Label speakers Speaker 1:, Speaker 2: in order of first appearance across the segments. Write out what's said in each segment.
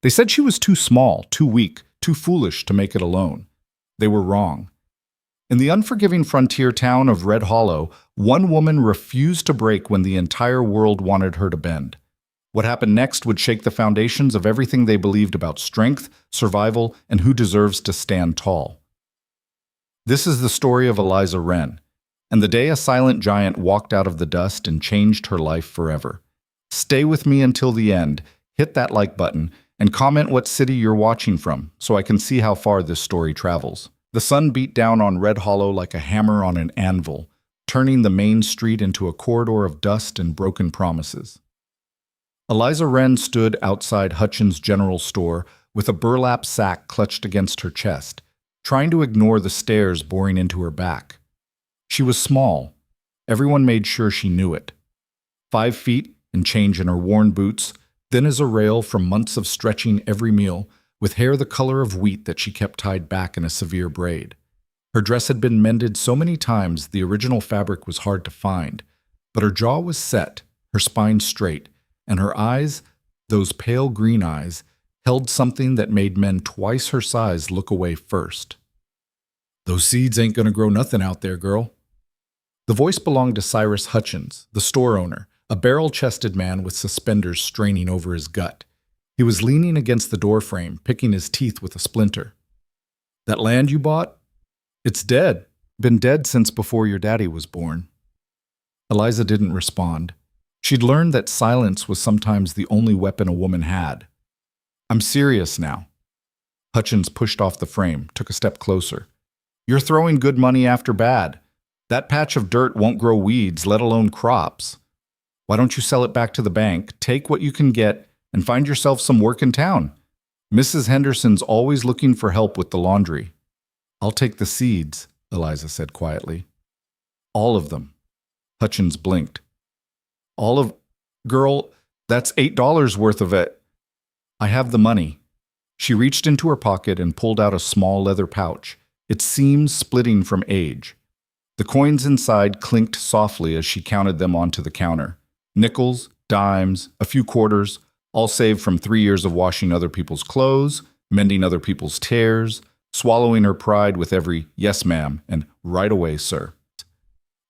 Speaker 1: They said she was too small, too weak, too foolish to make it alone. They were wrong. In the unforgiving frontier town of Red Hollow, one woman refused to break when the entire world wanted her to bend. What happened next would shake the foundations of everything they believed about strength, survival, and who deserves to stand tall. This is the story of Eliza Wren, and the day a silent giant walked out of the dust and changed her life forever. Stay with me until the end, hit that like button, and comment what city you're watching from so I can see how far this story travels. The sun beat down on Red Hollow like a hammer on an anvil, turning the main street into a corridor of dust and broken promises. Eliza Wren stood outside Hutchins' general store with a burlap sack clutched against her chest, trying to ignore the stares boring into her back. She was small. Everyone made sure she knew it. 5 feet and change in her worn boots, thin as a rail from months of stretching every meal, with hair the color of wheat that she kept tied back in a severe braid. Her dress had been mended so many times the original fabric was hard to find, but her jaw was set, her spine straight, and her eyes, those pale green eyes, held something that made men twice her size look away first. "Those seeds ain't gonna grow nothing out there, girl." The voice belonged to Cyrus Hutchins, the store owner, a barrel-chested man with suspenders straining over his gut. He was leaning against the doorframe, picking his teeth with a splinter. "That land you bought? It's dead. Been dead since before your daddy was born." Eliza didn't respond. She'd learned that silence was sometimes the only weapon a woman had. "I'm serious now." Hutchins pushed off the frame, took a step closer. "You're throwing good money after bad. That patch of dirt won't grow weeds, let alone crops. Why don't you sell it back to the bank, take what you can get, and find yourself some work in town? Mrs. Henderson's always looking for help with the laundry." "I'll take the seeds," Eliza said quietly. "All of them." Hutchins blinked. "All of... Girl, that's $8 worth of it." "I have the money." She reached into her pocket and pulled out a small leather pouch, its seams splitting from age. The coins inside clinked softly as she counted them onto the counter. Nickels, dimes, a few quarters, all saved from 3 years of washing other people's clothes, mending other people's tears, swallowing her pride with every "yes, ma'am," and "right away, sir."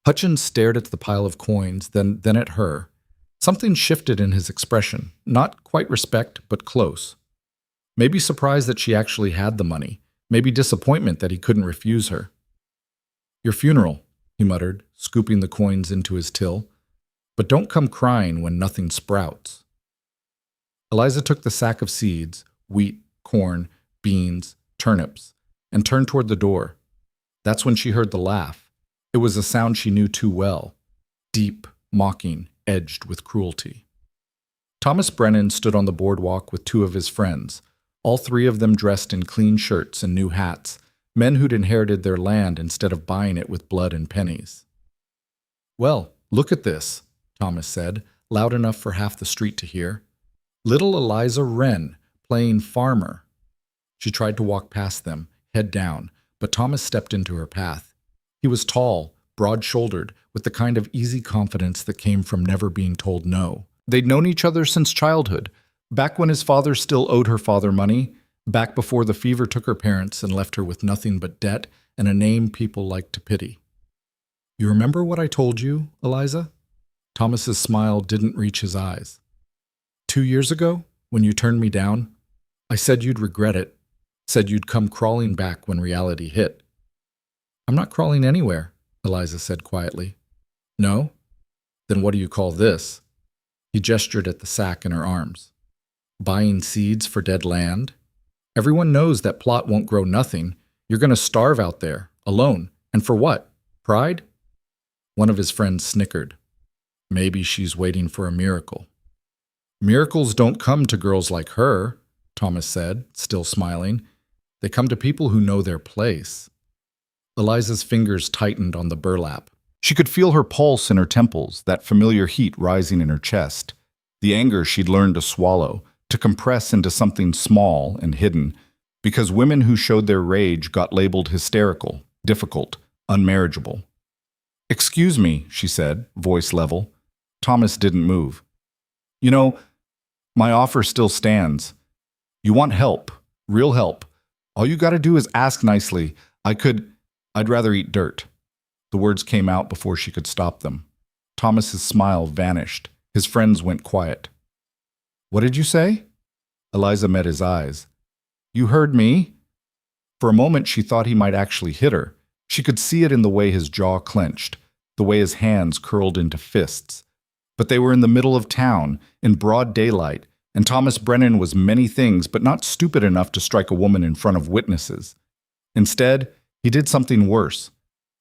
Speaker 1: Hutchins stared at the pile of coins, then at her. Something shifted in his expression, not quite respect, but close. Maybe surprise that she actually had the money, maybe disappointment that he couldn't refuse her. "Your funeral," he muttered, scooping the coins into his till. "But don't come crying when nothing sprouts." Eliza took the sack of seeds, wheat, corn, beans, turnips, and turned toward the door. That's when she heard the laugh. It was a sound she knew too well, deep, mocking, edged with cruelty. Thomas Brennan stood on the boardwalk with 2 of his friends, all 3 of them dressed in clean shirts and new hats, men who'd inherited their land instead of buying it with blood and pennies. "Well, look at this," Thomas said, loud enough for half the street to hear. "Little Eliza Wren, playing farmer." She tried to walk past them, head down, but Thomas stepped into her path. He was tall, broad-shouldered, with the kind of easy confidence that came from never being told no. They'd known each other since childhood, back when his father still owed her father money, back before the fever took her parents and left her with nothing but debt and a name people liked to pity. "You remember what I told you, Eliza?" Thomas's smile didn't reach his eyes. 2 years ago, when you turned me down, I said you'd regret it, said you'd come crawling back when reality hit." "I'm not crawling anywhere," Eliza said quietly. "No? Then what do you call this?" He gestured at the sack in her arms. "Buying seeds for dead land? Everyone knows that plot won't grow nothing. You're going to starve out there, alone. And for what? Pride?" One of his friends snickered. "Maybe she's waiting for a miracle." "Miracles don't come to girls like her," Thomas said, still smiling. "They come to people who know their place." Eliza's fingers tightened on the burlap. She could feel her pulse in her temples, that familiar heat rising in her chest. The anger she'd learned to swallow, to compress into something small and hidden, because women who showed their rage got labeled hysterical, difficult, unmarriageable. "Excuse me," she said, voice level. Thomas didn't move. "You know, my offer still stands. You want help, real help. All you gotta do is ask nicely. I'd rather eat dirt. The words came out before she could stop them. Thomas's smile vanished. His friends went quiet. What did you say? Eliza met his eyes. You heard me? For a moment she thought he might actually hit her. She could see it in the way his jaw clenched, the way his hands curled into fists. But they were in the middle of town, in broad daylight, and Thomas Brennan was many things but not stupid enough to strike a woman in front of witnesses. Instead, he did something worse.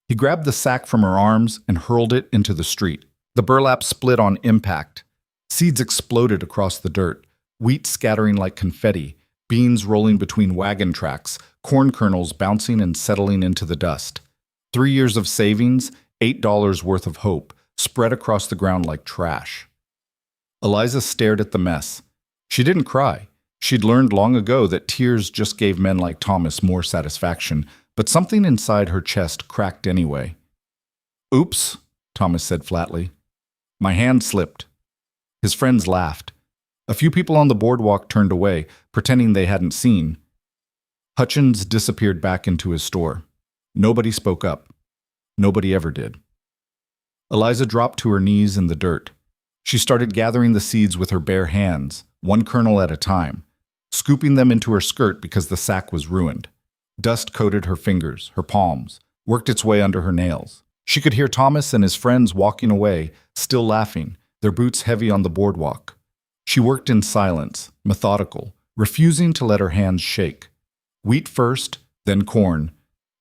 Speaker 1: He grabbed the sack from her arms and hurled it into the street. The burlap split on impact. Seeds exploded across the dirt, wheat scattering like confetti, beans rolling between wagon tracks, corn kernels bouncing and settling into the dust. 3 years of savings, $8 worth of hope, spread across the ground like trash. Eliza stared at the mess. She didn't cry. She'd learned long ago that tears just gave men like Thomas more satisfaction, but something inside her chest cracked anyway. Oops, Thomas said flatly. My hand slipped. His friends laughed. A few people on the boardwalk turned away, pretending they hadn't seen. Hutchins disappeared back into his store. Nobody spoke up. Nobody ever did. Eliza dropped to her knees in the dirt. She started gathering the seeds with her bare hands, one kernel at a time, scooping them into her skirt because the sack was ruined. Dust coated her fingers, her palms, worked its way under her nails. She could hear Thomas and his friends walking away, still laughing, their boots heavy on the boardwalk. She worked in silence, methodical, refusing to let her hands shake. Wheat first, then corn,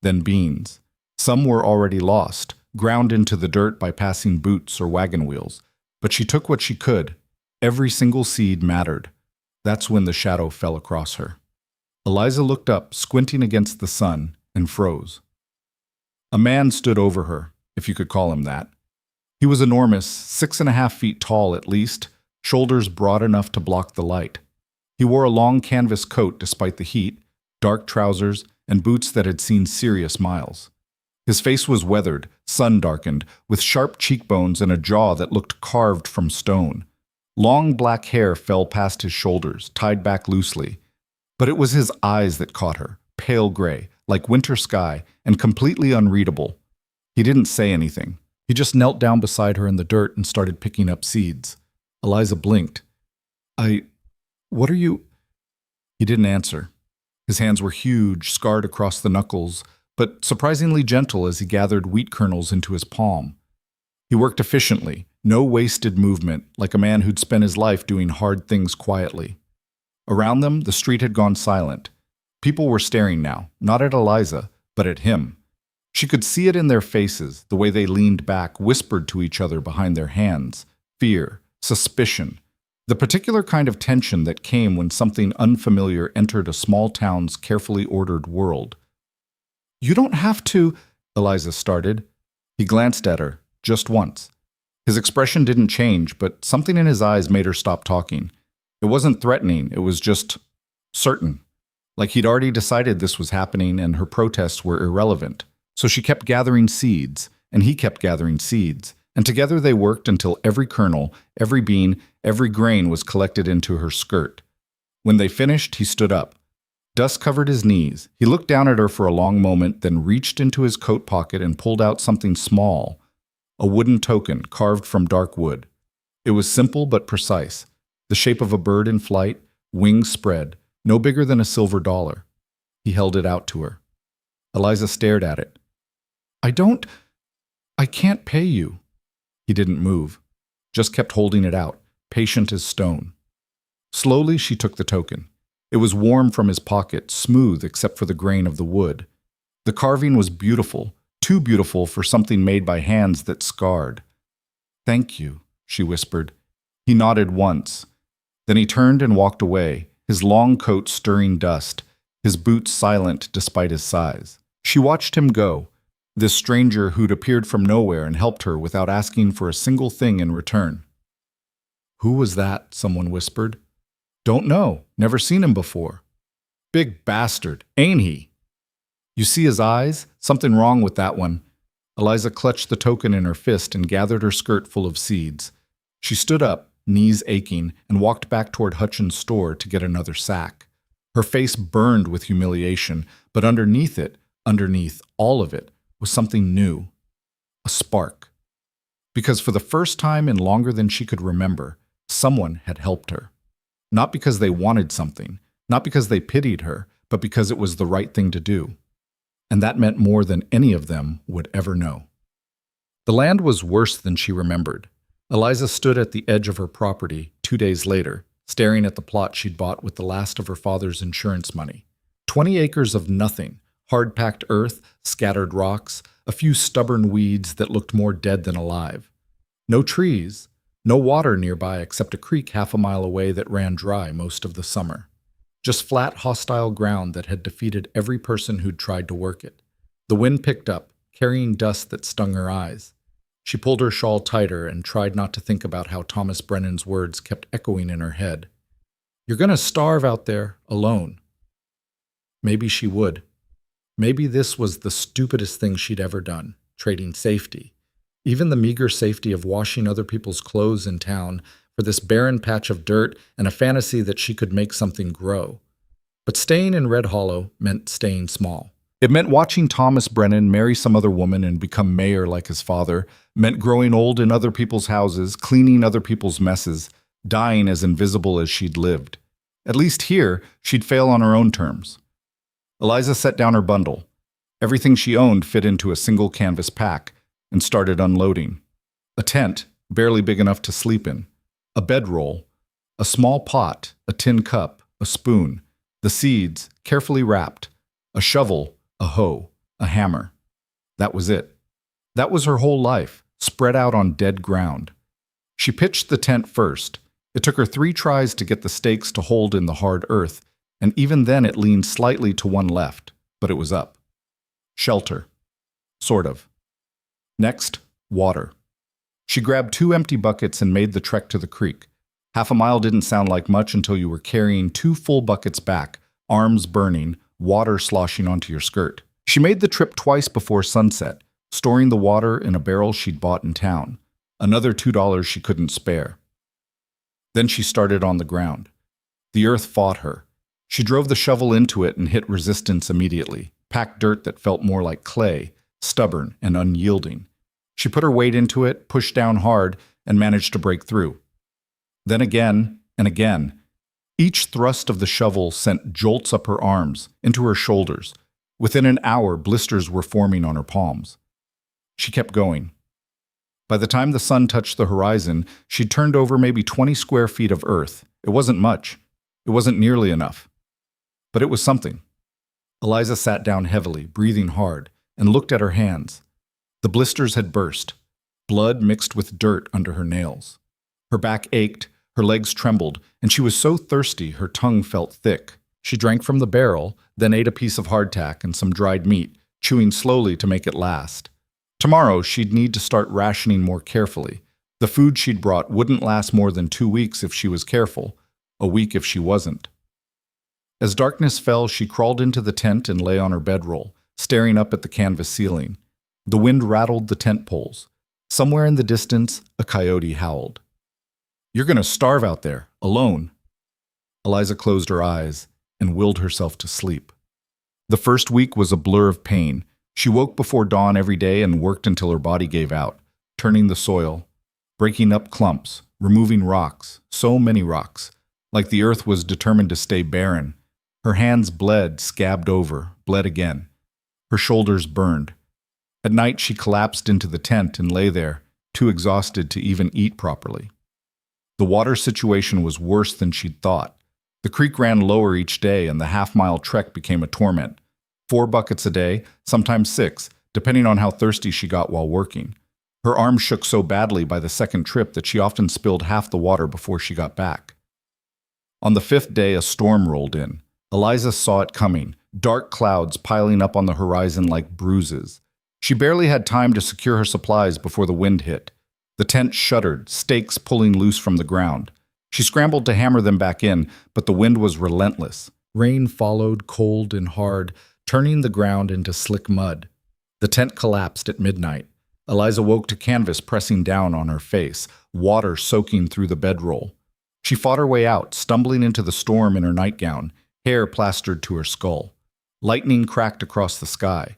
Speaker 1: then beans. Some were already lost, ground into the dirt by passing boots or wagon wheels. But she took what she could. Every single seed mattered. That's when the shadow fell across her. Eliza looked up, squinting against the sun, and froze. A man stood over her, if you could call him that. He was enormous, 6.5 feet tall at least, shoulders broad enough to block the light. He wore a long canvas coat despite the heat, dark trousers, and boots that had seen serious miles. His face was weathered, sun-darkened, with sharp cheekbones and a jaw that looked carved from stone. Long black hair fell past his shoulders, tied back loosely. But it was his eyes that caught her, pale gray, like winter sky, and completely unreadable. He didn't say anything. He just knelt down beside her in the dirt and started picking up seeds. Eliza blinked. What are you? He didn't answer. His hands were huge, scarred across the knuckles, but surprisingly gentle as he gathered wheat kernels into his palm. He worked efficiently, no wasted movement, like a man who'd spent his life doing hard things quietly. Around them, the street had gone silent. People were staring now, not at Eliza, but at him. She could see it in their faces, the way they leaned back, whispered to each other behind their hands. Fear, suspicion, the particular kind of tension that came when something unfamiliar entered a small town's carefully ordered world. You don't have to, Eliza started. He glanced at her, just once. His expression didn't change, but something in his eyes made her stop talking. It wasn't threatening, it was just certain. Like he'd already decided this was happening and her protests were irrelevant. So she kept gathering seeds, and he kept gathering seeds, and together they worked until every kernel, every bean, every grain was collected into her skirt. When they finished, he stood up. Dust covered his knees. He looked down at her for a long moment, then reached into his coat pocket and pulled out something small, a wooden token carved from dark wood. It was simple but precise, the shape of a bird in flight, wings spread, no bigger than a silver dollar. He held it out to her. Eliza stared at it. I can't pay you. He didn't move, just kept holding it out, patient as stone. Slowly she took the token. It was warm from his pocket, smooth except for the grain of the wood. The carving was beautiful, too beautiful for something made by hands that scarred. Thank you, she whispered. He nodded once. Then he turned and walked away, his long coat stirring dust, his boots silent despite his size. She watched him go, this stranger who'd appeared from nowhere and helped her without asking for a single thing in return. Who was that? Someone whispered. Don't know. Never seen him before. Big bastard, ain't he? You see his eyes? Something wrong with that one. Eliza clutched the token in her fist and gathered her skirt full of seeds. She stood up, knees aching, and walked back toward Hutchins' store to get another sack. Her face burned with humiliation, but underneath it, underneath all of it, was something new. A spark. Because for the first time in longer than she could remember, someone had helped her. Not because they wanted something, not because they pitied her, but because it was the right thing to do. And that meant more than any of them would ever know. The land was worse than she remembered. Eliza stood at the edge of her property 2 days later, staring at the plot she'd bought with the last of her father's insurance money. 20 acres of nothing, hard-packed earth, scattered rocks, a few stubborn weeds that looked more dead than alive. No trees, no water nearby except a creek half a mile away that ran dry most of the summer. Just flat, hostile ground that had defeated every person who'd tried to work it. The wind picked up, carrying dust that stung her eyes. She pulled her shawl tighter and tried not to think about how Thomas Brennan's words kept echoing in her head. "You're going to starve out there, alone." Maybe she would. Maybe this was the stupidest thing she'd ever done, trading safety. Even the meager safety of washing other people's clothes in town for this barren patch of dirt and a fantasy that she could make something grow. But staying in Red Hollow meant staying small. It meant watching Thomas Brennan marry some other woman and become mayor like his father, meant growing old in other people's houses, cleaning other people's messes, dying as invisible as she'd lived. At least here, she'd fail on her own terms. Eliza set down her bundle. Everything she owned fit into a single canvas pack, and started unloading. A tent, barely big enough to sleep in. A bedroll. A small pot, a tin cup, a spoon. The seeds, carefully wrapped. A shovel, a hoe, a hammer. That was it. That was her whole life, spread out on dead ground. She pitched the tent first. It took her 3 tries to get the stakes to hold in the hard earth, and even then it leaned slightly to one left, but it was up. Shelter. Sort of. Next, water. She grabbed 2 empty buckets and made the trek to the creek. Half a mile didn't sound like much until you were carrying 2 full buckets back, arms burning, water sloshing onto your skirt. She made the trip twice before sunset, storing the water in a barrel she'd bought in town. Another $2 she couldn't spare. Then she started on the ground. The earth fought her. She drove the shovel into it and hit resistance immediately, packed dirt that felt more like clay, stubborn and unyielding. She put her weight into it, pushed down hard, and managed to break through. Then again and again. Each thrust of the shovel sent jolts up her arms, into her shoulders. Within an hour, blisters were forming on her palms. She kept going. By the time the sun touched the horizon, she'd turned over maybe 20 square feet of earth. It wasn't much. It wasn't nearly enough. But it was something. Eliza sat down heavily, breathing hard, and looked at her hands. The blisters had burst. Blood mixed with dirt under her nails. Her back ached, her legs trembled, and she was so thirsty her tongue felt thick. She drank from the barrel, then ate a piece of hardtack and some dried meat, chewing slowly to make it last. Tomorrow, she'd need to start rationing more carefully. The food she'd brought wouldn't last more than 2 weeks if she was careful, a week if she wasn't. As darkness fell, she crawled into the tent and lay on her bedroll, staring up at the canvas ceiling. The wind rattled the tent poles. Somewhere in the distance, a coyote howled. "You're going to starve out there, alone." Eliza closed her eyes and willed herself to sleep. The first week was a blur of pain. She woke before dawn every day and worked until her body gave out, turning the soil, breaking up clumps, removing rocks, so many rocks, like the earth was determined to stay barren. Her hands bled, scabbed over, bled again. Her shoulders burned. At night, she collapsed into the tent and lay there, too exhausted to even eat properly. The water situation was worse than she'd thought. The creek ran lower each day, and the half-mile trek became a torment. 4 buckets a day, sometimes 6, depending on how thirsty she got while working. Her arms shook so badly by the second trip that she often spilled half the water before she got back. On the 5th day, a storm rolled in. Eliza saw it coming, dark clouds piling up on the horizon like bruises. She barely had time to secure her supplies before the wind hit. The tent shuddered, stakes pulling loose from the ground. She scrambled to hammer them back in, but the wind was relentless. Rain followed, cold and hard, turning the ground into slick mud. The tent collapsed at midnight. Eliza woke to canvas pressing down on her face, water soaking through the bedroll. She fought her way out, stumbling into the storm in her nightgown, Hair plastered to her skull. Lightning cracked across the sky.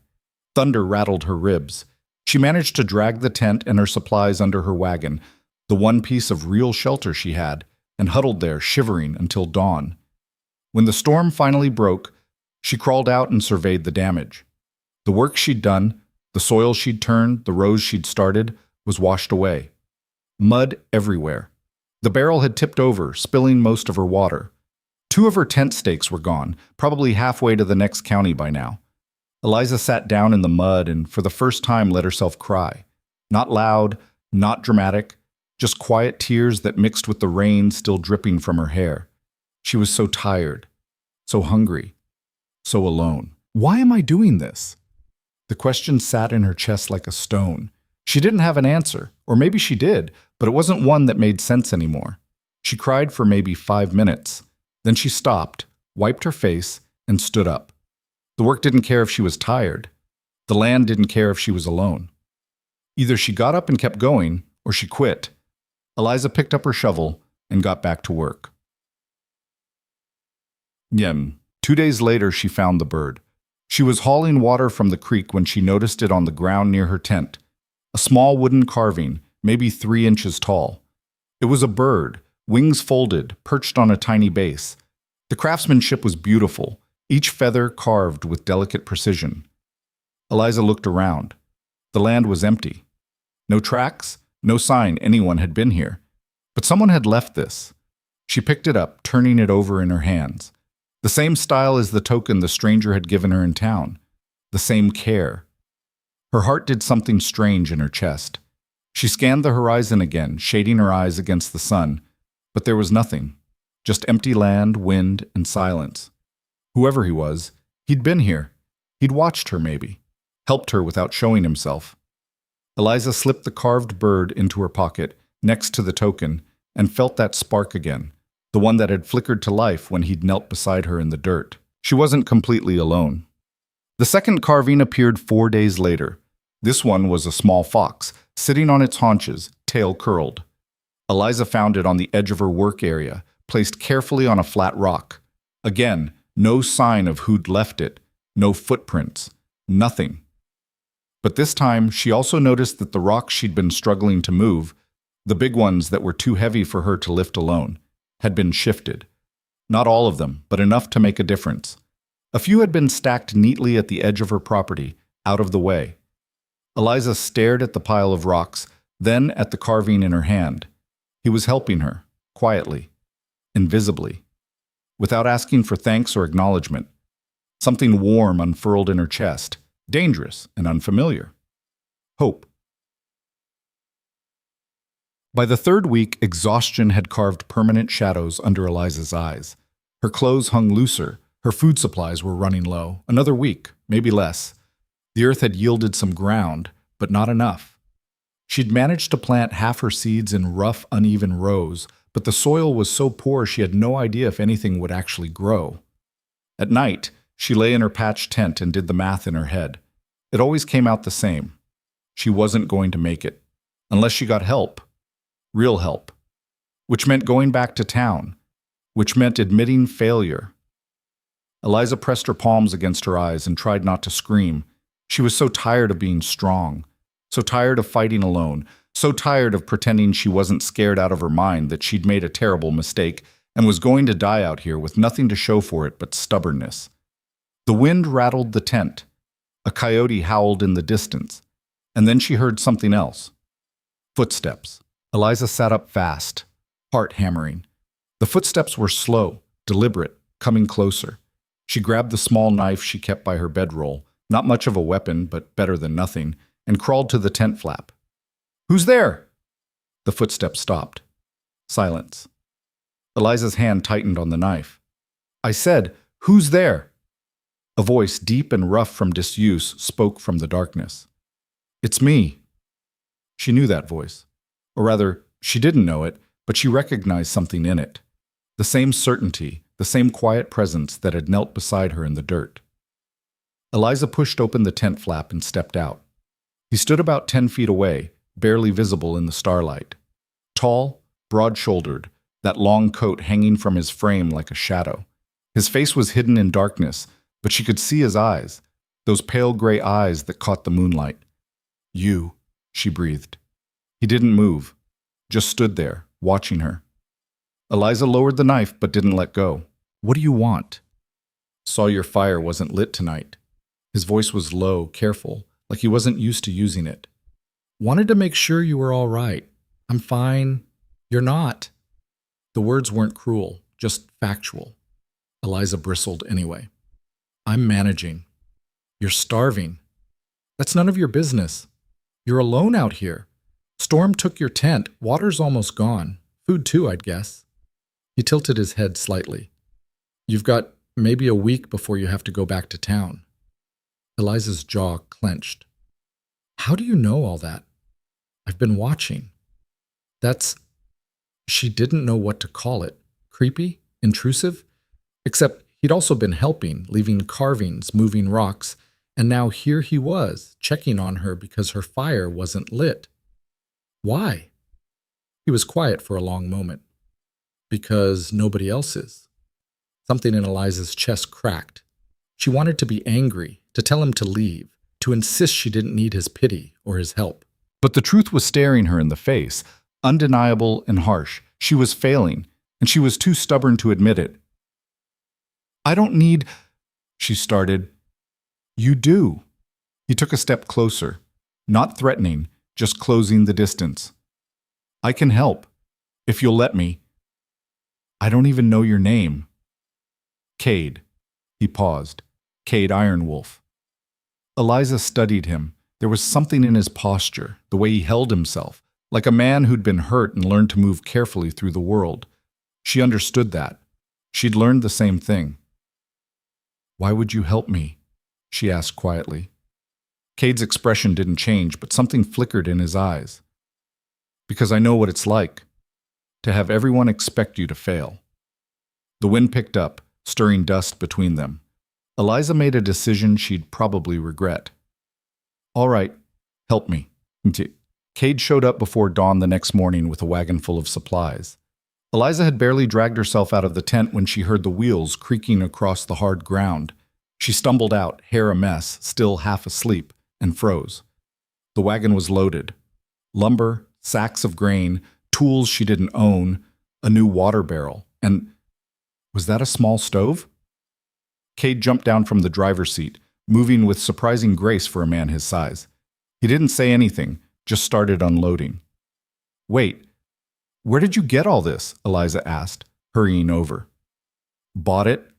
Speaker 1: Thunder rattled her ribs. She managed to drag the tent and her supplies under her wagon, the one piece of real shelter she had, and huddled there, shivering until dawn. When the storm finally broke, she crawled out and surveyed the damage. The work she'd done, the soil she'd turned, the rows she'd started, was washed away. Mud everywhere. The barrel had tipped over, spilling most of her water. 2 of her tent stakes were gone, probably halfway to the next county by now. Eliza sat down in the mud and for the first time let herself cry. Not loud, not dramatic, just quiet tears that mixed with the rain still dripping from her hair. She was so tired, so hungry, so alone. Why am I doing this? The question sat in her chest like a stone. She didn't have an answer, or maybe she did, but it wasn't one that made sense anymore. She cried for maybe 5 minutes. Then she stopped, wiped her face, and stood up. The work didn't care if she was tired. The land didn't care if she was alone. Either she got up and kept going, or she quit. Eliza picked up her shovel and got back to work. 2 days later, she found the bird. She was hauling water from the creek when she noticed it on the ground near her tent. A small wooden carving, maybe 3 inches tall. It was a bird, wings folded, perched on a tiny base. The craftsmanship was beautiful, each feather carved with delicate precision. Eliza looked around. The land was empty. No tracks, no sign anyone had been here. But someone had left this. She picked it up, turning it over in her hands. The same style as the token the stranger had given her in town. The same care. Her heart did something strange in her chest. She scanned the horizon again, shading her eyes against the sun. But there was nothing. Just empty land, wind, and silence. Whoever he was, he'd been here. He'd watched her, maybe. Helped her without showing himself. Eliza slipped the carved bird into her pocket, next to the token, and felt that spark again, the one that had flickered to life when he'd knelt beside her in the dirt. She wasn't completely alone. The second carving appeared 4 days later. This one was a small fox, sitting on its haunches, tail curled. Eliza found it on the edge of her work area, placed carefully on a flat rock. Again, no sign of who'd left it, no footprints, nothing. But this time, she also noticed that the rocks she'd been struggling to move, the big ones that were too heavy for her to lift alone, had been shifted. Not all of them, but enough to make a difference. A few had been stacked neatly at the edge of her property, out of the way. Eliza stared at the pile of rocks, then at the carving in her hand. He was helping her, quietly, invisibly, without asking for thanks or acknowledgement. Something warm unfurled in her chest, dangerous and unfamiliar. Hope. By the 3rd week, exhaustion had carved permanent shadows under Eliza's eyes. Her clothes hung looser, her food supplies were running low. Another week, maybe less. The earth had yielded some ground, but not enough. She'd managed to plant half her seeds in rough, uneven rows, but the soil was so poor she had no idea if anything would actually grow. At night, she lay in her patched tent and did the math in her head. It always came out the same. She wasn't going to make it, unless she got help. Real help. Which meant going back to town. Which meant admitting failure. Eliza pressed her palms against her eyes and tried not to scream. She was so tired of being strong. So tired of fighting alone, so tired of pretending she wasn't scared out of her mind that she'd made a terrible mistake and was going to die out here with nothing to show for it but stubbornness. The wind rattled the tent. A coyote howled in the distance. And then she heard something else. Footsteps. Eliza sat up fast, heart hammering. The footsteps were slow, deliberate, coming closer. She grabbed the small knife she kept by her bedroll, not much of a weapon, but better than nothing, and crawled to the tent flap. "Who's there?" The footsteps stopped. Silence. Eliza's hand tightened on the knife. "I said, who's there?" A voice, deep and rough from disuse, spoke from the darkness. "It's me." She knew that voice. Or rather, she didn't know it, but she recognized something in it. The same certainty, the same quiet presence that had knelt beside her in the dirt. Eliza pushed open the tent flap and stepped out. He stood about 10 feet away, barely visible in the starlight. Tall, broad-shouldered, that long coat hanging from his frame like a shadow. His face was hidden in darkness, but she could see his eyes, those pale gray eyes that caught the moonlight. "You," she breathed. He didn't move, just stood there, watching her. Eliza lowered the knife but didn't let go. "What do you want?" "Saw your fire wasn't lit tonight." His voice was low, careful, like he wasn't used to using it. "Wanted to make sure you were all right. I'm fine. You're not." The words weren't cruel, just factual. Eliza bristled anyway. "I'm managing." "You're starving." "That's none of your business. You're alone out here. Storm took your tent. Water's almost gone. Food too, I'd guess." He tilted his head slightly. "You've got maybe a week before you have to go back to town." Eliza's jaw clenched. "How do you know all that?" "I've been watching." That's... She didn't know what to call it. Creepy? Intrusive? Except he'd also been helping, leaving carvings, moving rocks, and now here he was, checking on her because her fire wasn't lit. Why? He was quiet for a long moment. Because nobody else is. Something in Eliza's chest cracked. She wanted to be angry, to tell him to leave, to insist she didn't need his pity or his help. But the truth was staring her in the face, undeniable and harsh. She was failing, and she was too stubborn to admit it. "I don't need..." she started. "You do." He took a step closer, not threatening, just closing the distance. "I can help, if you'll let me." "I don't even know your name." "Cade." He paused. "Cade Ironwolf." Eliza studied him. There was something in his posture, the way he held himself, like a man who'd been hurt and learned to move carefully through the world. She understood that. She'd learned the same thing. "Why would you help me?" she asked quietly. Cade's expression didn't change, but something flickered in his eyes. "Because I know what it's like, to have everyone expect you to fail." The wind picked up, stirring dust between them. Eliza made a decision she'd probably regret. "All right, help me." Cade showed up before dawn the next morning with a wagon full of supplies. Eliza had barely dragged herself out of the tent when she heard the wheels creaking across the hard ground. She stumbled out, hair a mess, still half asleep, and froze. The wagon was loaded. Lumber, sacks of grain, tools she didn't own, a new water barrel, and... was that a small stove? Cade jumped down from the driver's seat, moving with surprising grace for a man his size. He didn't say anything, just started unloading. "Wait, where did you get all this?" Eliza asked, hurrying over. "Bought it."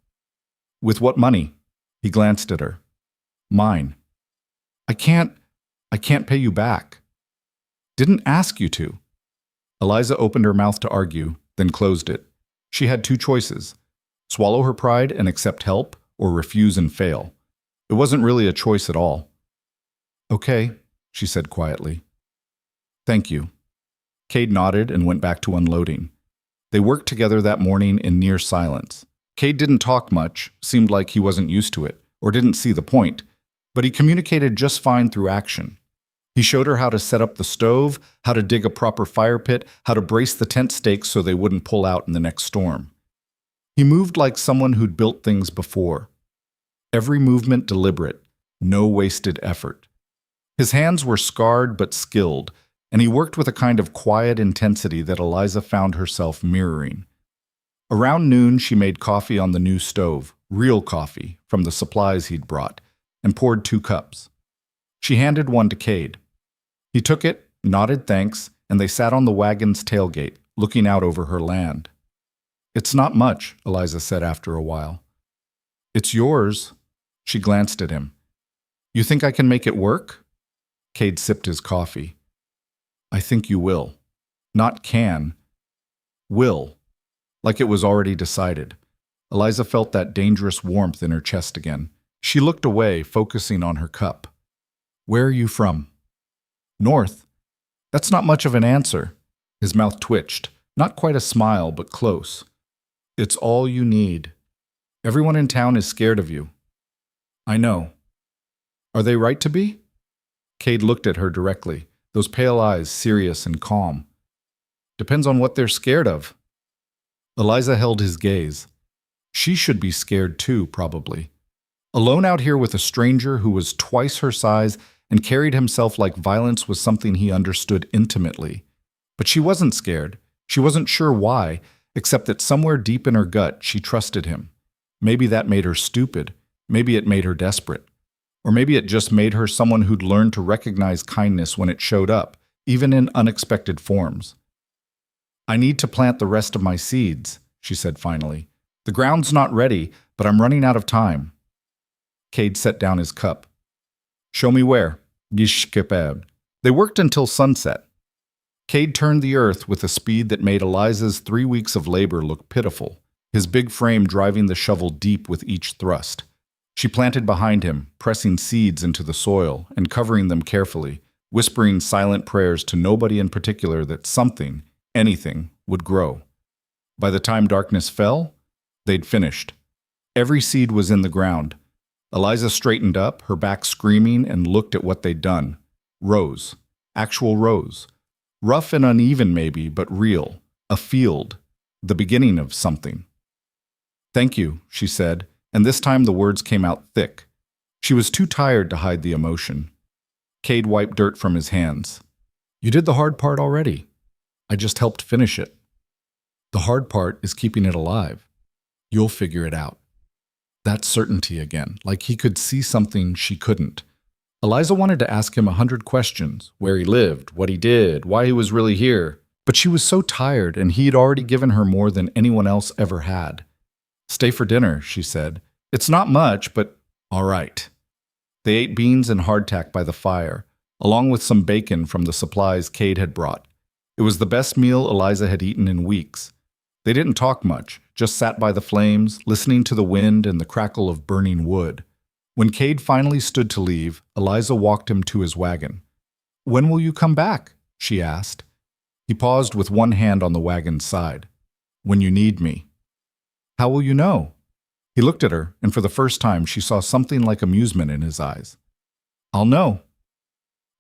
Speaker 1: "With what money?" He glanced at her. "Mine." I can't pay you back." "Didn't ask you to." Eliza opened her mouth to argue, then closed it. She had two choices: swallow her pride and accept help, or refuse and fail. It wasn't really a choice at all. "Okay," she said quietly. "Thank you." Cade nodded and went back to unloading. They worked together that morning in near silence. Cade didn't talk much, seemed like he wasn't used to it, or didn't see the point, but he communicated just fine through action. He showed her how to set up the stove, how to dig a proper fire pit, how to brace the tent stakes so they wouldn't pull out in the next storm. He moved like someone who'd built things before. Every movement deliberate, no wasted effort. His hands were scarred but skilled, and he worked with a kind of quiet intensity that Eliza found herself mirroring. Around noon, she made coffee on the new stove, real coffee, from the supplies he'd brought, and poured 2 cups. She handed one to Cade. He took it, nodded thanks, and they sat on the wagon's tailgate, looking out over her land. "It's not much," Eliza said after a while. "It's yours." She glanced at him. "You think I can make it work?" Cade sipped his coffee. "I think you will. Not can. Will." Like it was already decided. Eliza felt that dangerous warmth in her chest again. She looked away, focusing on her cup. "Where are you from?" "North." "That's not much of an answer." His mouth twitched. Not quite a smile, but close. "It's all you need. Everyone in town is scared of you." "I know." "Are they right to be?" Cade looked at her directly, those pale eyes serious and calm. "Depends on what they're scared of." Eliza held his gaze. She should be scared too, probably. Alone out here with a stranger who was twice her size and carried himself like violence was something he understood intimately. But she wasn't scared. She wasn't sure why, except that somewhere deep in her gut she trusted him. Maybe that made her stupid. Maybe it made her desperate. Or maybe it just made her someone who'd learned to recognize kindness when it showed up, even in unexpected forms. "I need to plant the rest of my seeds," she said finally. "The ground's not ready, but I'm running out of time." Cade set down his cup. "Show me where." They worked until sunset. Cade turned the earth with a speed that made Eliza's 3 weeks of labor look pitiful, his big frame driving the shovel deep with each thrust. She planted behind him, pressing seeds into the soil and covering them carefully, whispering silent prayers to nobody in particular that something, anything, would grow. By the time darkness fell, they'd finished. Every seed was in the ground. Eliza straightened up, her back screaming, and looked at what they'd done. Rows. Actual rows. Rough and uneven maybe, but real. A field. The beginning of something. "Thank you," she said, and this time the words came out thick. She was too tired to hide the emotion. Cade wiped dirt from his hands. "You did the hard part already. I just helped finish it. The hard part is keeping it alive. You'll figure it out." That certainty again, like he could see something she couldn't. Eliza wanted to ask him 100 questions, where he lived, what he did, why he was really here. But she was so tired, and he'd already given her more than anyone else ever had. "Stay for dinner," she said. "It's not much, but all right." They ate beans and hardtack by the fire, along with some bacon from the supplies Cade had brought. It was the best meal Eliza had eaten in weeks. They didn't talk much, just sat by the flames, listening to the wind and the crackle of burning wood. When Cade finally stood to leave, Eliza walked him to his wagon. "When will you come back?" she asked. He paused with one hand on the wagon's side. "When you need me." "How will you know?" He looked at her, and for the first time she saw something like amusement in his eyes. "I'll know."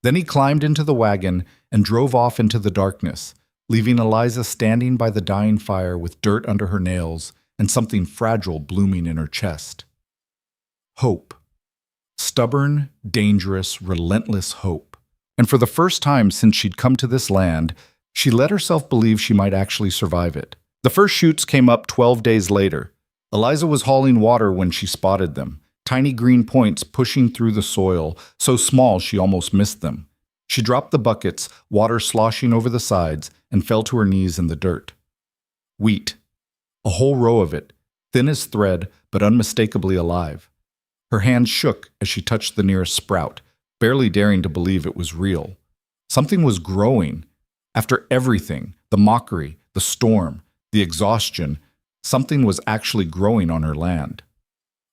Speaker 1: Then he climbed into the wagon and drove off into the darkness, leaving Eliza standing by the dying fire with dirt under her nails and something fragile blooming in her chest. Hope. Stubborn, dangerous, relentless hope. And for the first time since she'd come to this land, she let herself believe she might actually survive it. The first shoots came up 12 days later. Eliza was hauling water when she spotted them, tiny green points pushing through the soil, so small she almost missed them. She dropped the buckets, water sloshing over the sides, and fell to her knees in the dirt. Wheat. A whole row of it, thin as thread, but unmistakably alive. Her hands shook as she touched the nearest sprout, barely daring to believe it was real. Something was growing. After everything, the mockery, the storm, the exhaustion, something was actually growing on her land.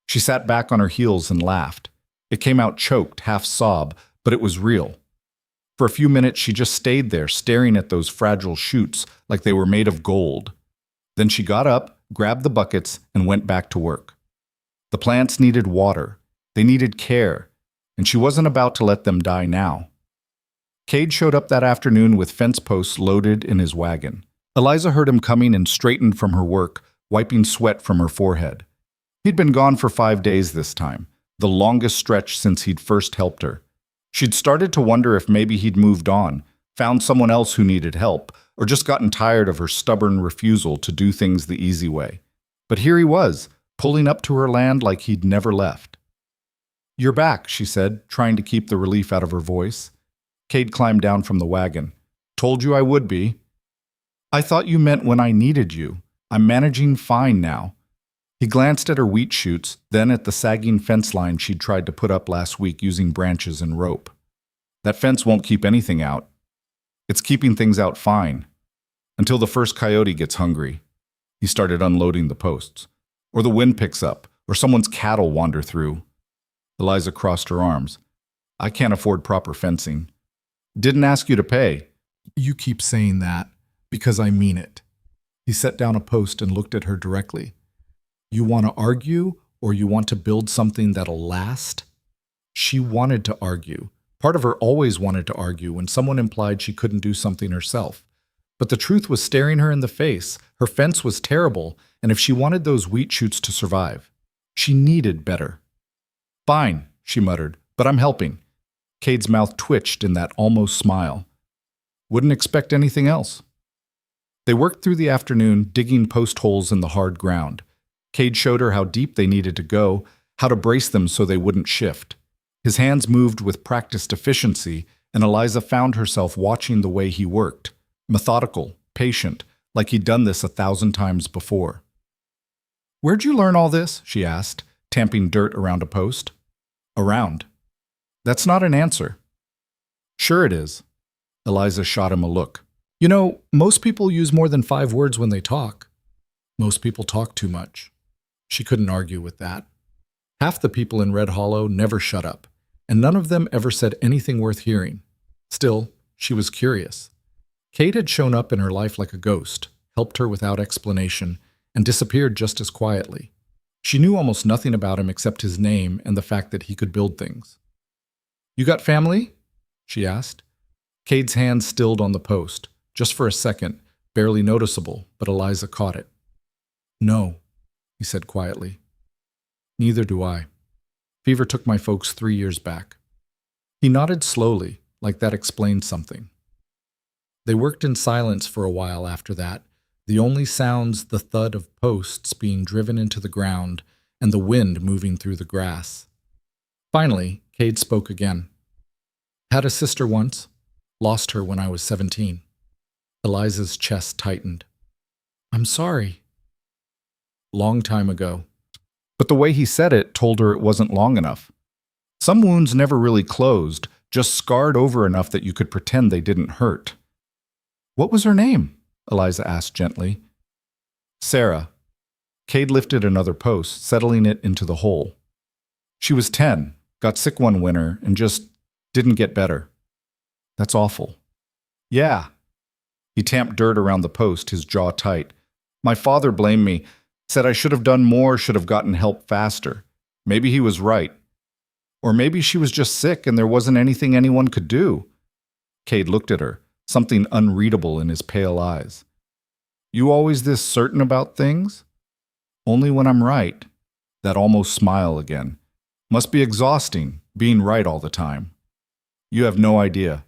Speaker 1: She sat back on her heels and laughed. It came out choked, half sob, but it was real. For a few minutes she just stayed there, staring at those fragile shoots like they were made of gold. Then she got up, grabbed the buckets, and went back to work. The plants needed water. They needed care, and she wasn't about to let them die now. Cade showed up that afternoon with fence posts loaded in his wagon. Eliza heard him coming and straightened from her work, wiping sweat from her forehead. He'd been gone for 5 days this time, the longest stretch since he'd first helped her. She'd started to wonder if maybe he'd moved on, found someone else who needed help, or just gotten tired of her stubborn refusal to do things the easy way. But here he was, pulling up to her land like he'd never left. "You're back," she said, trying to keep the relief out of her voice. Cade climbed down from the wagon. "Told you I would be." "I thought you meant when I needed you. I'm managing fine now." He glanced at her wheat shoots, then at the sagging fence line she'd tried to put up last week using branches and rope. "That fence won't keep anything out. It's keeping things out fine. Until the first coyote gets hungry." He started unloading the posts. "Or the wind picks up, or someone's cattle wander through." Eliza crossed her arms. "I can't afford proper fencing." "Didn't ask you to pay." "You keep saying that, because I mean it." He set down a post and looked at her directly. "You want to argue, or you want to build something that'll last?" She wanted to argue. Part of her always wanted to argue when someone implied she couldn't do something herself. But the truth was staring her in the face. Her fence was terrible, and if she wanted those wheat shoots to survive, she needed better. Fine, she muttered, but I'm helping. Cade's mouth twitched in that almost smile. Wouldn't expect anything else. They worked through the afternoon, digging post holes in the hard ground. Cade showed her how deep they needed to go, how to brace them so they wouldn't shift. His hands moved with practiced efficiency, and Eliza found herself watching the way he worked, methodical, patient, like he'd done this 1,000 times before. "Where'd you learn all this?" she asked, tamping dirt around a post. "Around." "That's not an answer." "Sure it is." Eliza shot him a look. "You know, most people use more than 5 words when they talk. Most people talk too much." She couldn't argue with that. Half the people in Red Hollow never shut up, and none of them ever said anything worth hearing. Still, she was curious. Cade had shown up in her life like a ghost, helped her without explanation, and disappeared just as quietly. She knew almost nothing about him except his name and the fact that he could build things. "You got family?" she asked. Cade's hand stilled on the post, just for a second, barely noticeable, but Eliza caught it. "No," he said quietly. "Neither do I. Fever took my folks 3 years back." He nodded slowly, like that explained something. They worked in silence for a while after that, the only sounds the thud of posts being driven into the ground and the wind moving through the grass. Finally, Cade spoke again. "Had a sister once. Lost her when I was 17. Eliza's chest tightened. "I'm sorry." "Long time ago." But the way he said it told her it wasn't long enough. Some wounds never really closed, just scarred over enough that you could pretend they didn't hurt. "What was her name?" Eliza asked gently. "Sarah." Cade lifted another post, settling it into the hole. "She was 10, got sick one winter, and just didn't get better." "That's awful." "Yeah." He tamped dirt around the post, his jaw tight. "My father blamed me, said I should have done more, should have gotten help faster. Maybe he was right. Or maybe she was just sick and there wasn't anything anyone could do." Cade looked at her, something unreadable in his pale eyes. "You always this certain about things?" "Only when I'm right." That almost smile again. "Must be exhausting, being right all the time." "You have no idea."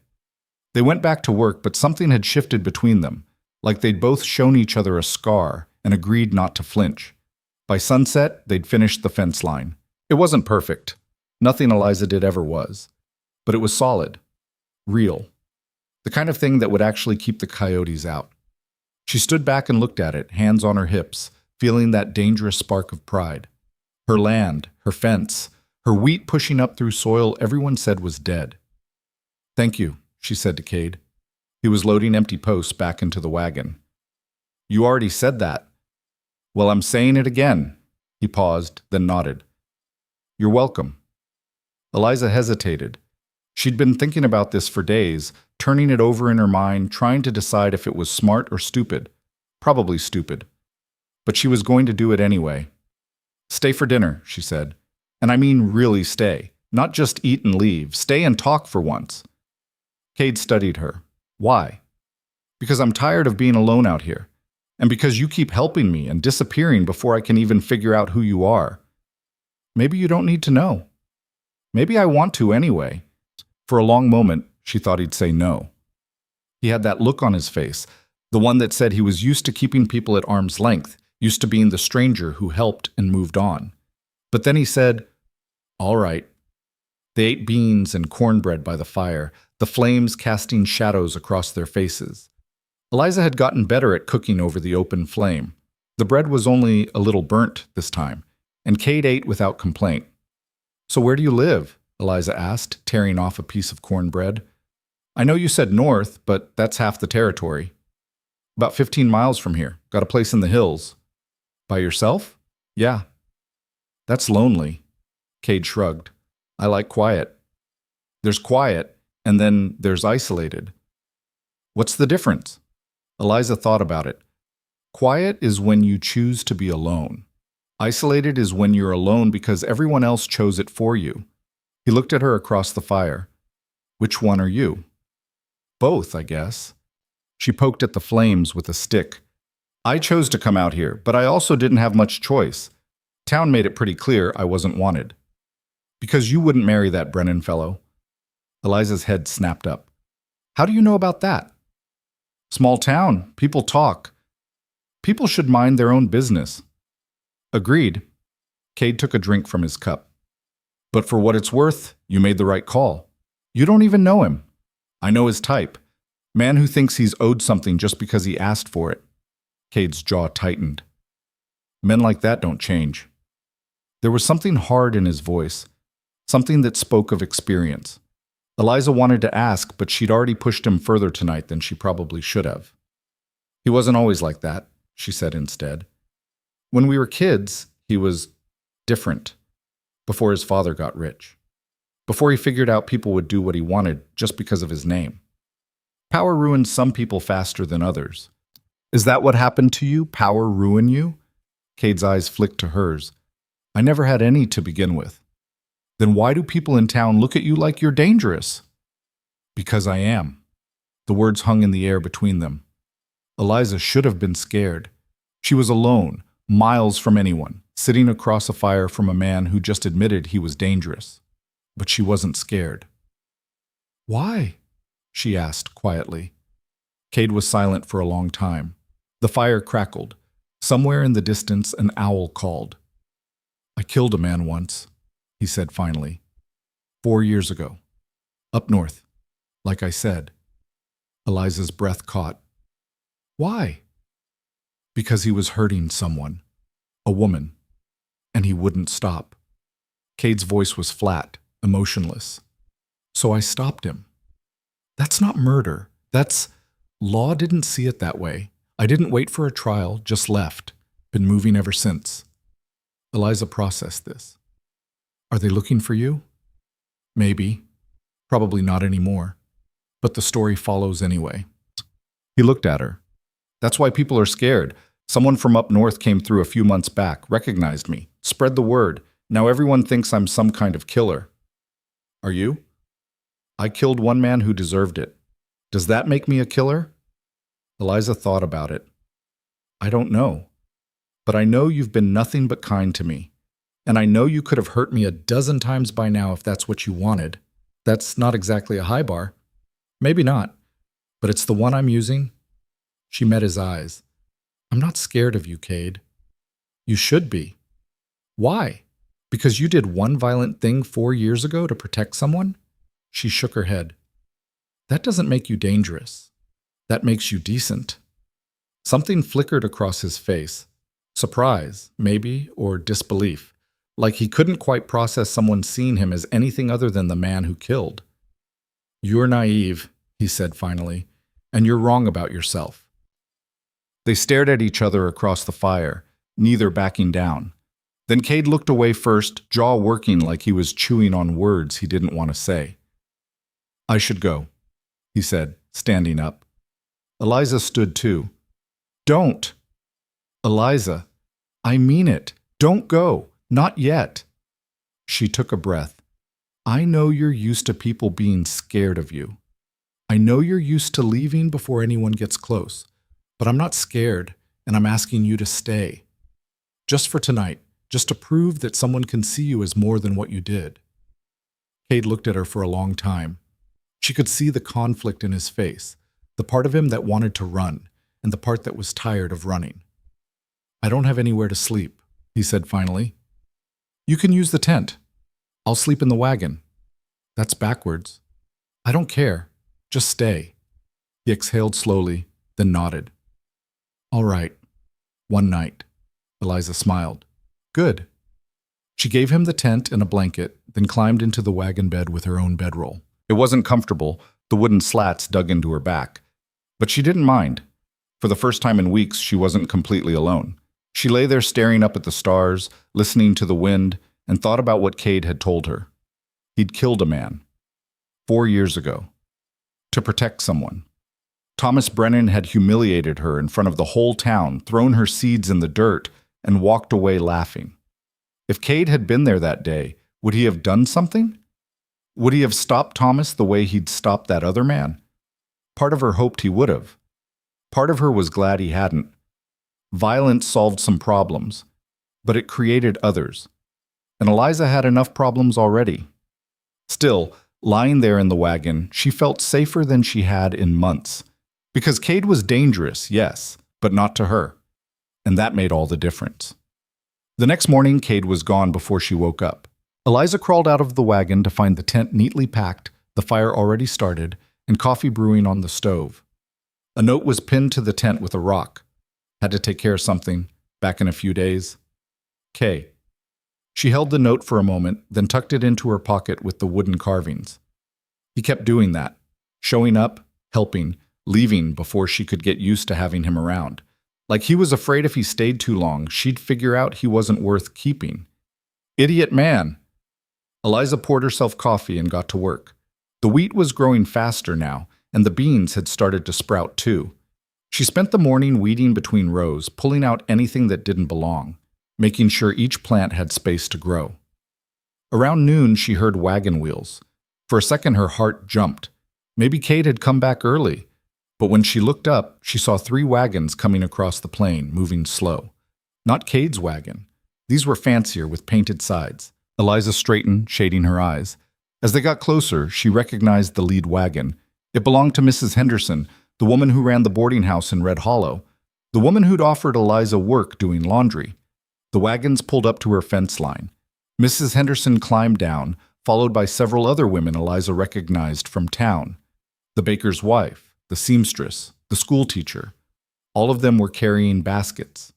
Speaker 1: They went back to work, but something had shifted between them, like they'd both shown each other a scar and agreed not to flinch. By sunset, they'd finished the fence line. It wasn't perfect. Nothing Eliza did ever was. But it was solid. Real. The kind of thing that would actually keep the coyotes out. She stood back and looked at it, hands on her hips, feeling that dangerous spark of pride. Her land, her fence, her wheat pushing up through soil everyone said was dead. "Thank you," she said to Cade. He was loading empty posts back into the wagon. "You already said that." "Well, I'm saying it again." He paused, then nodded. "You're welcome." Eliza hesitated. She'd been thinking about this for days, turning it over in her mind, trying to decide if it was smart or stupid. Probably stupid. But she was going to do it anyway. "Stay for dinner," she said. "And I mean really stay. Not just eat and leave. Stay and talk for once." Cade studied her. "Why?" "Because I'm tired of being alone out here. And because you keep helping me and disappearing before I can even figure out who you are." "Maybe you don't need to know." "Maybe I want to anyway." For a long moment, she thought he'd say no. He had that look on his face, the one that said he was used to keeping people at arm's length, used to being the stranger who helped and moved on. But then he said, "All right." They ate beans and cornbread by the fire, the flames casting shadows across their faces. Eliza had gotten better at cooking over the open flame. The bread was only a little burnt this time, and Cade ate without complaint. "So where do you live?" Eliza asked, tearing off a piece of cornbread. "I know you said north, but that's half the territory." "About 15 miles from here. Got a place in the hills." "By yourself?" "Yeah." "That's lonely." Cade shrugged. "I like quiet." "There's quiet, and then there's isolated." "What's the difference?" Eliza thought about it. "Quiet is when you choose to be alone. Isolated is when you're alone because everyone else chose it for you." He looked at her across the fire. "Which one are you?" "Both, I guess." She poked at the flames with a stick. I chose to come out here, but I also didn't have much choice. Town made it pretty clear I wasn't wanted. Because you wouldn't marry that Brennan fellow. Eliza's head snapped up. How do you know about that? Small town. People talk. People should mind their own business. Agreed. Cade took a drink from his cup. But for what it's worth, you made the right call. You don't even know him. I know his type. Man who thinks he's owed something just because he asked for it. Cade's jaw tightened. Men like that don't change. There was something hard in his voice, something that spoke of experience. Eliza wanted to ask, but she'd already pushed him further tonight than she probably should have. He wasn't always like that, she said instead. When we were kids, he was different, before his father got rich. Before he figured out people would do what he wanted just because of his name. Power ruins some people faster than others. Is that what happened to you? Power ruin you? Cade's eyes flicked to hers. I never had any to begin with. Then why do people in town look at you like you're dangerous? Because I am. The words hung in the air between them. Eliza should have been scared. She was alone, miles from anyone, sitting across a fire from a man who just admitted he was dangerous. But she wasn't scared. Why? She asked quietly. Cade was silent for a long time. The fire crackled. Somewhere in the distance, an owl called. I killed a man once, he said finally. 4 years ago. Up north. Like I said. Eliza's breath caught. Why? Because he was hurting someone. A woman. And he wouldn't stop. Cade's voice was flat, emotionless. So I stopped him. That's not murder. That's... Law didn't see it that way. I didn't wait for a trial, just left. Been moving ever since. Eliza processed this. Are they looking for you? Maybe. Probably not anymore. But the story follows anyway. He looked at her. That's why people are scared. Someone from up north came through a few months back, recognized me, spread the word. Now everyone thinks I'm some kind of killer. Are you? I killed one man who deserved it. Does that make me a killer? Eliza thought about it. I don't know. But I know you've been nothing but kind to me. And I know you could have hurt me a dozen times by now if that's what you wanted. That's not exactly a high bar. Maybe not. But it's the one I'm using. She met his eyes. I'm not scared of you, Cade. You should be. Why? Because you did one violent thing 4 years ago to protect someone? She shook her head. That doesn't make you dangerous. That makes you decent. Something flickered across his face. Surprise, maybe, or disbelief. Like he couldn't quite process someone seeing him as anything other than the man who killed. You're naive, he said finally, and you're wrong about yourself. They stared at each other across the fire, neither backing down. Then Cade looked away first, jaw working like he was chewing on words he didn't want to say. I should go, he said, standing up. Eliza stood too. Don't. Eliza, I mean it. Don't go. Not yet. She took a breath. I know you're used to people being scared of you. I know you're used to leaving before anyone gets close. But I'm not scared, and I'm asking you to stay. Just for tonight, just to prove that someone can see you as more than what you did. Cade looked at her for a long time. She could see the conflict in his face, the part of him that wanted to run, and the part that was tired of running. I don't have anywhere to sleep, he said finally. You can use the tent. I'll sleep in the wagon. That's backwards. I don't care. Just stay. He exhaled slowly, then nodded. All right. One night. Eliza smiled. Good. She gave him the tent and a blanket, then climbed into the wagon bed with her own bedroll. It wasn't comfortable, the wooden slats dug into her back. But she didn't mind. For the first time in weeks, she wasn't completely alone. She lay there staring up at the stars, listening to the wind, and thought about what Cade had told her. He'd killed a man. 4 years ago. To protect someone. Thomas Brennan had humiliated her in front of the whole town, thrown her seeds in the dirt, and walked away laughing. If Cade had been there that day, would he have done something? Would he have stopped Thomas the way he'd stopped that other man? Part of her hoped he would have. Part of her was glad he hadn't. Violence solved some problems, but it created others. And Eliza had enough problems already. Still, lying there in the wagon, she felt safer than she had in months. Because Cade was dangerous, yes, but not to her. And that made all the difference. The next morning, Cade was gone before she woke up. Eliza crawled out of the wagon to find the tent neatly packed, the fire already started, and coffee brewing on the stove. A note was pinned to the tent with a rock. Had to take care of something. Back in a few days. K. She held the note for a moment, then tucked it into her pocket with the wooden carvings. He kept doing that. Showing up, helping, leaving before she could get used to having him around. Like he was afraid if he stayed too long, she'd figure out he wasn't worth keeping. Idiot man! Eliza poured herself coffee and got to work. The wheat was growing faster now, and the beans had started to sprout too. She spent the morning weeding between rows, pulling out anything that didn't belong, making sure each plant had space to grow. Around noon, she heard wagon wheels. For a second, her heart jumped. Maybe Cade had come back early. But when she looked up, she saw 3 wagons coming across the plain, moving slow. Not Cade's wagon. These were fancier, with painted sides. Eliza straightened, shading her eyes. As they got closer, she recognized the lead wagon. It belonged to Mrs. Henderson, the woman who ran the boarding house in Red Hollow, the woman who'd offered Eliza work doing laundry. The wagons pulled up to her fence line. Mrs. Henderson climbed down, followed by several other women Eliza recognized from town. The baker's wife, the seamstress, the school teacher. All of them were carrying baskets.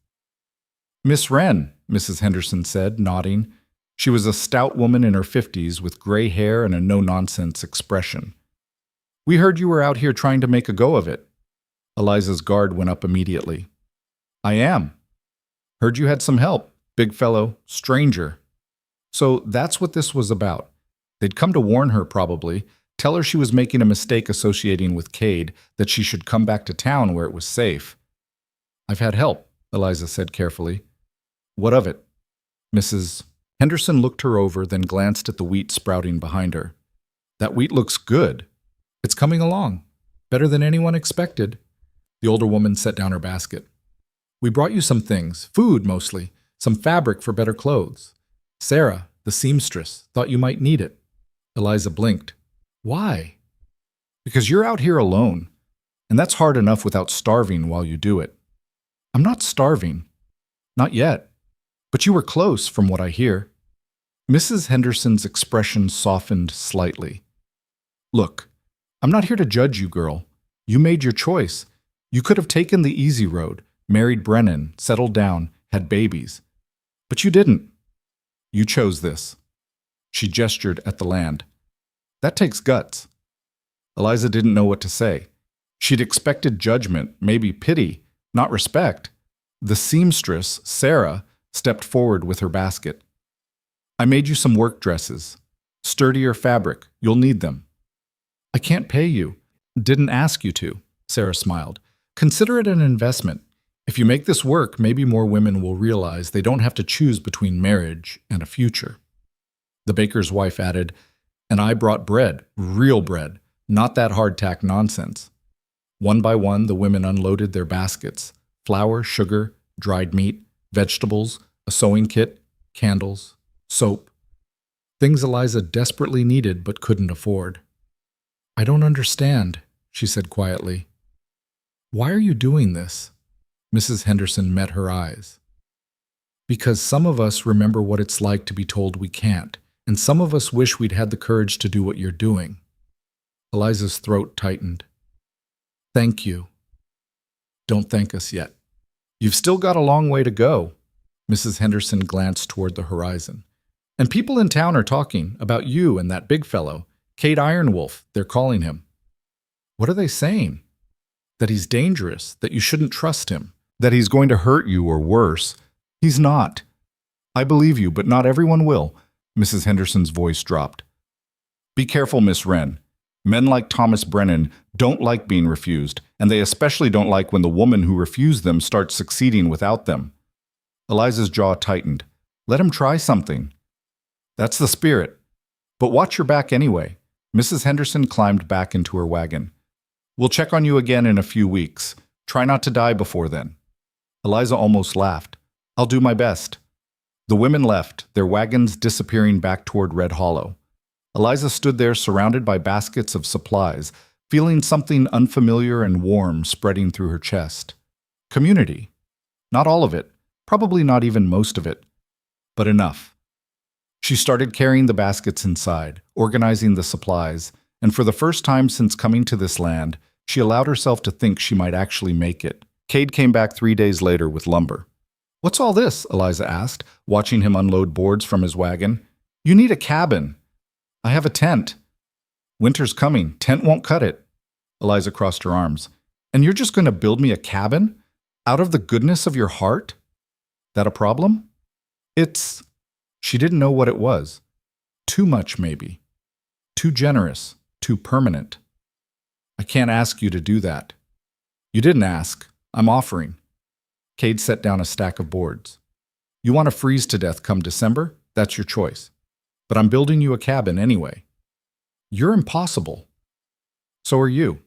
Speaker 1: "Miss Wren," Mrs. Henderson said, nodding. She was a stout woman in her 50s with gray hair and a no-nonsense expression. "We heard you were out here trying to make a go of it." Eliza's guard went up immediately. "I am. Heard you had some help, big fellow, stranger." So that's what this was about. They'd come to warn her, probably, tell her she was making a mistake associating with Cade, that she should come back to town where it was safe. "I've had help," Eliza said carefully. "What of it?" Mrs. Henderson looked her over, then glanced at the wheat sprouting behind her. "That wheat looks good. It's coming along. Better than anyone expected." The older woman set down her basket. "We brought you some things, food mostly, some fabric for better clothes. Sarah, the seamstress, thought you might need it." Eliza blinked. "Why?" "Because you're out here alone, and that's hard enough without starving while you do it." "I'm not starving. Not yet. But you were close, from what I hear." Mrs. Henderson's expression softened slightly. "Look, I'm not here to judge you, girl. You made your choice. You could have taken the easy road, married Brennan, settled down, had babies. But you didn't. You chose this." She gestured at the land. "That takes guts." Eliza didn't know what to say. She'd expected judgment, maybe pity, not respect. The seamstress, Sarah, stepped forward with her basket. "I made you some work dresses. Sturdier fabric. You'll need them." "I can't pay you." "Didn't ask you to," Sarah smiled. "Consider it an investment. If you make this work, maybe more women will realize they don't have to choose between marriage and a future." The baker's wife added, "And I brought bread, real bread, not that hardtack nonsense." One by one, the women unloaded their baskets: flour, sugar, dried meat, vegetables, a sewing kit, candles, soap. Things Eliza desperately needed but couldn't afford. "I don't understand," she said quietly. "Why are you doing this?" Mrs. Henderson met her eyes. "Because some of us remember what it's like to be told we can't, and some of us wish we'd had the courage to do what you're doing." Eliza's throat tightened. "Thank you." "Don't thank us yet. You've still got a long way to go." Mrs. Henderson glanced toward the horizon. "And people in town are talking about you and that big fellow, Cade Ironwolf, they're calling him." "What are they saying?" "That he's dangerous, that you shouldn't trust him, that he's going to hurt you or worse." "He's not." "I believe you, but not everyone will." Mrs. Henderson's voice dropped. "Be careful, Miss Wren. Men like Thomas Brennan don't like being refused, and they especially don't like when the woman who refused them starts succeeding without them." Eliza's jaw tightened. "Let him try something." "That's the spirit. But watch your back anyway." Mrs. Henderson climbed back into her wagon. "We'll check on you again in a few weeks. Try not to die before then." Eliza almost laughed. I'll do my best. The women left, their wagons disappearing back toward Red Hollow. Eliza stood there surrounded by baskets of supplies, feeling something unfamiliar and warm spreading through her chest. Community. Not all of it, probably not even most of it, but enough. She started carrying the baskets inside, organizing the supplies, and for the first time since coming to this land, she allowed herself to think she might actually make it. Cade came back 3 days later with lumber. What's all this? Eliza asked, watching him unload boards from his wagon. You need a cabin. I have a tent. Winter's coming. Tent won't cut it. Eliza crossed her arms. And you're just going to build me a cabin? Out of the goodness of your heart? That a problem? It's... She didn't know what it was. Too much, maybe. Too generous. Too permanent. I can't ask you to do that. You didn't ask. I'm offering. Cade set down a stack of boards. You want to freeze to death come December? That's your choice. But I'm building you a cabin anyway. You're impossible. So are you.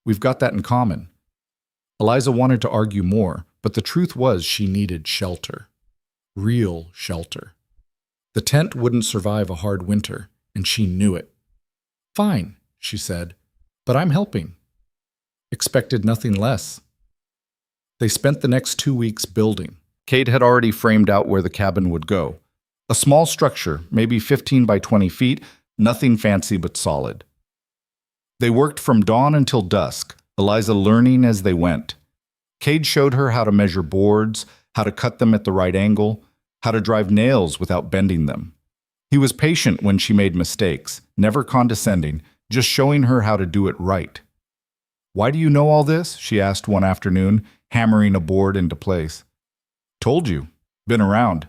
Speaker 1: We've got that in common. Eliza wanted to argue more, but the truth was she needed shelter. Real shelter. The tent wouldn't survive a hard winter, and she knew it. Fine, she said, but I'm helping. Expected nothing less. They spent the next 2 weeks building. Cade had already framed out where the cabin would go. A small structure, maybe 15 by 20 feet, nothing fancy but solid. They worked from dawn until dusk, Eliza learning as they went. Cade showed her how to measure boards, how to cut them at the right angle, how to drive nails without bending them. He was patient when she made mistakes, never condescending, just showing her how to do it right. Why do you know all this? She asked one afternoon, hammering a board into place. Told you. Been around.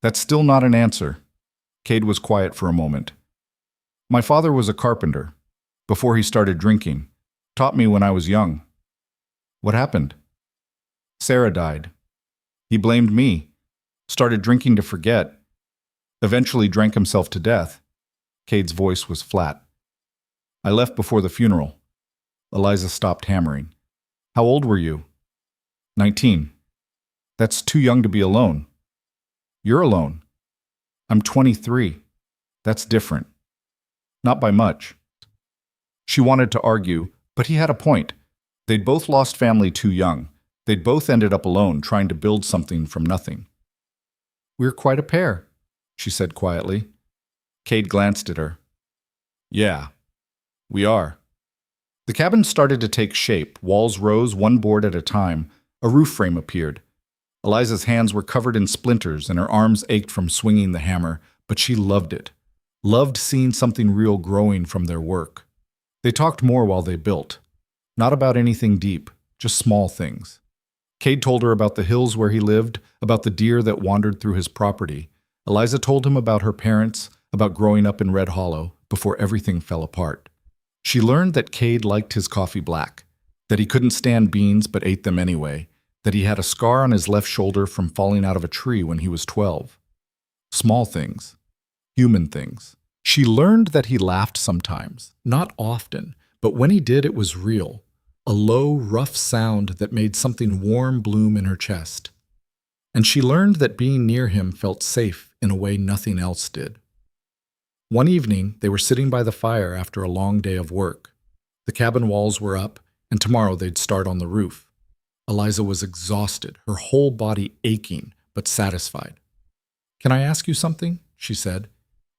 Speaker 1: That's still not an answer. Cade was quiet for a moment. My father was a carpenter. Before he started drinking. Taught me when I was young. What happened? Sarah died. He blamed me. Started drinking to forget. Eventually drank himself to death. Cade's voice was flat. I left before the funeral. Eliza stopped hammering. How old were you? 19. That's too young to be alone. You're alone. I'm 23. That's different. Not by much. She wanted to argue, but he had a point. They'd both lost family too young. They'd both ended up alone, trying to build something from nothing. We're quite a pair, she said quietly. Cade glanced at her. Yeah, we are. The cabin started to take shape. Walls rose one board at a time. A roof frame appeared. Eliza's hands were covered in splinters and her arms ached from swinging the hammer, but she loved it. Loved seeing something real growing from their work. They talked more while they built. Not about anything deep, just small things. Cade told her about the hills where he lived, about the deer that wandered through his property. Eliza told him about her parents, about growing up in Red Hollow, before everything fell apart. She learned that Cade liked his coffee black, that he couldn't stand beans but ate them anyway, that he had a scar on his left shoulder from falling out of a tree when he was 12. Small things. Human things. She learned that he laughed sometimes, not often, but when he did it was real. A low, rough sound that made something warm bloom in her chest. And she learned that being near him felt safe in a way nothing else did. One evening, they were sitting by the fire after a long day of work. The cabin walls were up, and tomorrow they'd start on the roof. Eliza was exhausted, her whole body aching, but satisfied. Can I ask you something? She said.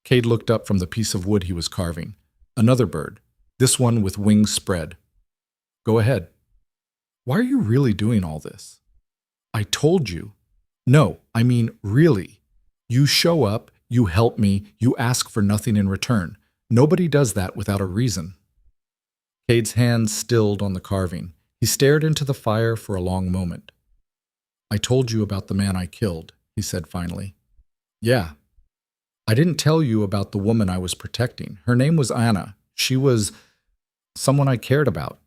Speaker 1: Cade looked up from the piece of wood he was carving. Another bird, this one with wings spread. Go ahead. Why are you really doing all this? I told you. No, I mean really. You show up, you help me, you ask for nothing in return. Nobody does that without a reason. Cade's hands stilled on the carving. He stared into the fire for a long moment. I told you about the man I killed, he said finally. Yeah. I didn't tell you about the woman I was protecting. Her name was Anna. She was someone I cared about.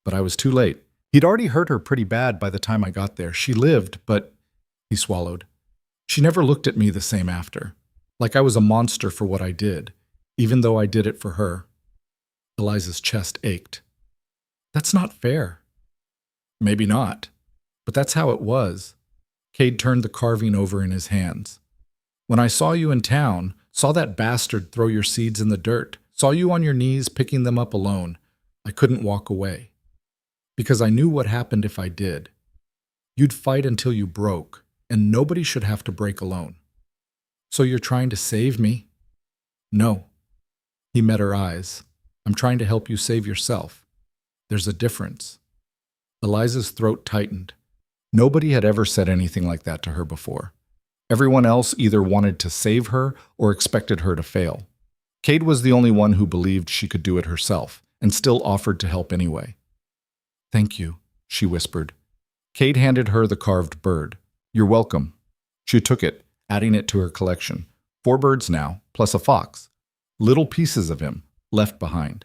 Speaker 1: But I was too late. He'd already hurt her pretty bad by the time I got there. She lived, but... He swallowed. She never looked at me the same after. Like I was a monster for what I did, even though I did it for her. Eliza's chest ached. That's not fair. Maybe not. But that's how it was. Cade turned the carving over in his hands. When I saw you in town, saw that bastard throw your seeds in the dirt, saw you on your knees picking them up alone, I couldn't walk away. Because I knew what happened if I did. You'd fight until you broke, and nobody should have to break alone. So you're trying to save me? No. He met her eyes. I'm trying to help you save yourself. There's a difference. Eliza's throat tightened. Nobody had ever said anything like that to her before. Everyone else either wanted to save her or expected her to fail. Cade was the only one who believed she could do it herself, and still offered to help anyway. Thank you, she whispered. Cade handed her the carved bird. You're welcome. She took it, adding it to her collection. 4 birds now, plus a fox. Little pieces of him, left behind.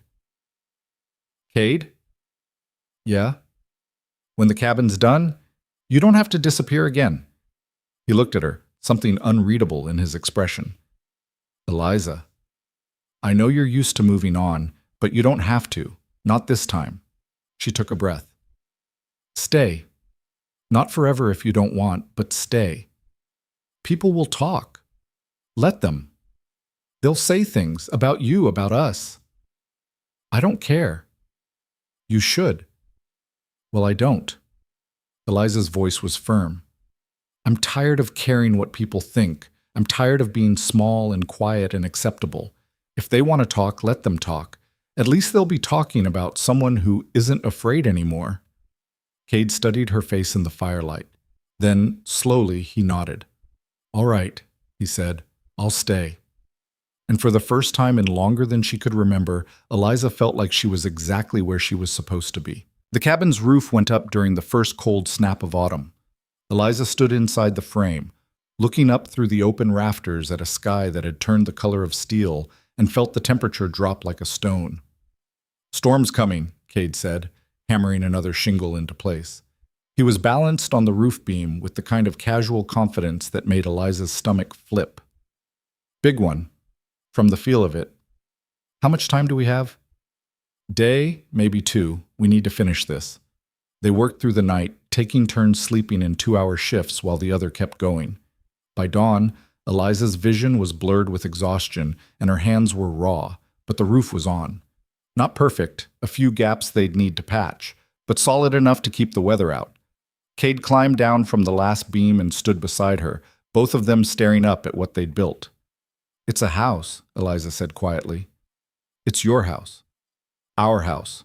Speaker 1: Cade? Yeah? When the cabin's done, you don't have to disappear again. He looked at her, something unreadable in his expression. Eliza, I know you're used to moving on, but you don't have to. Not this time. She took a breath. Stay. Not forever if you don't want, but stay. People will talk. Let them. They'll say things about you, about us. I don't care. You should. Well, I don't. Eliza's voice was firm. I'm tired of caring what people think. I'm tired of being small and quiet and acceptable. If they want to talk, let them talk. At least they'll be talking about someone who isn't afraid anymore. Cade studied her face in the firelight. Then, slowly, he nodded. All right, he said. I'll stay. And for the first time in longer than she could remember, Eliza felt like she was exactly where she was supposed to be. The cabin's roof went up during the first cold snap of autumn. Eliza stood inside the frame, looking up through the open rafters at a sky that had turned the color of steel and felt the temperature drop like a stone. Storm's coming, Cade said, hammering another shingle into place. He was balanced on the roof beam with the kind of casual confidence that made Eliza's stomach flip. Big one, from the feel of it. How much time do we have? Day, maybe 2. We need to finish this. They worked through the night, taking turns sleeping in 2-hour shifts while the other kept going. By dawn, Eliza's vision was blurred with exhaustion and her hands were raw, but the roof was on. Not perfect, a few gaps they'd need to patch, but solid enough to keep the weather out. Cade climbed down from the last beam and stood beside her, both of them staring up at what they'd built. It's a house, Eliza said quietly. It's your house. Our house.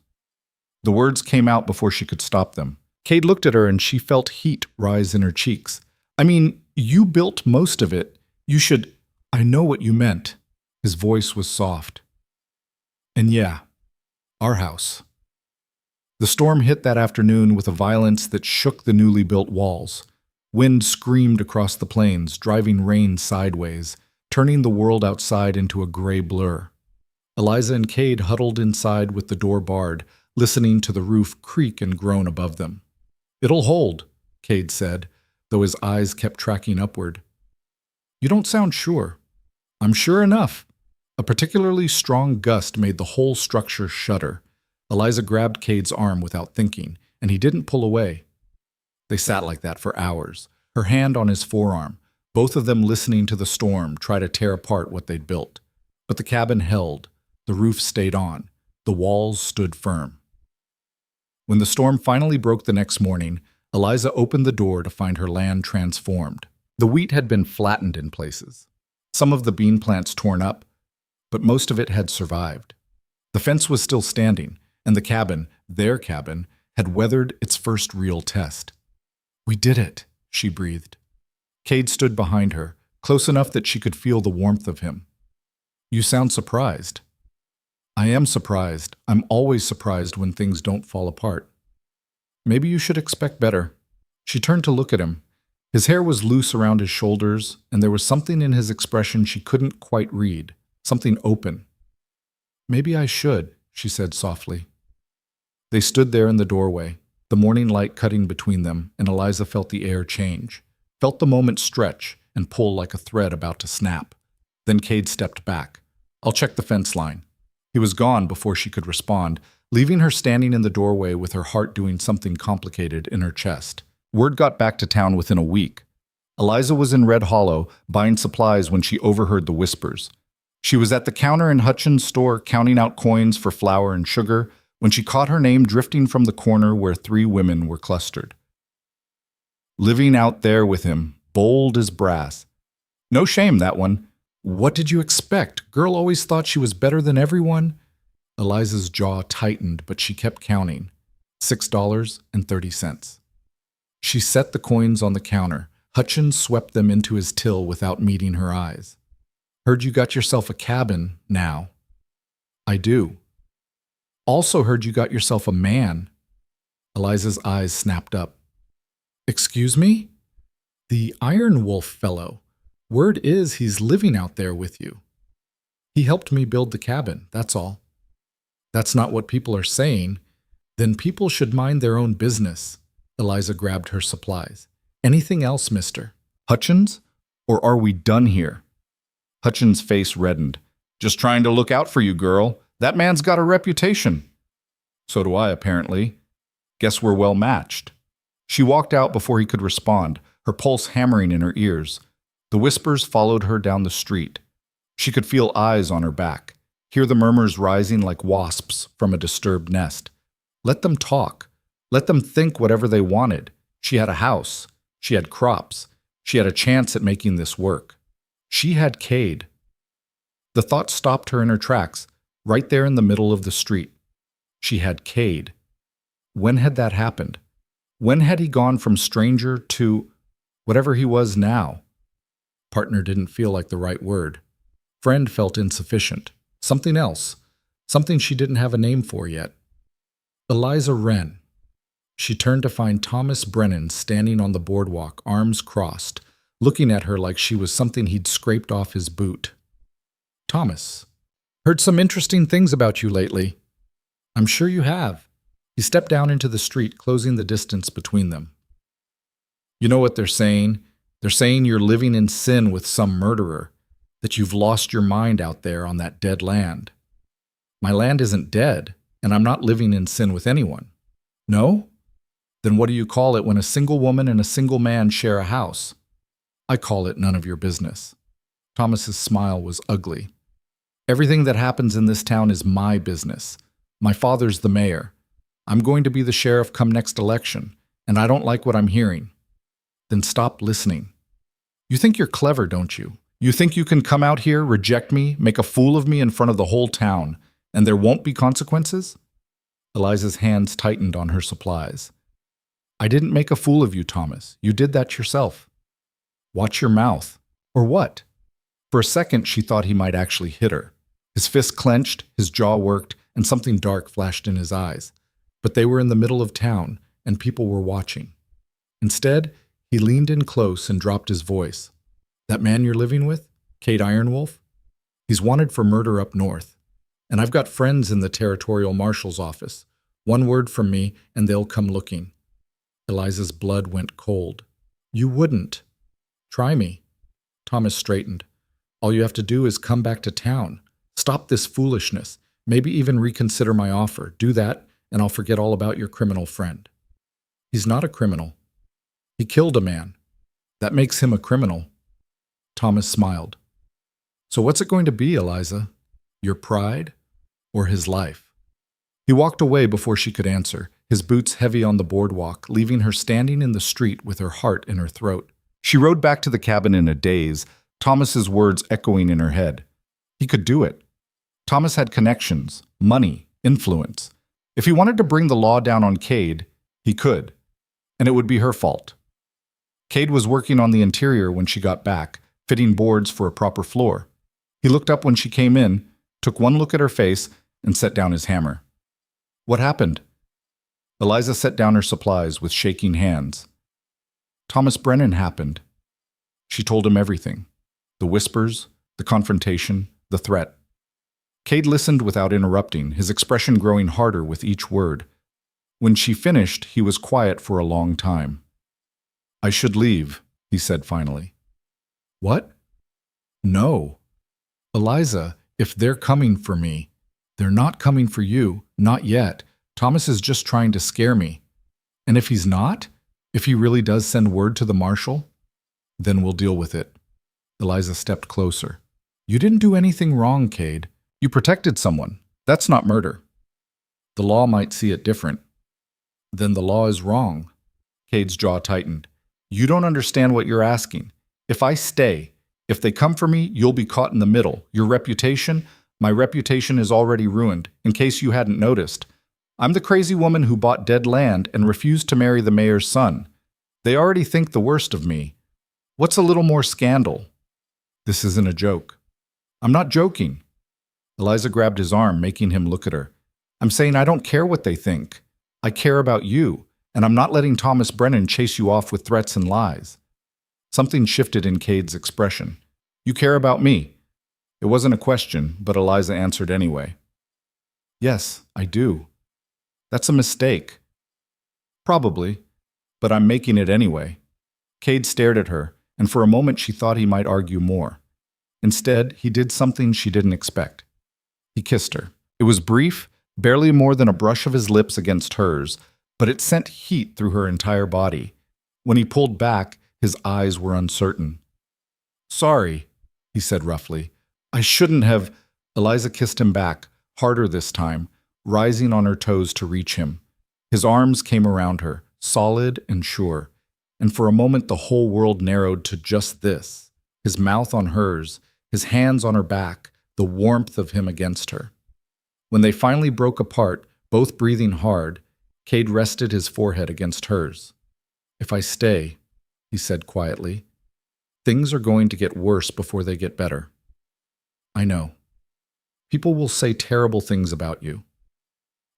Speaker 1: The words came out before she could stop them. Cade looked at her and she felt heat rise in her cheeks. I mean, you built most of it. You should... I know what you meant. His voice was soft. And yeah, our house. The storm hit that afternoon with a violence that shook the newly built walls. Wind screamed across the plains, driving rain sideways, turning the world outside into a gray blur. Eliza and Cade huddled inside with the door barred, listening to the roof creak and groan above them. It'll hold, Cade said, though his eyes kept tracking upward. You don't sound sure. I'm sure enough. A particularly strong gust made the whole structure shudder. Eliza grabbed Cade's arm without thinking, and he didn't pull away. They sat like that for hours, her hand on his forearm, both of them listening to the storm try to tear apart what they'd built. But the cabin held, the roof stayed on, the walls stood firm. When the storm finally broke the next morning, Eliza opened the door to find her land transformed. The wheat had been flattened in places, some of the bean plants torn up, but most of it had survived. The fence was still standing, and the cabin, their cabin, had weathered its first real test. We did it, she breathed. Cade stood behind her, close enough that she could feel the warmth of him. You sound surprised. I am surprised. I'm always surprised when things don't fall apart. Maybe you should expect better. She turned to look at him. His hair was loose around his shoulders, and there was something in his expression she couldn't quite read, something open. Maybe I should, she said softly. They stood there in the doorway, the morning light cutting between them, and Eliza felt the air change, felt the moment stretch and pull like a thread about to snap. Then Cade stepped back. I'll check the fence line. He was gone before she could respond, leaving her standing in the doorway with her heart doing something complicated in her chest. Word got back to town within a week. Eliza was in Red Hollow buying supplies when she overheard the whispers. She was at the counter in Hutchins' store counting out coins for flour and sugar when she caught her name drifting from the corner where 3 women were clustered. Living out there with him, bold as brass. No shame, that one. What did you expect? Girl always thought she was better than everyone. Eliza's jaw tightened, but she kept counting. $6.30. She set the coins on the counter. Hutchins swept them into his till without meeting her eyes. Heard you got yourself a cabin now. I do. Also heard you got yourself a man. Eliza's eyes snapped up. Excuse me? The Iron Wolf fellow. Word is he's living out there with you. He helped me build the cabin, that's all. That's not what people are saying. Then people should mind their own business. Eliza grabbed her supplies. Anything else, mister? Hutchins? Or are we done here? Hutchins' face reddened. Just trying to look out for you, girl. That man's got a reputation. So do I, apparently. Guess we're well matched. She walked out before he could respond, her pulse hammering in her ears. The whispers followed her down the street. She could feel eyes on her back, hear the murmurs rising like wasps from a disturbed nest. Let them talk. Let them think whatever they wanted. She had a house. She had crops. She had a chance at making this work. She had Cade. The thought stopped her in her tracks, right there in the middle of the street. She had Cade. When had that happened? When had he gone from stranger to whatever he was now? Partner didn't feel like the right word. Friend felt insufficient. Something else. Something she didn't have a name for yet. Eliza Wren. She turned to find Thomas Brennan standing on the boardwalk, arms crossed, looking at her like she was something he'd scraped off his boot. Thomas. Heard some interesting things about you lately. I'm sure you have. He stepped down into the street, closing the distance between them. You know what they're saying? They're saying you're living in sin with some murderer, that you've lost your mind out there on that dead land. My land isn't dead, and I'm not living in sin with anyone. No? Then what do you call it when a single woman and a single man share a house? I call it none of your business. Thomas's smile was ugly. Everything that happens in this town is my business. My father's the mayor. I'm going to be the sheriff come next election, and I don't like what I'm hearing. Then stop listening. You think you're clever, don't you? You think you can come out here, reject me, make a fool of me in front of the whole town, and there won't be consequences? Eliza's hands tightened on her supplies. I didn't make a fool of you, Thomas. You did that yourself. Watch your mouth. Or what? For a second, she thought he might actually hit her. His fist clenched, his jaw worked, and something dark flashed in his eyes. But they were in the middle of town, and people were watching. Instead, he leaned in close and dropped his voice. That man you're living with? Cade Ironwolf? He's wanted for murder up north. And I've got friends in the territorial marshal's office. One word from me, and they'll come looking. Eliza's blood went cold. You wouldn't. Try me. Thomas straightened. All you have to do is come back to town. Stop this foolishness. Maybe even reconsider my offer. Do that, and I'll forget all about your criminal friend. He's not a criminal. He killed a man. That makes him a criminal. Thomas smiled. So what's it going to be, Eliza? Your pride or his life? He walked away before she could answer, his boots heavy on the boardwalk, leaving her standing in the street with her heart in her throat. She rode back to the cabin in a daze, Thomas's words echoing in her head. He could do it. Thomas had connections, money, influence. If he wanted to bring the law down on Cade, he could. And it would be her fault. Cade was working on the interior when she got back, fitting boards for a proper floor. He looked up when she came in, took one look at her face, and set down his hammer. What happened? Eliza set down her supplies with shaking hands. Thomas Brennan happened. She told him everything. The whispers, the confrontation, the threat. Cade listened without interrupting, his expression growing harder with each word. When she finished, he was quiet for a long time. I should leave, he said finally. What? No. Eliza, if they're coming for me, they're not coming for you, not yet. Thomas is just trying to scare me. And if he's not, If he really does send word to the marshal, then we'll deal with it. Eliza stepped closer. You didn't do anything wrong, Cade. You protected someone. That's not murder. The law might see it different. Then the law is wrong. Cade's jaw tightened. You don't understand what you're asking. If I stay, if they come for me, you'll be caught in the middle. Your reputation? My reputation is already ruined, in case you hadn't noticed. I'm the crazy woman who bought dead land and refused to marry the mayor's son. They already think the worst of me. What's a little more scandal? This isn't a joke. I'm not joking. Eliza grabbed his arm, making him look at her. I'm saying I don't care what they think. I care about you, and I'm not letting Thomas Brennan chase you off with threats and lies. Something shifted in Cade's expression. You care about me. It wasn't a question, but Eliza answered anyway. Yes, I do. That's a mistake. Probably, but I'm making it anyway. Cade stared at her, and for a moment she thought he might argue more. Instead, he did something she didn't expect. He kissed her. It was brief, barely more than a brush of his lips against hers, but it sent heat through her entire body. When he pulled back, his eyes were uncertain. Sorry, he said roughly. I shouldn't have. Eliza kissed him back, harder this time, rising on her toes to reach him. His arms came around her, solid and sure, and for a moment the whole world narrowed to just this, his mouth on hers, his hands on her back, the warmth of him against her. When they finally broke apart, both breathing hard, Cade rested his forehead against hers. If I stay, he said quietly, things are going to get worse before they get better. I know. People will say terrible things about you.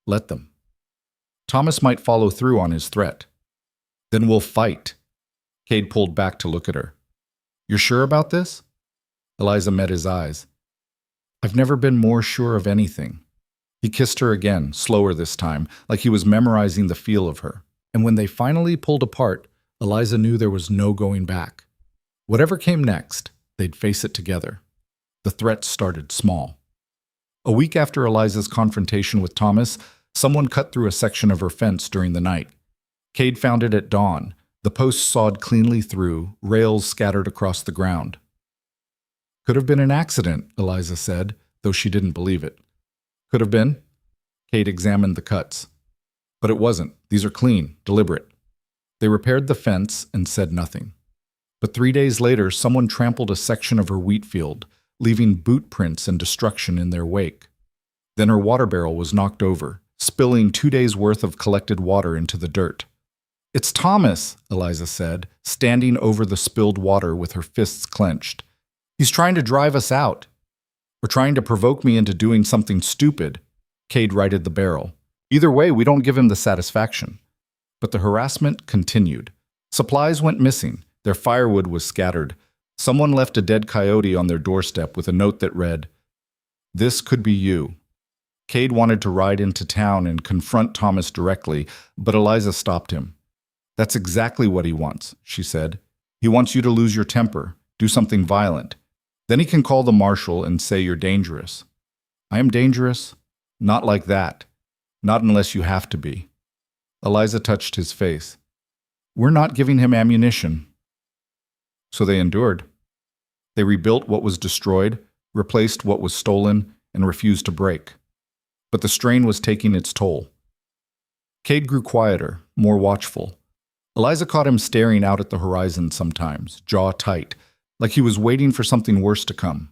Speaker 1: Let them. Thomas might follow through on his threat. Then we'll fight. Cade pulled back to look at her. You're sure about this? Eliza met his eyes. I've never been more sure of anything. He kissed her again, slower this time, like he was memorizing the feel of her. And when they finally pulled apart, Eliza knew there was no going back. Whatever came next, they'd face it together. The threat started small. A week after Eliza's confrontation with Thomas, someone cut through a section of her fence during the night. Cade found it at dawn, the posts sawed cleanly through, rails scattered across the ground. Could have been an accident, Eliza said, though she didn't believe it. Could have been. Cade examined the cuts. But it wasn't. These are clean, deliberate. They repaired the fence and said nothing. But 3 days later, someone trampled a section of her wheat field, leaving boot prints and destruction in their wake. Then her water barrel was knocked over, spilling 2 days' worth of collected water into the dirt. It's Thomas, Eliza said, standing over the spilled water with her fists clenched. He's trying to drive us out. Or trying to provoke me into doing something stupid. Cade righted the barrel. Either way, we don't give him the satisfaction. But the harassment continued. Supplies went missing. Their firewood was scattered. Someone left a dead coyote on their doorstep with a note that read, "This could be you." Cade wanted to ride into town and confront Thomas directly, but Eliza stopped him. That's exactly what he wants, she said. He wants you to lose your temper, do something violent. Then he can call the marshal and say you're dangerous. I am dangerous? Not like that. Not unless you have to be. Eliza touched his face. We're not giving him ammunition. So they endured. They rebuilt what was destroyed, replaced what was stolen, and refused to break. But the strain was taking its toll. Cade grew quieter, more watchful. Eliza caught him staring out at the horizon sometimes, jaw tight, like he was waiting for something worse to come.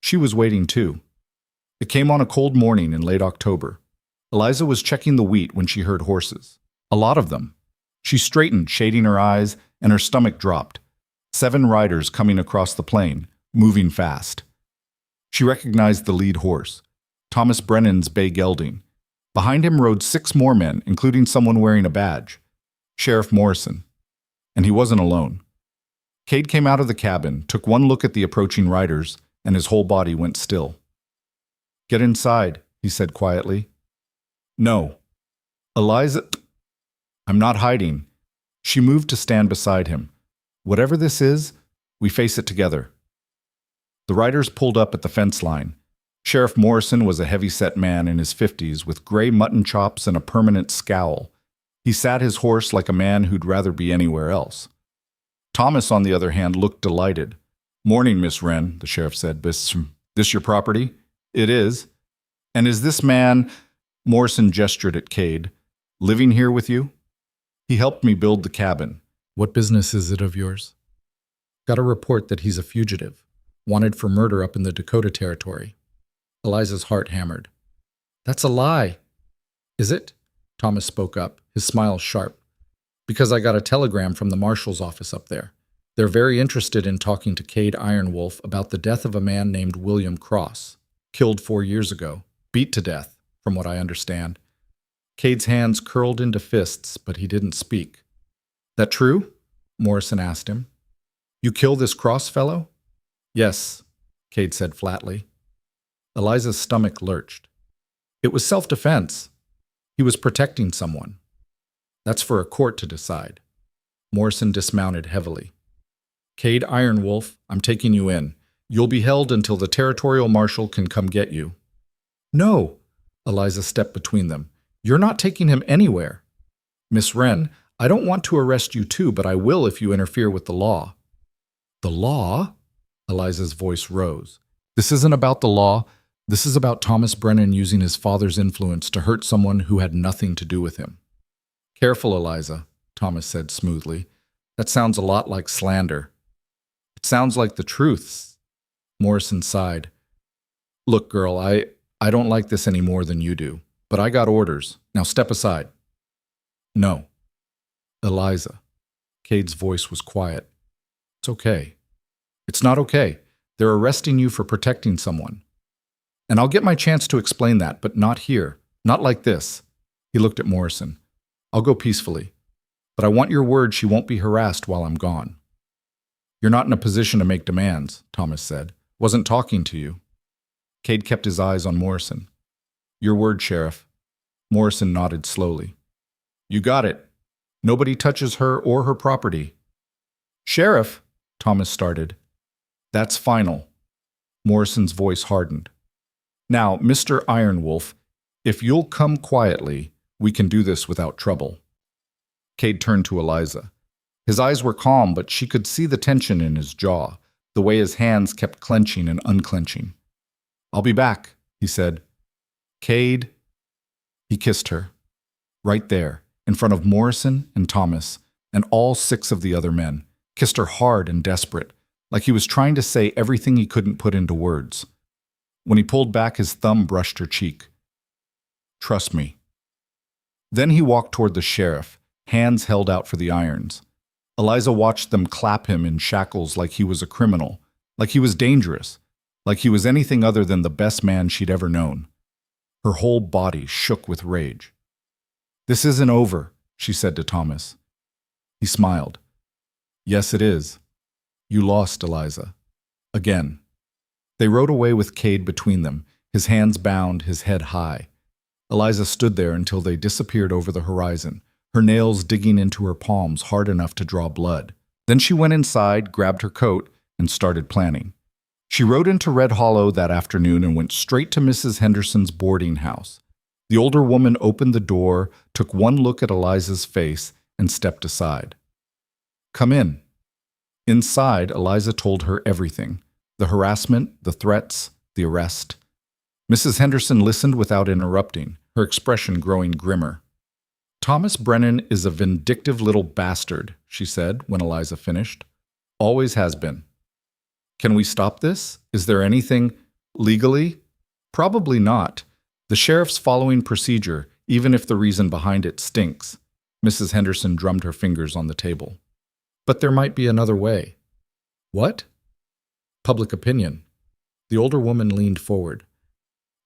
Speaker 1: She was waiting too. It came on a cold morning in late October. Eliza was checking the wheat when she heard horses. A lot of them. She straightened, shading her eyes, and her stomach dropped. 7 riders coming across the plain, moving fast. She recognized the lead horse, Thomas Brennan's bay gelding. Behind him rode 6 more men, including someone wearing a badge, Sheriff Morrison. And he wasn't alone. Cade came out of the cabin, took one look at the approaching riders, and his whole body went still. Get inside, he said quietly. No. Eliza... I'm not hiding. She moved to stand beside him. Whatever this is, we face it together. The riders pulled up at the fence line. Sheriff Morrison was a heavy-set man in his 50s with gray mutton chops and a permanent scowl. He sat his horse like a man who'd rather be anywhere else. Thomas, on the other hand, looked delighted. "Morning, Miss Wren," the sheriff said. This your property?" "It is." "And is this man," Morrison gestured at Cade, "living here with you?" "He helped me build the cabin." "What business is it of yours?" "Got a report that he's a fugitive, wanted for murder up in the Dakota Territory." Eliza's heart hammered. "That's a lie." "Is it?" Thomas spoke up, his smile sharp. "Because I got a telegram from the marshal's office up there. They're very interested in talking to Cade Ironwolf about the death of a man named William Cross, killed 4 years ago, beat to death, from what I understand." Cade's hands curled into fists, but he didn't speak. "That true?" Morrison asked him. "You kill this Cross fellow?" "Yes," Cade said flatly. Eliza's stomach lurched. "It was self-defense. He was protecting someone." "That's for a court to decide." Morrison dismounted heavily. "Cade Ironwolf, I'm taking you in. You'll be held until the territorial marshal can come get you." "No!" Eliza stepped between them. "You're not taking him anywhere." "Miss Wren, I don't want to arrest you too, but I will if you interfere with the law." "The law?" Eliza's voice rose. "This isn't about the law. This is about Thomas Brennan using his father's influence to hurt someone who had nothing to do with him." "Careful, Eliza," Thomas said smoothly. "That sounds a lot like slander." "It sounds like the truth." Morrison sighed. "Look, girl, I don't like this any more than you do, but I got orders. Now step aside." "No." "Eliza." Cade's voice was quiet. "It's okay." "It's not okay. They're arresting you for protecting someone. And I'll get my chance to explain that, but not here. Not like this." He looked at Morrison. "I'll go peacefully. But I want your word she won't be harassed while I'm gone." "You're not in a position to make demands," Thomas said. "Wasn't talking to you." Cade kept his eyes on Morrison. "Your word, Sheriff." Morrison nodded slowly. "You got it. Nobody touches her or her property." "Sheriff," Thomas started. "That's final." Morrison's voice hardened. "Now, Mr. Ironwolf, if you'll come quietly, we can do this without trouble." Cade turned to Eliza. His eyes were calm, but she could see the tension in his jaw, the way his hands kept clenching and unclenching. "I'll be back," he said. "Cade." He kissed her. Right there, in front of Morrison and Thomas, and all 6 of the other men. Kissed her hard and desperate, like he was trying to say everything he couldn't put into words. When he pulled back, his thumb brushed her cheek. "Trust me." Then he walked toward the sheriff, hands held out for the irons. Eliza watched them clap him in shackles like he was a criminal, like he was dangerous, like he was anything other than the best man she'd ever known. Her whole body shook with rage. "This isn't over," she said to Thomas. He smiled. "Yes, it is. You lost, Eliza. Again." They rode away with Cade between them, his hands bound, his head high. Eliza stood there until they disappeared over the horizon, her nails digging into her palms hard enough to draw blood. Then she went inside, grabbed her coat, and started planning. She rode into Red Hollow that afternoon and went straight to Mrs. Henderson's boarding house. The older woman opened the door, took one look at Eliza's face, and stepped aside. "Come in." Inside, Eliza told her everything. The harassment, the threats, the arrest. Mrs. Henderson listened without interrupting, her expression growing grimmer. "Thomas Brennan is a vindictive little bastard," she said when Eliza finished. "Always has been. Can we stop this? Is there anything legally? Probably not. The sheriff's following procedure, even if the reason behind it stinks." Mrs. Henderson drummed her fingers on the table. "But there might be another way." "What?" "Public opinion." The older woman leaned forward.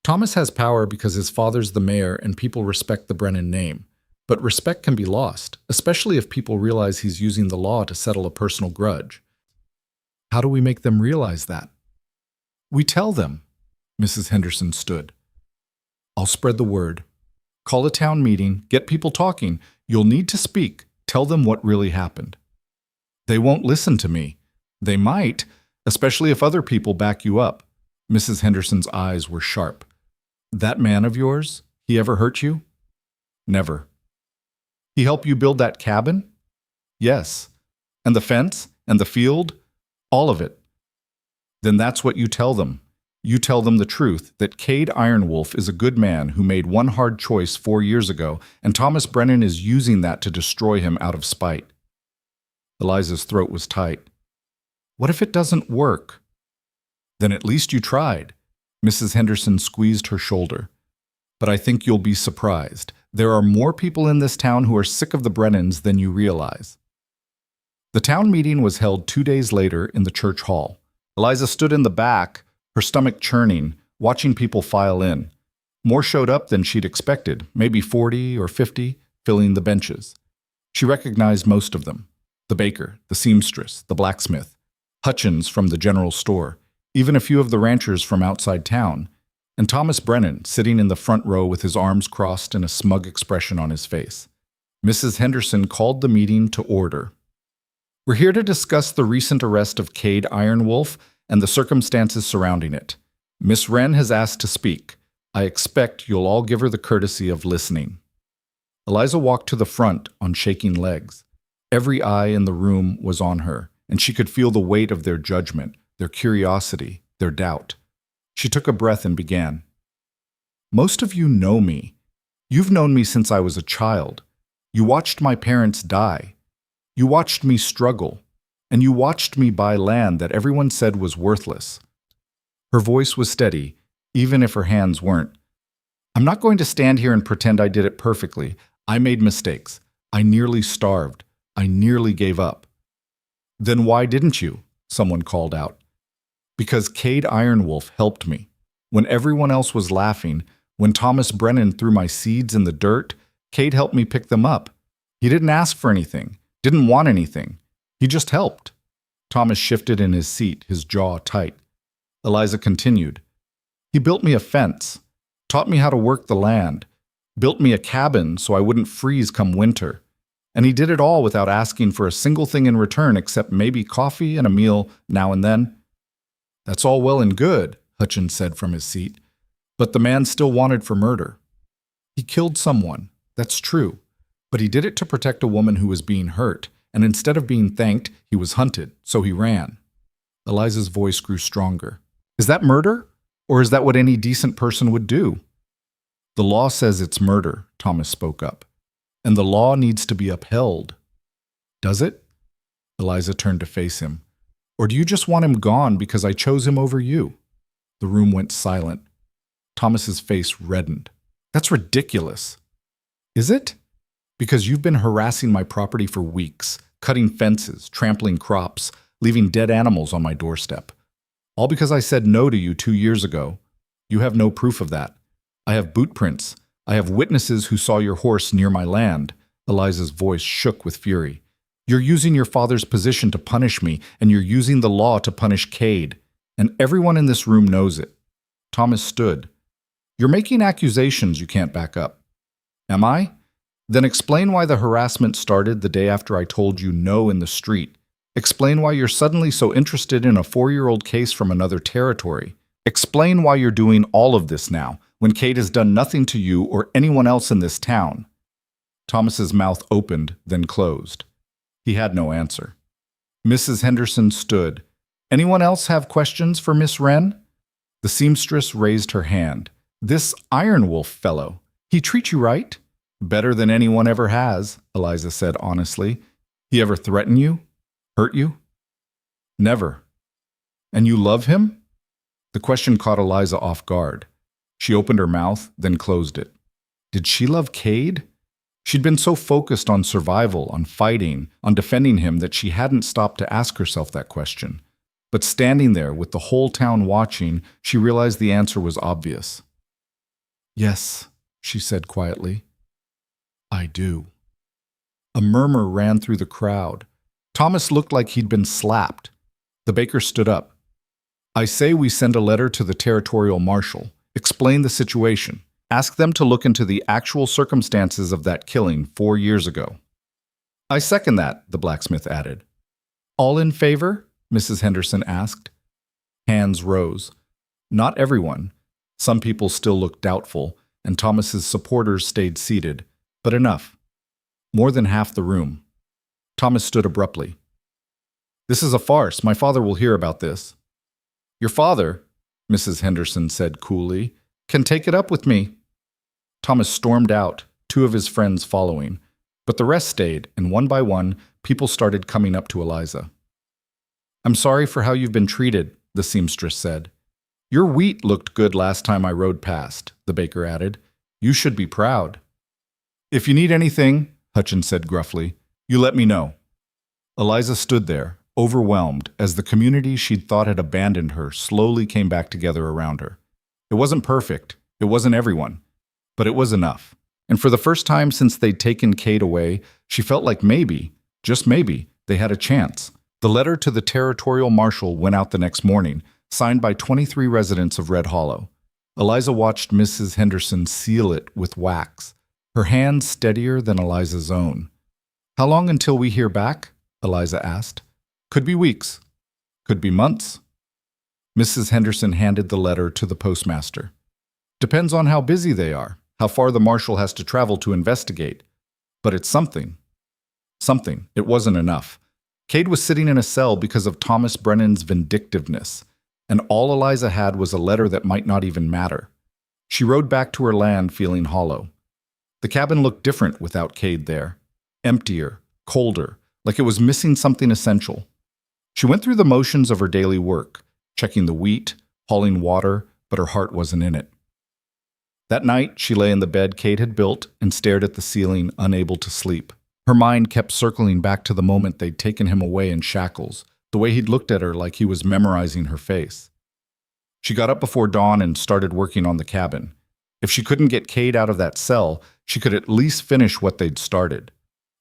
Speaker 1: "Thomas has power because his father's the mayor and people respect the Brennan name. But respect can be lost, especially if people realize he's using the law to settle a personal grudge. How do we make them realize that?" "We tell them." Mrs. Henderson stood. "I'll spread the word. Call a town meeting, get people talking. You'll need to speak. Tell them what really happened." "They won't listen to me." "They might, especially if other people back you up." Mrs. Henderson's eyes were sharp. "That man of yours, he ever hurt you?" "Never." He helped you build that cabin? Yes. And the fence? And the field? All of it. Then that's what you tell them. You tell them the truth, that Cade Ironwolf is a good man who made one hard choice 4 years ago, and Thomas Brennan is using that to destroy him out of spite. Eliza's throat was tight. What if it doesn't work? Then at least you tried. Mrs. Henderson squeezed her shoulder. But I think you'll be surprised. There are more people in this town who are sick of the Brennans than you realize. The town meeting was held 2 days later in the church hall. Eliza stood in the back, her stomach churning, watching people file in. More showed up than she'd expected, maybe 40 or 50, filling the benches. She recognized most of them. The baker, the seamstress, the blacksmith, Hutchins from the general store, even a few of the ranchers from outside town, and Thomas Brennan sitting in the front row with his arms crossed and a smug expression on his face. Mrs. Henderson called the meeting to order. We're here to discuss the recent arrest of Cade Ironwolf and the circumstances surrounding it. Miss Wren has asked to speak. I expect you'll all give her the courtesy of listening. Eliza walked to the front on shaking legs. Every eye in the room was on her, and she could feel the weight of their judgment, their curiosity, their doubt. She took a breath and began. Most of you know me. You've known me since I was a child. You watched my parents die. You watched me struggle. And you watched me buy land that everyone said was worthless. Her voice was steady, even if her hands weren't. I'm not going to stand here and pretend I did it perfectly. I made mistakes. I nearly starved. I nearly gave up. Then why didn't you? Someone called out. Because Cade Ironwolf helped me. When everyone else was laughing, when Thomas Brennan threw my seeds in the dirt, Cade helped me pick them up. He didn't ask for anything, didn't want anything. He just helped. Thomas shifted in his seat, his jaw tight. Eliza continued. He built me a fence, taught me how to work the land, built me a cabin so I wouldn't freeze come winter. And he did it all without asking for a single thing in return except maybe coffee and a meal now and then. That's all well and good, Hutchins said from his seat, but the man still wanted for murder. He killed someone, that's true, but he did it to protect a woman who was being hurt, and instead of being thanked, he was hunted, so he ran. Eliza's voice grew stronger. Is that murder, or is that what any decent person would do? The law says it's murder, Thomas spoke up. And the law needs to be upheld. Does it? Eliza turned to face him. Or do you just want him gone because I chose him over you? The room went silent. Thomas's face reddened. That's ridiculous. Is it? Because you've been harassing my property for weeks, cutting fences, trampling crops, leaving dead animals on my doorstep. All because I said no to you 2 years ago. You have no proof of that. I have boot prints. I have witnesses who saw your horse near my land. Eliza's voice shook with fury. You're using your father's position to punish me, and you're using the law to punish Cade. And everyone in this room knows it. Thomas stood. You're making accusations you can't back up. Am I? Then explain why the harassment started the day after I told you no in the street. Explain why you're suddenly so interested in a 4-year-old case from another territory. Explain why you're doing all of this now, when Cade has done nothing to you or anyone else in this town. Thomas's mouth opened, then closed. He had no answer. Mrs. Henderson stood. Anyone else have questions for Miss Wren? The seamstress raised her hand. This Ironwolf fellow, he treat you right? Better than anyone ever has, Eliza said honestly. He ever threaten you? Hurt you? Never. And you love him? The question caught Eliza off guard. She opened her mouth, then closed it. Did she love Cade? She'd been so focused on survival, on fighting, on defending him that she hadn't stopped to ask herself that question. But standing there with the whole town watching, she realized the answer was obvious. Yes, she said quietly. I do. A murmur ran through the crowd. Thomas looked like he'd been slapped. The baker stood up. I say we send a letter to the territorial marshal. Explain the situation. Ask them to look into the actual circumstances of that killing 4 years ago. I second that, the blacksmith added. All in favor? Mrs. Henderson asked. Hands rose. Not everyone. Some people still looked doubtful, and Thomas's supporters stayed seated, but enough. more than half the room. Thomas stood abruptly. "This is a farce. My father will hear about this." "Your father," Mrs. Henderson said coolly, "can take it up with me." Thomas stormed out, two of his friends following. But the rest stayed, and one by one, people started coming up to Eliza. "I'm sorry for how you've been treated," the seamstress said. "Your wheat looked good last time I rode past," the baker added. "You should be proud." "If you need anything," Hutchins said gruffly, "you let me know." Eliza stood there, overwhelmed, as the community she'd thought had abandoned her slowly came back together around her. It wasn't perfect, it wasn't everyone, but it was enough. And for the first time since they'd taken Cade away, she felt like maybe, just maybe, they had a chance. The letter to the territorial marshal went out the next morning, signed by 23 residents of Red Hollow. Eliza watched Mrs. Henderson seal it with wax, her hand steadier than Eliza's own. "How long until we hear back?" Eliza asked. "Could be weeks. Could be months." Mrs. Henderson handed the letter to the postmaster. "Depends on how busy they are, how far the marshal has to travel to investigate. But it's something." Something. It wasn't enough. Cade was sitting in a cell because of Thomas Brennan's vindictiveness, and all Eliza had was a letter that might not even matter. She rode back to her land feeling hollow. The cabin looked different without Cade there. Emptier, colder, like it was missing something essential. She went through the motions of her daily work, checking the wheat, hauling water, but her heart wasn't in it. That night, she lay in the bed Cade had built and stared at the ceiling, unable to sleep. Her mind kept circling back to the moment they'd taken him away in shackles, the way he'd looked at her like he was memorizing her face. She got up before dawn and started working on the cabin. If she couldn't get Cade out of that cell, she could at least finish what they'd started.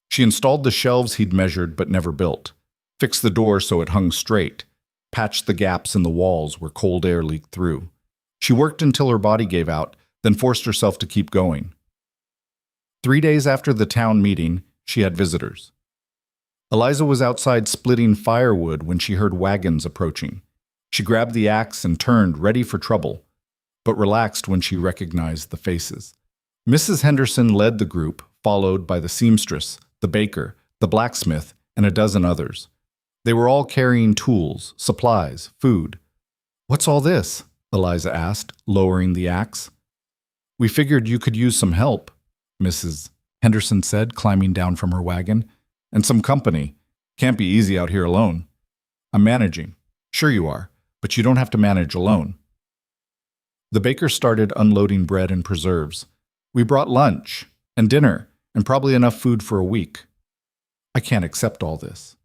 Speaker 1: She installed the shelves he'd measured but never built, fixed the door so it hung straight, patched the gaps in the walls where cold air leaked through. She worked until her body gave out, then forced herself to keep going. 3 days after the town meeting, she had visitors. Eliza was outside splitting firewood when she heard wagons approaching. She grabbed the axe and turned, ready for trouble, but relaxed when she recognized the faces. Mrs. Henderson led the group, followed by the seamstress, the baker, the blacksmith, and a dozen others. They were all carrying tools, supplies, food. "What's all this?" Eliza asked, lowering the axe. "We figured you could use some help," Mrs. Henderson said, climbing down from her wagon. "And some company. Can't be easy out here alone." "I'm managing." "Sure you are, but you don't have to manage alone." The baker started unloading bread and preserves. "We brought lunch and dinner and probably enough food for a week." "I can't accept all this."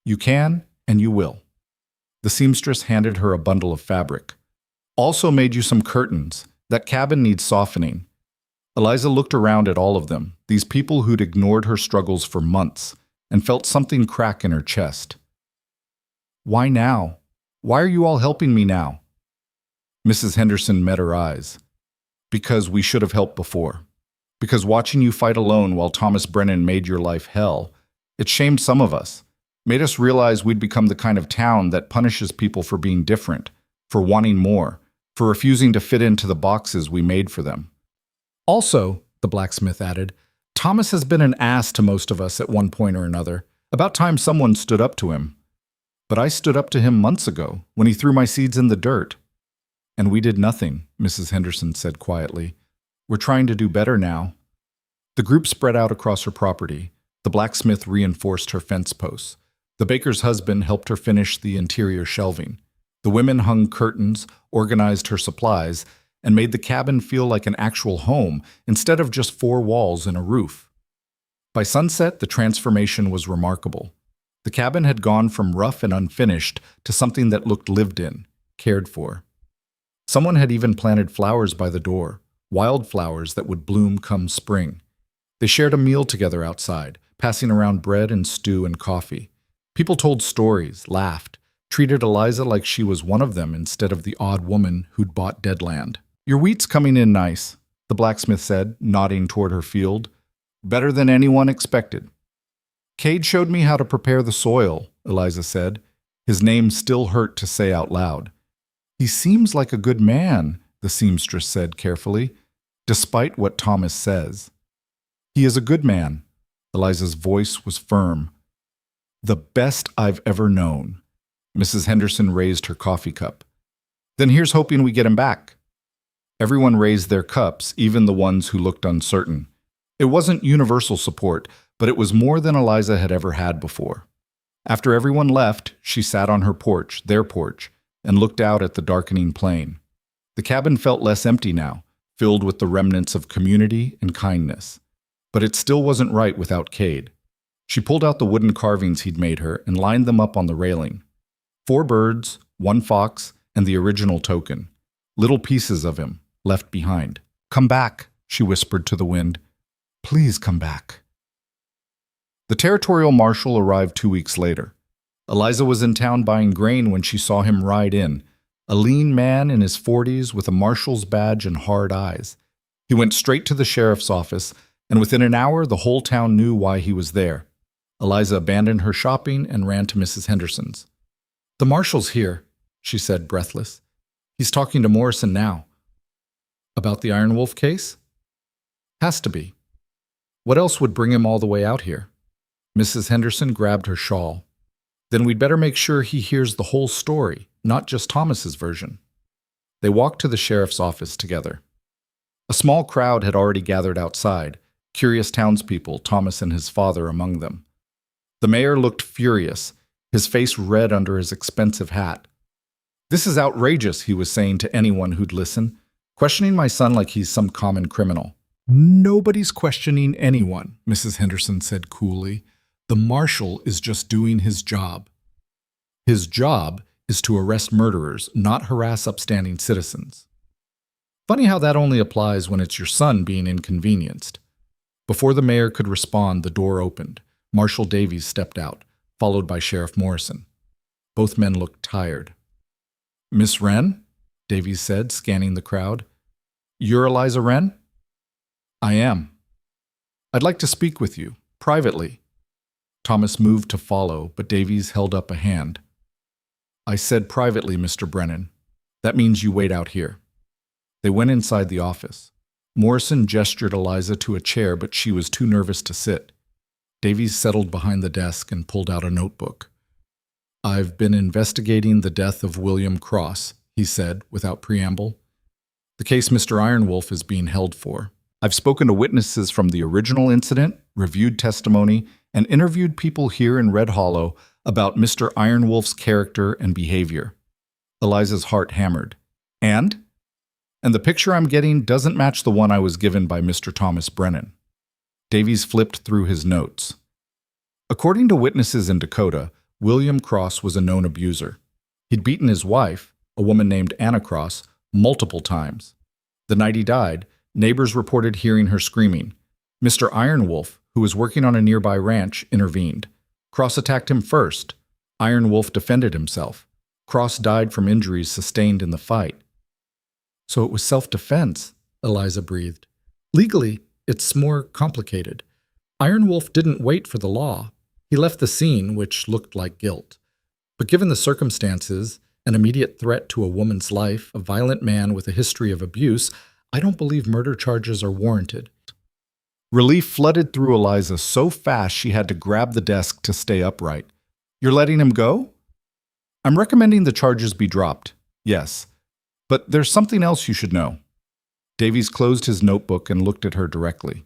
Speaker 1: "You can, and you will." The seamstress handed her a bundle of fabric. "Also made you some curtains. That cabin needs softening." Eliza looked around at all of them, these people who'd ignored her struggles for months, and felt something crack in her chest. "Why now? Why are you all helping me now?" Mrs. Henderson met her eyes. "Because we should have helped before. Because watching you fight alone while Thomas Brennan made your life hell, it shamed some of us, made us realize we'd become the kind of town that punishes people for being different, for wanting more, for refusing to fit into the boxes we made for them. Also," the blacksmith added, "Thomas has been an ass to most of us at one point or another. About time someone stood up to him. But I stood up to him months ago, when he threw my seeds in the dirt." "And we did nothing," Mrs. Henderson said quietly. "We're trying to do better now." The group spread out across her property. The blacksmith reinforced her fence posts. The baker's husband helped her finish the interior shelving. The women hung curtains, organized her supplies, and made the cabin feel like an actual home instead of just 4 walls and a roof. By sunset, the transformation was remarkable. The cabin had gone from rough and unfinished to something that looked lived in, cared for. Someone had even planted flowers by the door, wildflowers that would bloom come spring. They shared a meal together outside, passing around bread and stew and coffee. People told stories, laughed, treated Eliza like she was one of them instead of the odd woman who'd bought dead land. "Your wheat's coming in nice," the blacksmith said, nodding toward her field. "Better than anyone expected." "Cade showed me how to prepare the soil," Eliza said. His name still hurt to say out loud. "He seems like a good man," the seamstress said carefully, "despite what Thomas says." "He is a good man," Eliza's voice was firm. The best I've ever known. Mrs. Henderson raised her coffee cup. Then here's hoping we get him back. Everyone raised their cups, even the ones who looked uncertain. It wasn't universal support, but it was more than Eliza had ever had before. After everyone left, she sat on her porch, their porch, and looked out at the darkening plain. The cabin felt less empty now, filled with the remnants of community and kindness. But it still wasn't right without Cade. She pulled out the wooden carvings he'd made her and lined them up on the railing. 4 birds, 1 fox, and the original token. Little pieces of him, left behind. "Come back," she whispered to the wind. "Please come back." The territorial marshal arrived 2 weeks later. Eliza was in town buying grain when she saw him ride in, a lean man in his 40s with a marshal's badge and hard eyes. He went straight to the sheriff's office, and within an hour the whole town knew why he was there. Eliza abandoned her shopping and ran to Mrs. Henderson's. "The marshal's here," she said, breathless. "He's talking to Morrison now." "About the Iron Wolf case?" "Has to be. What else would bring him all the way out here?" Mrs. Henderson grabbed her shawl. "Then we'd better make sure he hears the whole story, not just Thomas's version." They walked to the sheriff's office together. A small crowd had already gathered outside, curious townspeople, Thomas and his father among them. The mayor looked furious, his face red under his expensive hat. "This is outrageous," he was saying to anyone who'd listen, "questioning my son like he's some common criminal." "Nobody's questioning anyone," Mrs. Henderson said coolly. "The marshal is just doing his job." "His job is to arrest murderers, not harass upstanding citizens." Funny how that only applies when it's your son being inconvenienced. Before the mayor could respond, the door opened. Marshal Davies stepped out, followed by Sheriff Morrison. Both men looked tired. "Miss Wren?" Davies said, scanning the crowd. "You're Eliza Wren?" "I am. I'd like to speak with you, privately." Thomas moved to follow, but Davies held up a hand. "I said privately, Mr. Brennan. That means you wait out here." They went inside the office. Morrison gestured Eliza to a chair, but she was too nervous to sit. Davies settled behind the desk and pulled out a notebook. "I've been investigating the death of William Cross," he said, without preamble. "The case Mr. Ironwolf is being held for. I've spoken to witnesses from the original incident, reviewed testimony, and interviewed people here in Red Hollow about Mr. Ironwolf's character and behavior." Eliza's heart hammered. And the picture I'm getting doesn't match the one I was given by Mr. Thomas Brennan." Davies flipped through his notes. According to witnesses in Dakota, William Cross was a known abuser. He'd beaten his wife, a woman named Anna Cross, multiple times. The night he died, neighbors reported hearing her screaming. Mr. Ironwolf, who was working on a nearby ranch, intervened. Cross attacked him first. Ironwolf defended himself. Cross died from injuries sustained in the fight. "So it was self-defense," Eliza breathed. "Legally, it's more complicated. Ironwolf didn't wait for the law. He left the scene, which looked like guilt. But given the circumstances, an immediate threat to a woman's life, a violent man with a history of abuse, I don't believe murder charges are warranted." Relief flooded through Eliza so fast she had to grab the desk to stay upright. "You're letting him go?" "I'm recommending the charges be dropped, yes. But there's something else you should know." Davies closed his notebook and looked at her directly.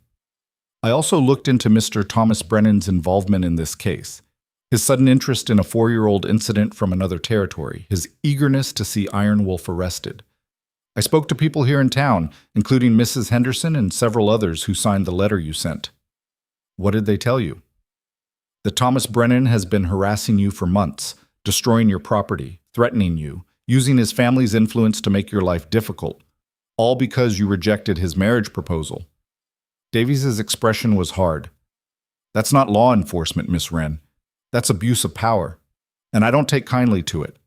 Speaker 1: "I also looked into Mr. Thomas Brennan's involvement in this case. His sudden interest in a 4-year-old incident from another territory, his eagerness to see Ironwolf arrested. I spoke to people here in town, including Mrs. Henderson and several others who signed the letter you sent." "What did they tell you?" "That Thomas Brennan has been harassing you for months, destroying your property, threatening you, using his family's influence to make your life difficult, all because you rejected his marriage proposal." Davies's expression was hard. "That's not law enforcement, Miss Wren. That's abuse of power, and I don't take kindly to it."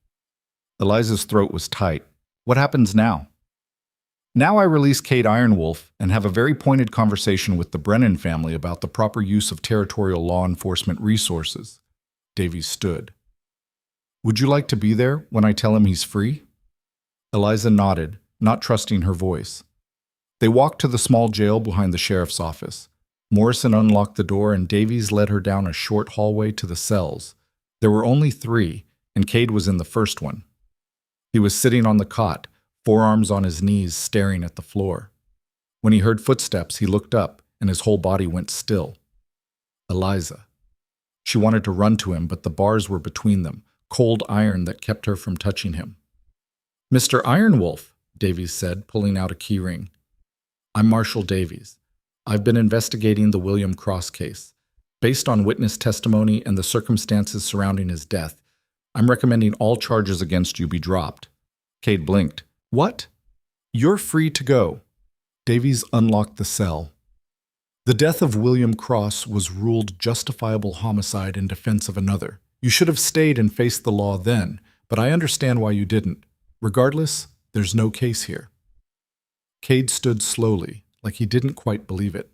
Speaker 1: Eliza's throat was tight. "What happens now?" "Now I release Cade Ironwolf and have a very pointed conversation with the Brennan family about the proper use of territorial law enforcement resources." Davies stood. "Would you like to be there when I tell him he's free?" Eliza nodded, not trusting her voice. They walked to the small jail behind the sheriff's office. Morrison unlocked the door and Davies led her down a short hallway to the cells. There were only 3, and Cade was in the first one. He was sitting on the cot, forearms on his knees, staring at the floor. When he heard footsteps, he looked up, and his whole body went still. Eliza. She wanted to run to him, but the bars were between them, cold iron that kept her from touching him. "Mr. Ironwolf," Davies said, pulling out a key ring. "I'm Marshal Davies. I've been investigating the William Cross case. Based on witness testimony and the circumstances surrounding his death, I'm recommending all charges against you be dropped." Cade blinked. "What?" "You're free to go." Davies unlocked the cell. "The death of William Cross was ruled justifiable homicide in defense of another. You should have stayed and faced the law then, but I understand why you didn't. Regardless, there's no case here." Cade stood slowly, like he didn't quite believe it.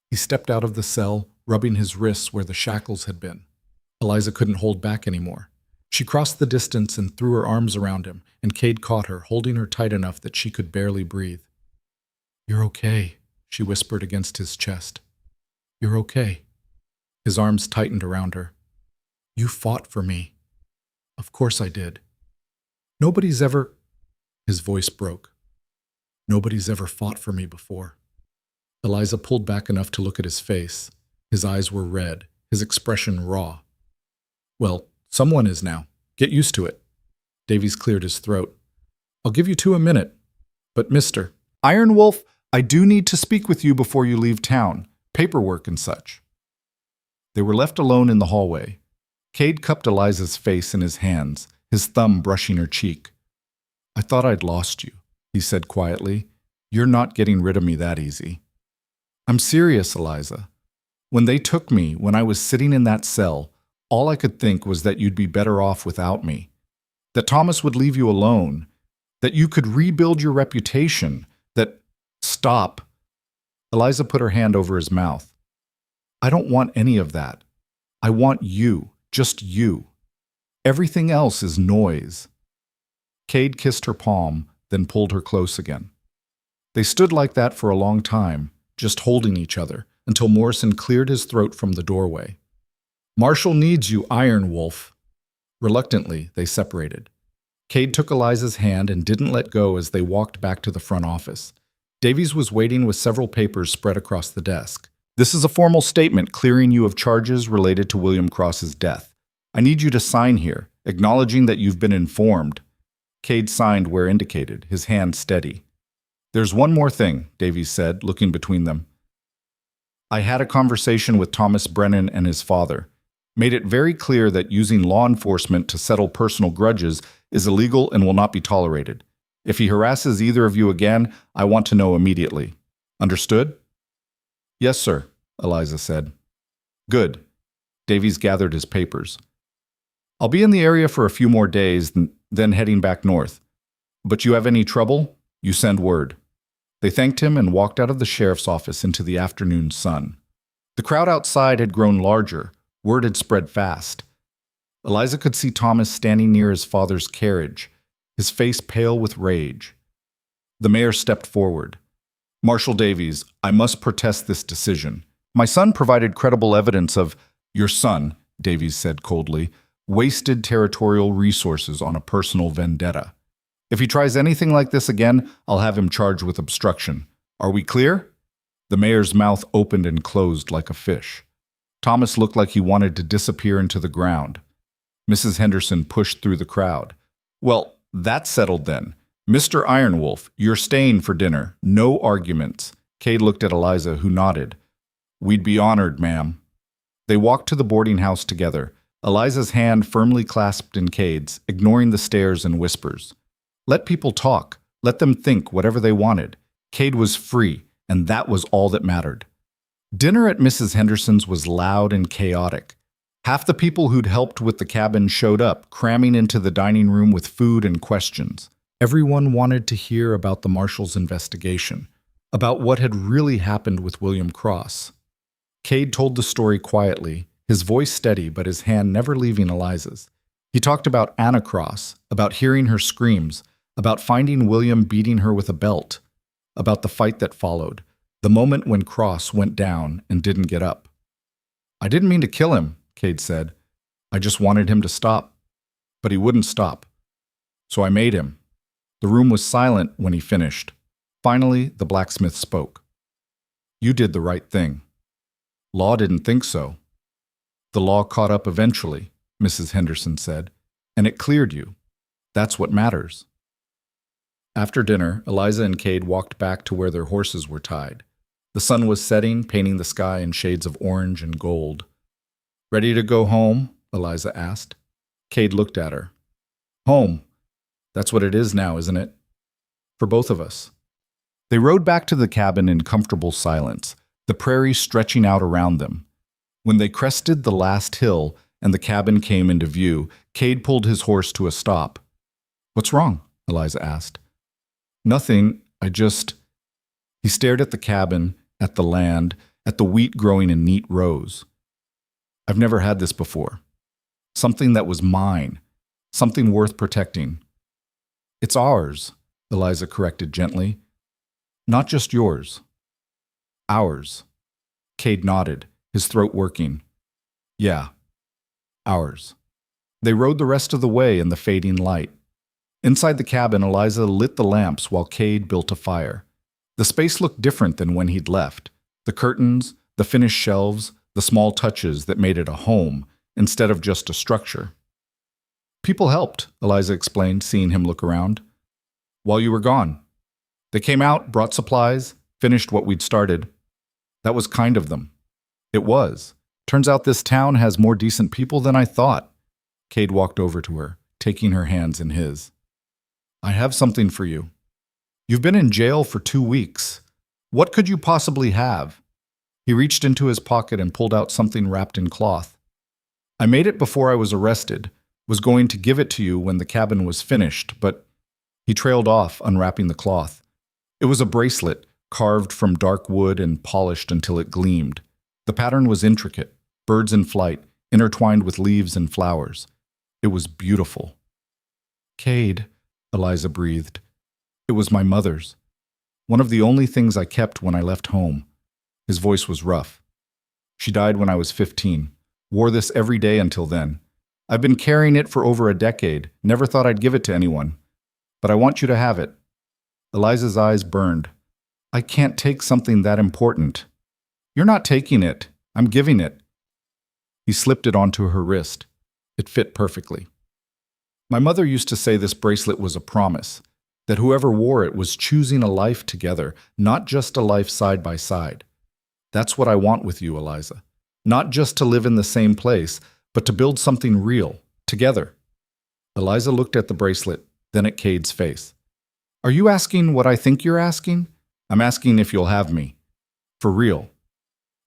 Speaker 1: He stepped out of the cell, rubbing his wrists where the shackles had been. Eliza couldn't hold back anymore. She crossed the distance and threw her arms around him, and Cade caught her, holding her tight enough that she could barely breathe. "You're okay," she whispered against his chest. "You're okay." His arms tightened around her. "You fought for me." "Of course I did." "Nobody's ever—" His voice broke. "Nobody's ever fought for me before." Eliza pulled back enough to look at his face. His eyes were red, his expression raw. "Well, someone is now. Get used to it." Davies cleared his throat. "I'll give you 2 a minute. But Mr. Ironwolf, I do need to speak with you before you leave town. Paperwork and such." They were left alone in the hallway. Cade cupped Eliza's face in his hands, his thumb brushing her cheek. "I thought I'd lost you," he said quietly. "You're not getting rid of me that easy." "I'm serious, Eliza. When they took me, when I was sitting in that cell, all I could think was that you'd be better off without me. That Thomas would leave you alone. That you could rebuild your reputation. That—" "Stop." Eliza put her hand over his mouth. "I don't want any of that. I want you, just you. Everything else is noise." Cade kissed her palm, then pulled her close again. They stood like that for a long time, just holding each other, until Morrison cleared his throat from the doorway. "Marshall needs you, Iron Wolf." Reluctantly, they separated. Cade took Eliza's hand and didn't let go as they walked back to the front office. Davies was waiting with several papers spread across the desk. "This is a formal statement clearing you of charges related to William Cross's death. I need you to sign here, acknowledging that you've been informed." Cade signed where indicated, his hand steady. "There's one more thing," Davies said, looking between them. "I had a conversation with Thomas Brennan and his father. Made it very clear that using law enforcement to settle personal grudges is illegal and will not be tolerated. If he harasses either of you again, I want to know immediately. Understood?" "Yes, sir," Eliza said. "Good." Davies gathered his papers. "I'll be in the area for a few more days, then heading back north. But you have any trouble? You send word." They thanked him and walked out of the sheriff's office into the afternoon sun. The crowd outside had grown larger. Word had spread fast. Eliza could see Thomas standing near his father's carriage, his face pale with rage. The mayor stepped forward. "Marshal Davies, I must protest this decision. My son provided credible evidence of—" "Your son," Davies said coldly, "wasted territorial resources on a personal vendetta. If he tries anything like this again, I'll have him charged with obstruction. Are we clear?" The mayor's mouth opened and closed like a fish. Thomas looked like he wanted to disappear into the ground. Mrs. Henderson pushed through the crowd. "Well, that's settled then. Mr. Ironwolf, you're staying for dinner. No arguments." Cade looked at Eliza, who nodded. "We'd be honored, ma'am." They walked to the boarding house together, Eliza's hand firmly clasped in Cade's, ignoring the stares and whispers. Let people talk. Let them think whatever they wanted. Cade was free, and that was all that mattered. Dinner at Mrs. Henderson's was loud and chaotic. Half the people who'd helped with the cabin showed up, cramming into the dining room with food and questions. Everyone wanted to hear about the marshal's investigation, about what had really happened with William Cross. Cade told the story quietly, his voice steady but his hand never leaving Eliza's. He talked about Anna Cross, about hearing her screams, about finding William beating her with a belt, about the fight that followed, The moment when Cross went down and didn't get up. I didn't mean to kill him, Cade said. I just wanted him to stop. But he wouldn't stop. So I made him. The room was silent when he finished. Finally, the blacksmith spoke. You did the right thing. Law didn't think so. The law caught up eventually, Mrs. Henderson said, and it cleared you. That's what matters. After dinner, Eliza and Cade walked back to where their horses were tied. The sun was setting, painting the sky in shades of orange and gold. Ready to go home? Eliza asked. Cade looked at her. Home. That's what it is now, isn't it? For both of us. They rode back to the cabin in comfortable silence, the prairie stretching out around them. When they crested the last hill and the cabin came into view, Cade pulled his horse to a stop. What's wrong? Eliza asked. Nothing, He stared at the cabin, at the land, at the wheat growing in neat rows. I've never had this before. Something that was mine. Something worth protecting. It's ours, Eliza corrected gently. Not just yours. Ours. Cade nodded, his throat working. Yeah. Ours. They rode the rest of the way in the fading light. Inside the cabin, Eliza lit the lamps while Cade built a fire. The space looked different than when he'd left. The curtains, the finished shelves, the small touches that made it a home instead of just a structure. People helped, Eliza explained, seeing him look around. While you were gone. They came out, brought supplies, finished what we'd started. That was kind of them. It was. Turns out this town has more decent people than I thought. Cade walked over to her, taking her hands in his. I have something for you. You've been in jail for 2 weeks. What could you possibly have? He reached into his pocket and pulled out something wrapped in cloth. I made it before I was arrested, was going to give it to you when the cabin was finished, but he trailed off, unwrapping the cloth. It was a bracelet, carved from dark wood and polished until it gleamed. The pattern was intricate, birds in flight, intertwined with leaves and flowers. It was beautiful. Cade, Eliza breathed. It was my mother's. One of the only things I kept when I left home. His voice was rough. She died when I was 15. Wore this every day until then. I've been carrying it for over a decade. Never thought I'd give it to anyone. But I want you to have it. Eliza's eyes burned. I can't take something that important. You're not taking it. I'm giving it. He slipped it onto her wrist. It fit perfectly. My mother used to say this bracelet was a promise, that whoever wore it was choosing a life together, not just a life side by side. That's what I want with you, Eliza. Not just to live in the same place, but to build something real, together. Eliza looked at the bracelet, then at Cade's face. Are you asking what I think you're asking? I'm asking if you'll have me. For real.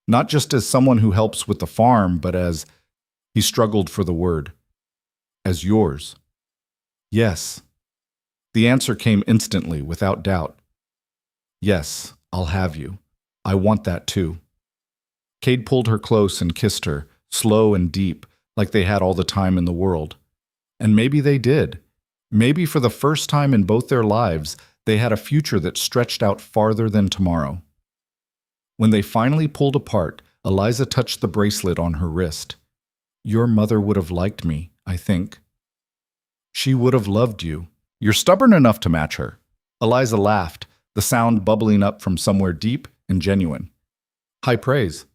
Speaker 1: Not just as someone who helps with the farm, but as, he struggled for the word, as yours. Yes. The answer came instantly, without doubt. Yes, I'll have you. I want that too. Cade pulled her close and kissed her, slow and deep, like they had all the time in the world. And maybe they did. Maybe for the first time in both their lives, they had a future that stretched out farther than tomorrow. When they finally pulled apart, Eliza touched the bracelet on her wrist. Your mother would have liked me, I think. She would have loved you. You're stubborn enough to match her. Eliza laughed, the sound bubbling up from somewhere deep and genuine. High praise.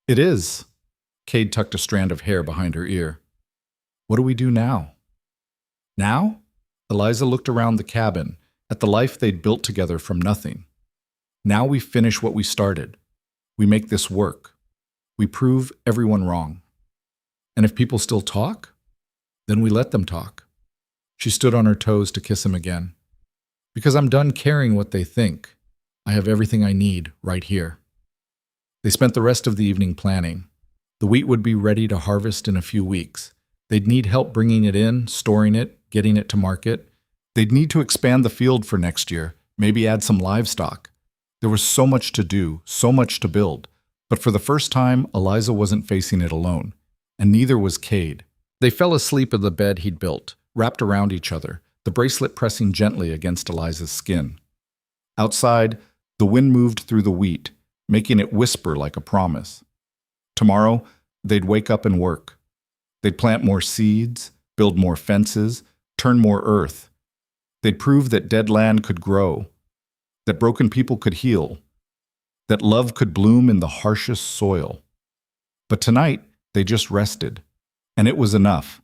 Speaker 1: It is. Cade tucked a strand of hair behind her ear. What do we do now? Now? Eliza looked around the cabin, at the life they'd built together from nothing. Now we finish what we started. We make this work. We prove everyone wrong. And if people still talk, then we let them talk. She stood on her toes to kiss him again. Because I'm done caring what they think. I have everything I need right here. They spent the rest of the evening planning. The wheat would be ready to harvest in a few weeks. They'd need help bringing it in, storing it, getting it to market. They'd need to expand the field for next year, maybe add some livestock. There was so much to do, so much to build. But for the first time, Eliza wasn't facing it alone. And neither was Cade. They fell asleep in the bed he'd built, wrapped around each other, the bracelet pressing gently against Eliza's skin. Outside, The wind moved through the wheat, making it whisper like a promise. Tomorrow, they'd wake up and work. They'd plant more seeds, build more fences, turn more earth. They'd prove that dead land could grow, that broken people could heal, that love could bloom in the harshest soil. But tonight, they just rested, and it was enough.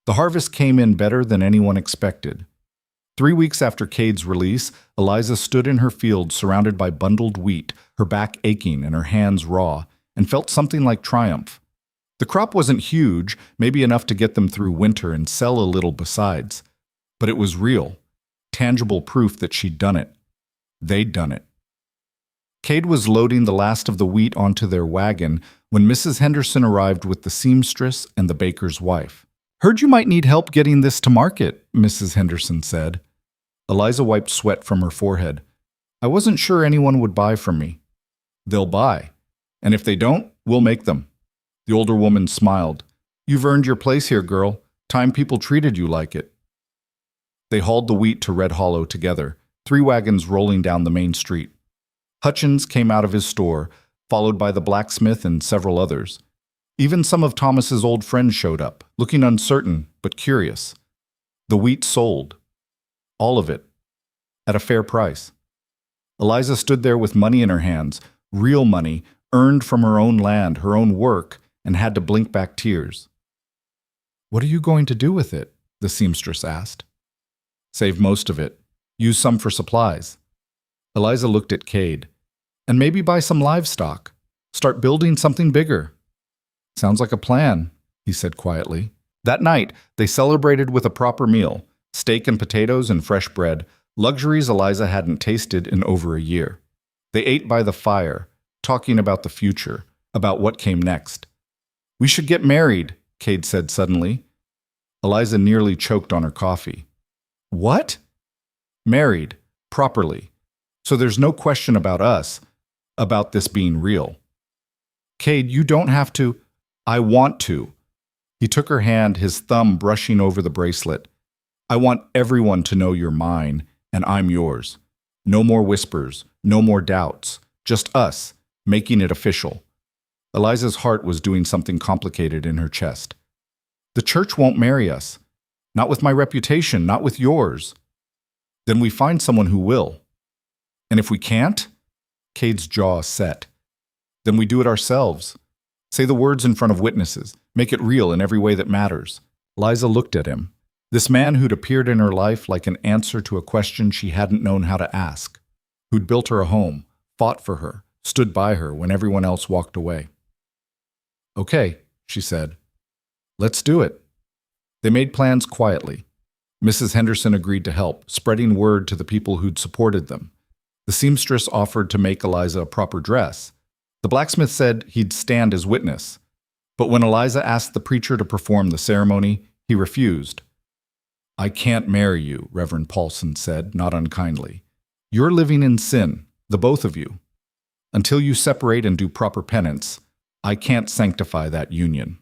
Speaker 1: The harvest came in better than anyone expected. 3 weeks after Cade's release, Eliza stood in her field surrounded by bundled wheat, her back aching and her hands raw, and felt something like triumph. The crop wasn't huge, maybe enough to get them through winter and sell a little besides. But it was real, tangible proof that she'd done it. They'd done it. Cade was loading the last of the wheat onto their wagon when Mrs. Henderson arrived with the seamstress and the baker's wife. "Heard you might need help getting this to market," Mrs. Henderson said. Eliza wiped sweat from her forehead. "I wasn't sure anyone would buy from me." "They'll buy. And if they don't, we'll make them." The older woman smiled. "You've earned your place here, girl. Time people treated you like it." They hauled the wheat to Red Hollow together, 3 wagons rolling down the main street. Hutchins came out of his store, followed by the blacksmith and several others. Even some of Thomas's old friends showed up, looking uncertain but curious. The wheat sold. All of it. At a fair price. Eliza stood there with money in her hands, real money, earned from her own land, her own work, and had to blink back tears. "What are you going to do with it?" the seamstress asked. "Save most of it. Use some for supplies." Eliza looked at Cade. "And maybe buy some livestock. Start building something bigger." "Sounds like a plan," he said quietly. That night, they celebrated with a proper meal, steak and potatoes and fresh bread, luxuries Eliza hadn't tasted in over a year. They ate by the fire, talking about the future, about what came next. "We should get married," Cade said suddenly. Eliza nearly choked on her coffee. "What?" "Married, properly. So there's no question about us, about this being real." "Cade, you don't have to." "I want to." He took her hand, his thumb brushing over the bracelet. "I want everyone to know you're mine, and I'm yours. No more whispers, no more doubts. Just us, making it official." Eliza's heart was doing something complicated in her chest. "The church won't marry us. Not with my reputation, not with yours." "Then we find someone who will." "And if we can't?" Cade's jaw set. "Then we do it ourselves. Say the words in front of witnesses. Make it real in every way that matters." Eliza looked at him. This man who'd appeared in her life like an answer to a question she hadn't known how to ask. Who'd built her a home, fought for her, stood by her when everyone else walked away. "Okay," she said. "Let's do it." They made plans quietly. Mrs. Henderson agreed to help, spreading word to the people who'd supported them. The seamstress offered to make Eliza a proper dress. The blacksmith said he'd stand as witness. But when Eliza asked the preacher to perform the ceremony, he refused. "I can't marry you," Reverend Paulson said, not unkindly. "You're living in sin, the both of you. Until you separate and do proper penance, I can't sanctify that union."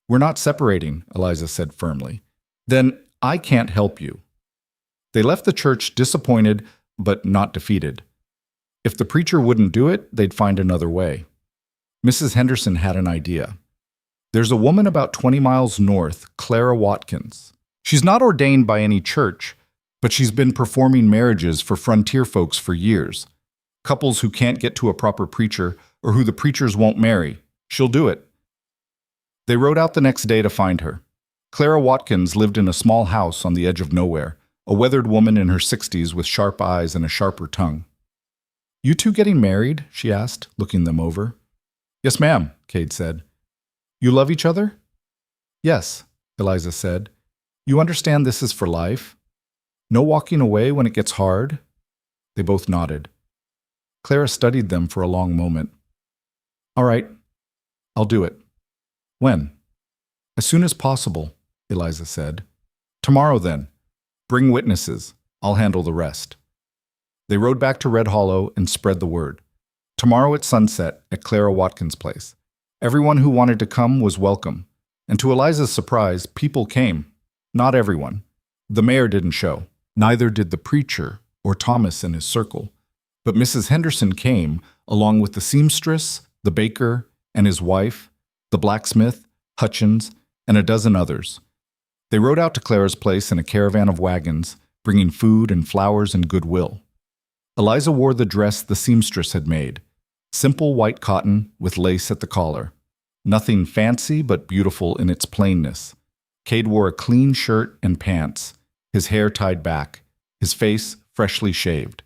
Speaker 1: "We're not separating," Eliza said firmly. "Then I can't help you." They left the church disappointed, but not defeated. If the preacher wouldn't do it, they'd find another way. Mrs. Henderson had an idea. "There's a woman about 20 miles north, Clara Watkins. She's not ordained by any church, but she's been performing marriages for frontier folks for years. Couples who can't get to a proper preacher or who the preachers won't marry. She'll do it." They rode out the next day to find her. Clara Watkins lived in a small house on the edge of nowhere, a weathered woman in her 60s with sharp eyes and a sharper tongue. "You two getting married?" she asked, looking them over. "Yes, ma'am," Cade said. "You love each other?" "Yes," Eliza said. "You understand this is for life? No walking away when it gets hard?" They both nodded. Clara studied them for a long moment. "All right, I'll do it." "When?" "As soon as possible," Eliza said. "Tomorrow, then. Bring witnesses. I'll handle the rest." They rode back to Red Hollow and spread the word. Tomorrow at sunset at Clara Watkins' place. Everyone who wanted to come was welcome. And to Eliza's surprise, people came. Not everyone. The mayor didn't show. Neither did the preacher or Thomas and his circle. But Mrs. Henderson came, along with the seamstress, the baker, and his wife, the blacksmith, Hutchins, and a dozen others. They rode out to Clara's place in a caravan of wagons, bringing food and flowers and goodwill. Eliza wore the dress the seamstress had made, simple white cotton with lace at the collar. Nothing fancy but beautiful in its plainness. Cade wore a clean shirt and pants, his hair tied back, his face freshly shaved.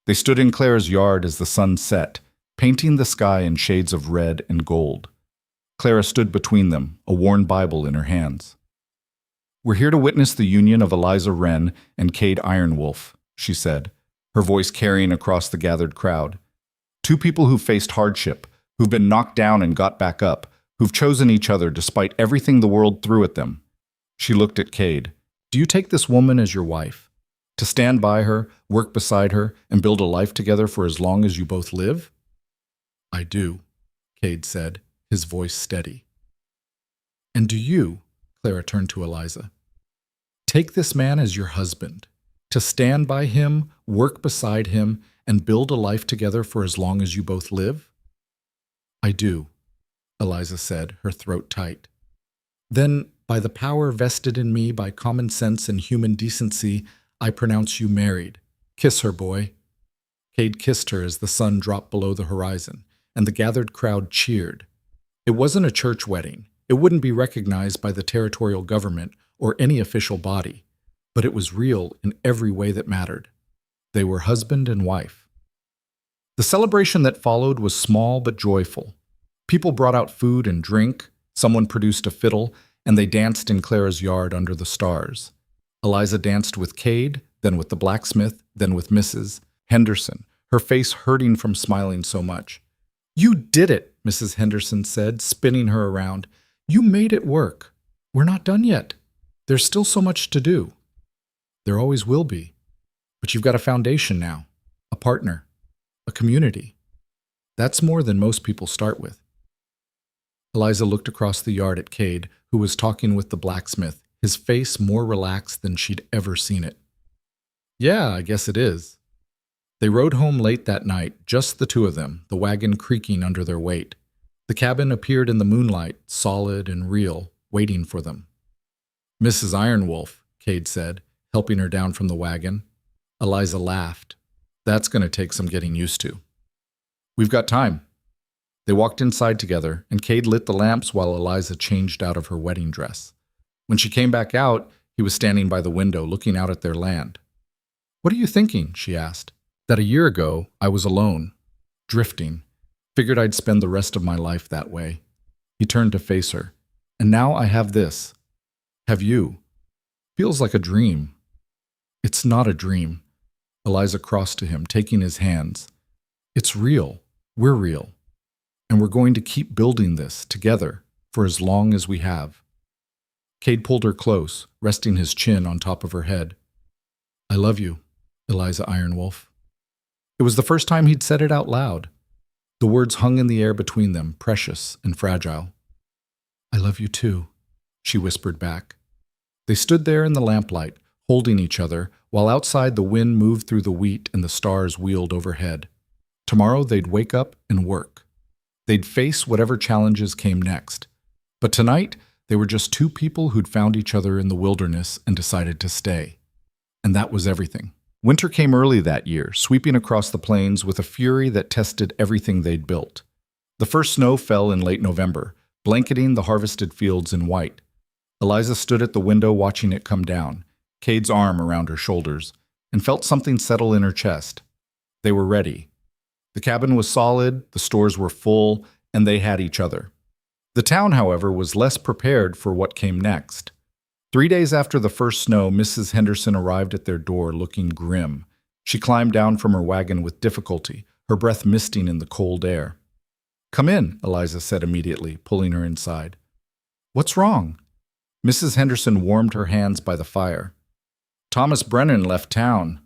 Speaker 1: They stood in Clara's yard as the sun set, painting the sky in shades of red and gold. Clara stood between them, a worn Bible in her hands. "We're here to witness the union of Eliza Wren and Cade Ironwolf," she said, her voice carrying across the gathered crowd. "Two people who've faced hardship, who've been knocked down and got back up, who've chosen each other despite everything the world threw at them." She looked at Cade. "Do you take this woman as your wife? To stand by her, work beside her, and build a life together for as long as you both live?" "I do," Cade said, his voice steady. "And do you," Clara turned to Eliza, "take this man as your husband? To stand by him, work beside him, and build a life together for as long as you both live?" "I do," Eliza said, her throat tight. "Then, by the power vested in me by common sense and human decency, I pronounce you married. Kiss her, boy." Cade kissed her as the sun dropped below the horizon, and the gathered crowd cheered. It wasn't a church wedding. It wouldn't be recognized by the territorial government or any official body, but it was real in every way that mattered. They were husband and wife. The celebration that followed was small but joyful. People brought out food and drink, someone produced a fiddle, and they danced in Clara's yard under the stars. Eliza danced with Cade, then with the blacksmith, then with Mrs. Henderson, her face hurting from smiling so much. "You did it," Mrs. Henderson said, spinning her around. "You made it work. We're not done yet. There's still so much to do." "There always will be. But you've got a foundation now, a partner, a community. That's more than most people start with." Eliza looked across the yard at Cade, who was talking with the blacksmith, his face more relaxed than she'd ever seen it. "Yeah, I guess it is." They rode home late that night, just the two of them, the wagon creaking under their weight. The cabin appeared in the moonlight, solid and real, waiting for them. "Mrs. Ironwolf," Cade said, helping her down from the wagon. Eliza laughed. "That's going to take some getting used to." "We've got time." They walked inside together, and Cade lit the lamps while Eliza changed out of her wedding dress. When she came back out, he was standing by the window, looking out at their land. "What are you thinking?" she asked. "That a year ago, I was alone, drifting. Figured I'd spend the rest of my life that way." He turned to face her. "And now I have this. Have you. Feels like a dream." "It's not a dream." Eliza crossed to him, taking his hands. "It's real. We're real. And we're going to keep building this together for as long as we have." Cade pulled her close, resting his chin on top of her head. "I love you, Eliza Ironwolf." It was the first time he'd said it out loud. The words hung in the air between them, precious and fragile. "I love you too," she whispered back. They stood there in the lamplight, holding each other, while outside the wind moved through the wheat and the stars wheeled overhead. Tomorrow they'd wake up and work. They'd face whatever challenges came next. But tonight, they were just two people who'd found each other in the wilderness and decided to stay. And that was everything. Winter came early that year, sweeping across the plains with a fury that tested everything they'd built. The first snow fell in late November, blanketing the harvested fields in white. Eliza stood at the window watching it come down, Cade's arm around her shoulders, and felt something settle in her chest. They were ready. The cabin was solid, the stores were full, and they had each other. The town, however, was less prepared for what came next. 3 days after the first snow, Mrs. Henderson arrived at their door looking grim. She climbed down from her wagon with difficulty, her breath misting in the cold air. "Come in," Eliza said immediately, pulling her inside. "What's wrong?" Mrs. Henderson warmed her hands by the fire. "Thomas Brennan left town."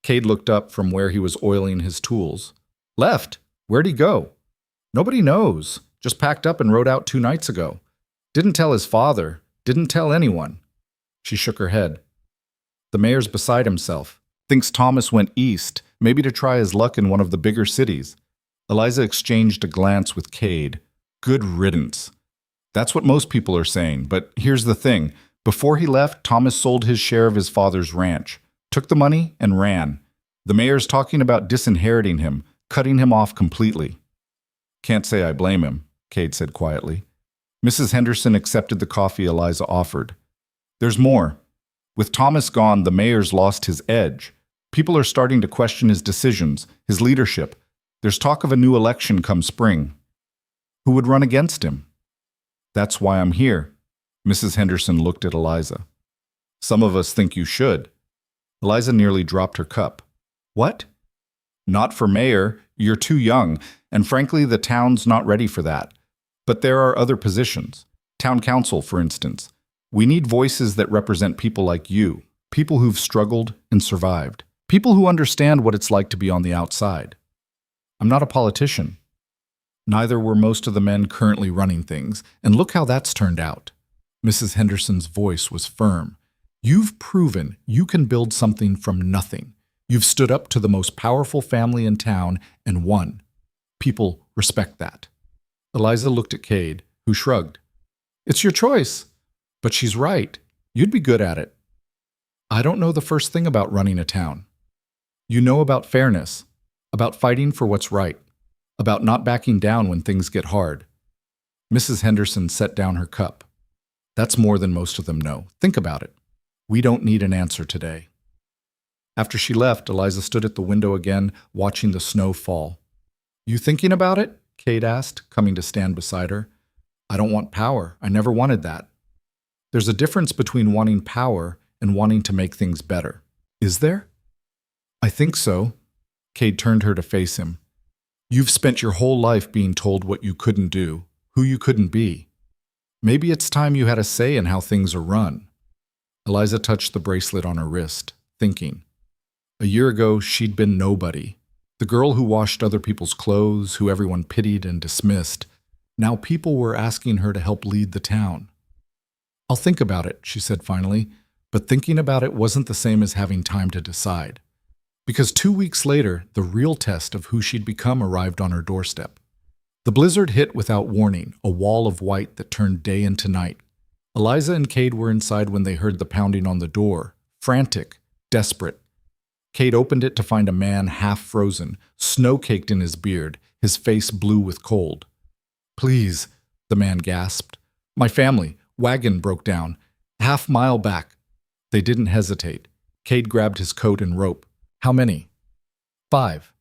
Speaker 1: Cade looked up from where he was oiling his tools. "Left? Where'd he go?" "Nobody knows. Just packed up and rode out 2 nights ago. Didn't tell his father. Didn't tell anyone." She shook her head. "The mayor's beside himself. Thinks Thomas went east, maybe to try his luck in one of the bigger cities. Eliza exchanged a glance with Cade. Good riddance. That's what most people are saying, but here's the thing. Before he left, Thomas sold his share of his father's ranch, took the money, and ran. The mayor's talking about disinheriting him, cutting him off completely. Can't say I blame him, Cade said quietly. Mrs. Henderson accepted the coffee Eliza offered. There's more. With Thomas gone, the mayor's lost his edge. People are starting to question his decisions, his leadership. There's talk of a new election come spring. Who would run against him? That's why I'm here. Mrs. Henderson looked at Eliza. Some of us think you should. Eliza nearly dropped her cup. What? Not for mayor. You're too young, and frankly, the town's not ready for that. But there are other positions. Town council, for instance. We need voices that represent people like you, people who've struggled and survived, people who understand what it's like to be on the outside. I'm not a politician. Neither were most of the men currently running things, and look how that's turned out. Mrs. Henderson's voice was firm. You've proven you can build something from nothing. You've stood up to the most powerful family in town and won. People respect that. Eliza looked at Cade, who shrugged. It's your choice. But she's right. You'd be good at it. I don't know the first thing about running a town. You know about fairness, about fighting for what's right, about not backing down when things get hard. Mrs. Henderson set down her cup. That's more than most of them know. Think about it. We don't need an answer today. After she left, Eliza stood at the window again, watching the snow fall. You thinking about it? Cade asked, coming to stand beside her. I don't want power. I never wanted that. There's a difference between wanting power and wanting to make things better. Is there? I think so. Cade turned her to face him. You've spent your whole life being told what you couldn't do, who you couldn't be. Maybe it's time you had a say in how things are run. Eliza touched the bracelet on her wrist, thinking. A year ago, she'd been nobody. The girl who washed other people's clothes, who everyone pitied and dismissed. Now people were asking her to help lead the town. I'll think about it, she said finally, but thinking about it wasn't the same as having time to decide. Because 2 weeks later, the real test of who she'd become arrived on her doorstep. The blizzard hit without warning, a wall of white that turned day into night. Eliza and Cade were inside when they heard the pounding on the door, frantic, desperate. Cade opened it to find a man half frozen, snow-caked in his beard, his face blue with cold. Please, the man gasped. My family, wagon broke down, half-mile back. They didn't hesitate. Cade grabbed his coat and rope. How many? 5.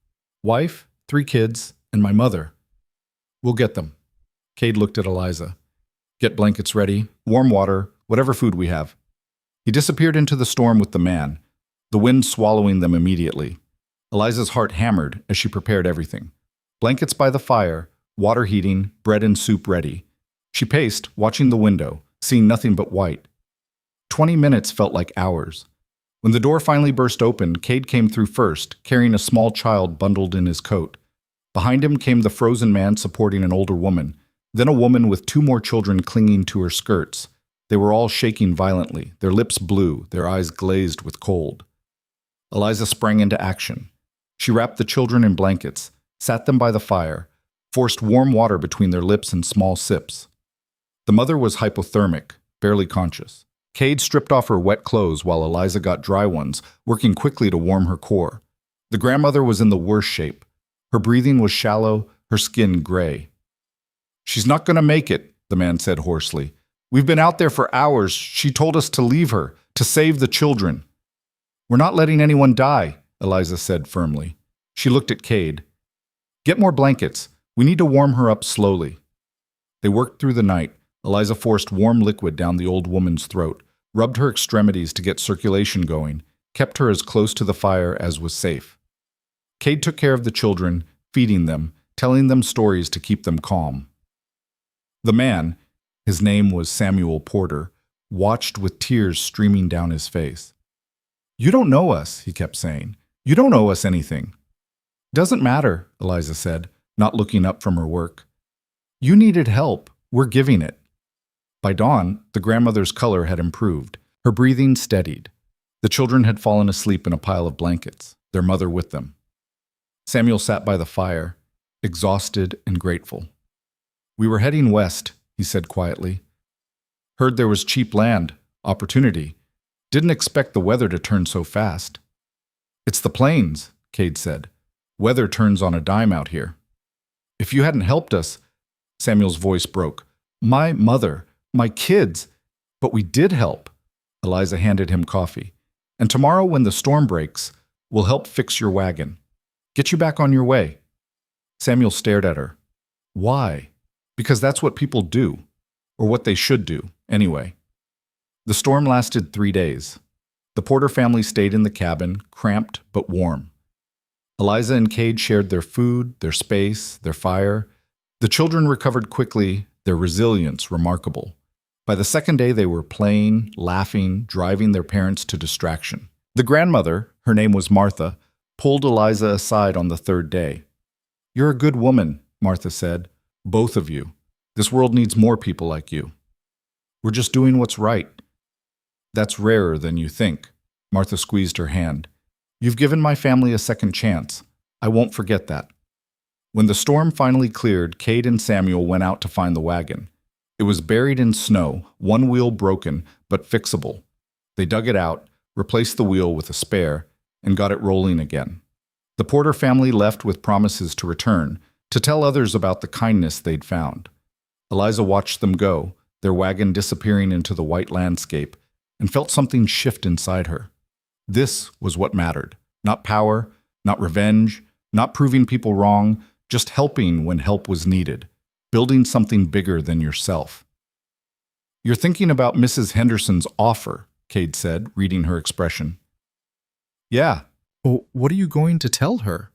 Speaker 1: Wife, 3 kids, and my mother. We'll get them. Cade looked at Eliza. Get blankets ready, warm water, whatever food we have. He disappeared into the storm with the man, the wind swallowing them immediately. Eliza's heart hammered as she prepared everything. Blankets by the fire, water heating, bread and soup ready. She paced, watching the window, seeing nothing but white. 20 minutes felt like hours. When the door finally burst open, Cade came through first, carrying a small child bundled in his coat. Behind him came the frozen man supporting an older woman, then a woman with 2 more children clinging to her skirts. They were all shaking violently, their lips blue, their eyes glazed with cold. Eliza sprang into action. She wrapped the children in blankets, sat them by the fire, forced warm water between their lips in small sips. The mother was hypothermic, barely conscious. Cade stripped off her wet clothes while Eliza got dry ones, working quickly to warm her core. The grandmother was in the worst shape. Her breathing was shallow, her skin gray. She's not going to make it, the man said hoarsely. We've been out there for hours. She told us to leave her, to save the children. We're not letting anyone die, Eliza said firmly. She looked at Cade. Get more blankets. We need to warm her up slowly. They worked through the night. Eliza forced warm liquid down the old woman's throat, rubbed her extremities to get circulation going, kept her as close to the fire as was safe. Cade took care of the children, feeding them, telling them stories to keep them calm. The man, his name was Samuel Porter, watched with tears streaming down his face. You don't know us, he kept saying. You don't owe us anything. Doesn't matter, Eliza said, not looking up from her work. You needed help. We're giving it. By dawn, the grandmother's color had improved. Her breathing steadied. The children had fallen asleep in a pile of blankets, their mother with them. Samuel sat by the fire, exhausted and grateful. "We were heading west," he said quietly. "Heard there was cheap land, opportunity. Didn't expect the weather to turn so fast." "It's the plains," Cade said. "Weather turns on a dime out here." "If you hadn't helped us," Samuel's voice broke. "My mother, my kids." "But we did help." Eliza handed him coffee. "And tomorrow when the storm breaks, we'll help fix your wagon. Get you back on your way." Samuel stared at her. "Why?" "Because that's what people do. Or what they should do, anyway." The storm lasted 3 days. The Porter family stayed in the cabin, cramped but warm. Eliza and Cade shared their food, their space, their fire. The children recovered quickly, their resilience remarkable. By the second day, they were playing, laughing, driving their parents to distraction. The grandmother, her name was Martha, pulled Eliza aside on the third day. "You're a good woman," Martha said. "Both of you. This world needs more people like you. We're just doing what's right." "That's rarer than you think." Martha squeezed her hand. "You've given my family a second chance. I won't forget that." When the storm finally cleared, Cade and Samuel went out to find the wagon. It was buried in snow, one wheel broken, but fixable. They dug it out, replaced the wheel with a spare, and got it rolling again. The Porter family left with promises to return, to tell others about the kindness they'd found. Eliza watched them go, their wagon disappearing into the white landscape, and felt something shift inside her. This was what mattered. Not power, not revenge, not proving people wrong, just helping when help was needed, building something bigger than yourself. "You're thinking about Mrs. Henderson's offer," Cade said, reading her expression. "Yeah. Well, what are you going to tell her?"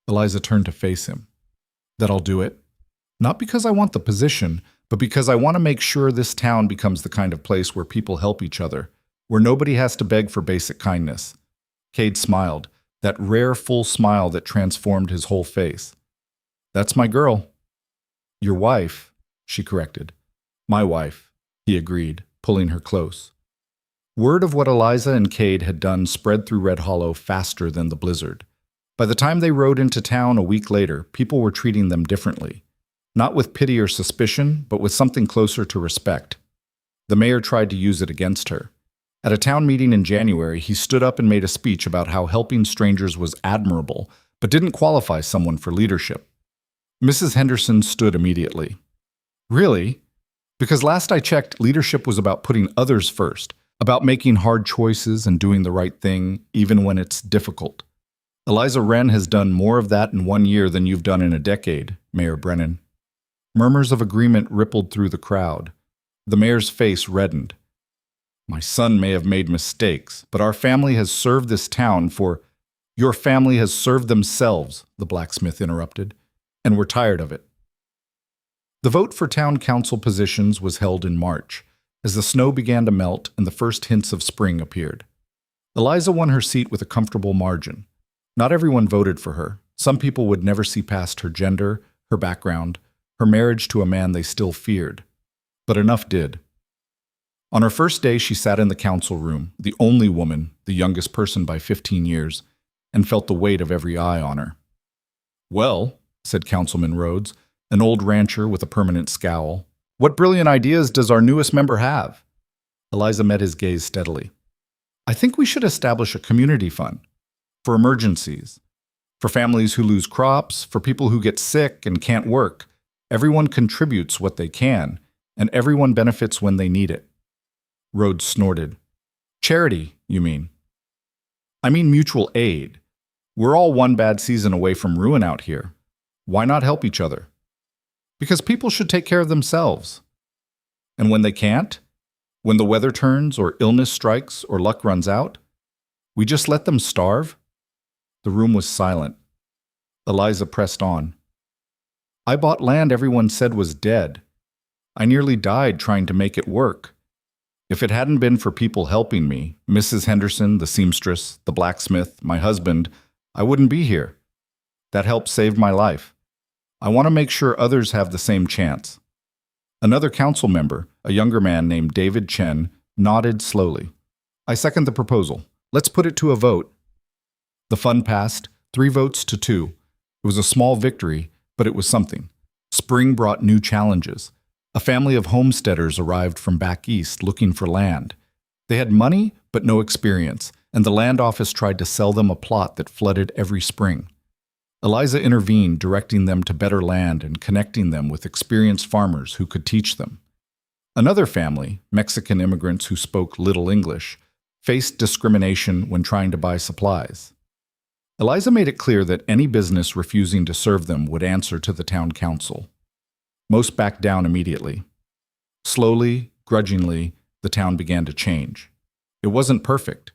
Speaker 1: Eliza turned to face him. "That I'll do it. Not because I want the position, but because I want to make sure this town becomes the kind of place where people help each other, where nobody has to beg for basic kindness." Cade smiled, that rare full smile that transformed his whole face. "That's my girl." "Your wife," she corrected. "My wife," he agreed, pulling her close. Word of what Eliza and Cade had done spread through Red Hollow faster than the blizzard. By the time they rode into town a week later, people were treating them differently. Not with pity or suspicion, but with something closer to respect. The mayor tried to use it against her. At a town meeting in January, he stood up and made a speech about how helping strangers was admirable, but didn't qualify someone for leadership. Mrs. Henderson stood immediately. "Really? Because last I checked, leadership was about putting others first, about making hard choices and doing the right thing, even when it's difficult. Eliza Wren has done more of that in 1 year than you've done in a decade, Mayor Brennan." Murmurs of agreement rippled through the crowd. The mayor's face reddened. "My son may have made mistakes, but our family has served this town for—" "Your family has served themselves," the blacksmith interrupted, "and we're tired of it." The vote for town council positions was held in March, as the snow began to melt and the first hints of spring appeared. Eliza won her seat with a comfortable margin. Not everyone voted for her. Some people would never see past her gender, her background, her marriage to a man they still feared. But enough did. On her first day, she sat in the council room, the only woman, the youngest person by 15 years, and felt the weight of every eye on her. "Well," said Councilman Rhodes, an old rancher with a permanent scowl, "what brilliant ideas does our newest member have?" Eliza met his gaze steadily. "I think we should establish a community fund for emergencies, for families who lose crops, for people who get sick and can't work. Everyone contributes what they can, and everyone benefits when they need it." Rhodes snorted. "Charity, you mean?" "I mean mutual aid. We're all one bad season away from ruin out here. Why not help each other?" "Because people should take care of themselves." "And when they can't? When the weather turns, or illness strikes, or luck runs out? We just let them starve?" The room was silent. Eliza pressed on. "I bought land everyone said was dead. I nearly died trying to make it work. If it hadn't been for people helping me, Mrs. Henderson, the seamstress, the blacksmith, my husband, I wouldn't be here. That helped save my life. I want to make sure others have the same chance." Another council member, a younger man named David Chen, nodded slowly. "I second the proposal. Let's put it to a vote." The fund passed, 3 votes to 2. It was a small victory, but it was something. Spring brought new challenges. A family of homesteaders arrived from back east looking for land. They had money, but no experience, and the land office tried to sell them a plot that flooded every spring. Eliza intervened, directing them to better land and connecting them with experienced farmers who could teach them. Another family, Mexican immigrants who spoke little English, faced discrimination when trying to buy supplies. Eliza made it clear that any business refusing to serve them would answer to the town council. Most backed down immediately. Slowly, grudgingly, the town began to change. It wasn't perfect.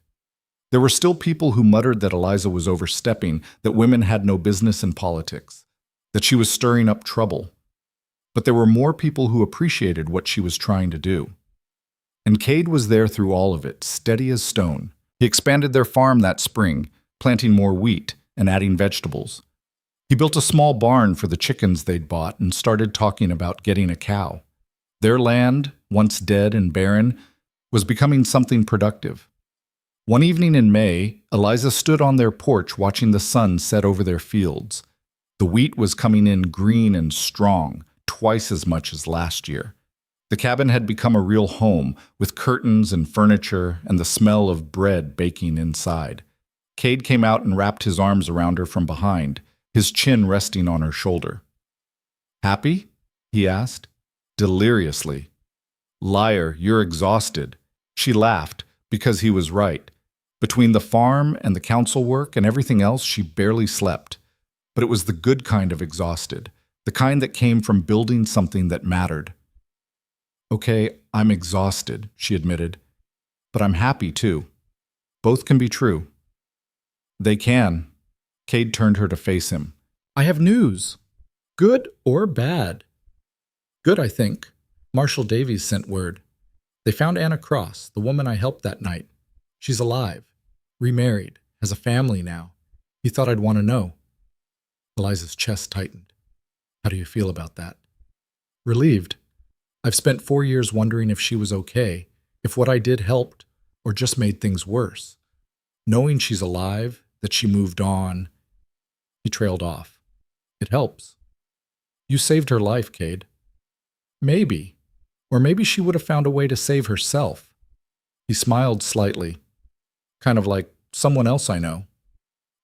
Speaker 1: There were still people who muttered that Eliza was overstepping, that women had no business in politics, that she was stirring up trouble. But there were more people who appreciated what she was trying to do. And Cade was there through all of it, steady as stone. He expanded their farm that spring, planting more wheat and adding vegetables. He built a small barn for the chickens they'd bought and started talking about getting a cow. Their land, once dead and barren, was becoming something productive. One evening in May, Eliza stood on their porch watching the sun set over their fields. The wheat was coming in green and strong, twice as much as last year. The cabin had become a real home, with curtains and furniture and the smell of bread baking inside. Cade came out and wrapped his arms around her from behind, his chin resting on her shoulder. "Happy?" he asked, deliriously. "Liar, you're exhausted." She laughed, because he was right. Between the farm and the council work and everything else, she barely slept. But it was the good kind of exhausted, the kind that came from building something that mattered. "Okay, I'm exhausted," she admitted. "But I'm happy, too. Both can be true." "They can." Cade turned her to face him. "I have news. Good or bad?" "Good, I think. Marshall Davies sent word. They found Anna Cross, the woman I helped that night. She's alive, remarried, has a family now. He thought I'd want to know." Eliza's chest tightened. "How do you feel about that?" "Relieved. I've spent 4 years wondering if she was okay, if what I did helped, or just made things worse. Knowing she's alive, that she moved on." He trailed off. "It helps. You saved her life, Cade." "Maybe. Or maybe she would have found a way to save herself." He smiled slightly. "Kind of like someone else I know."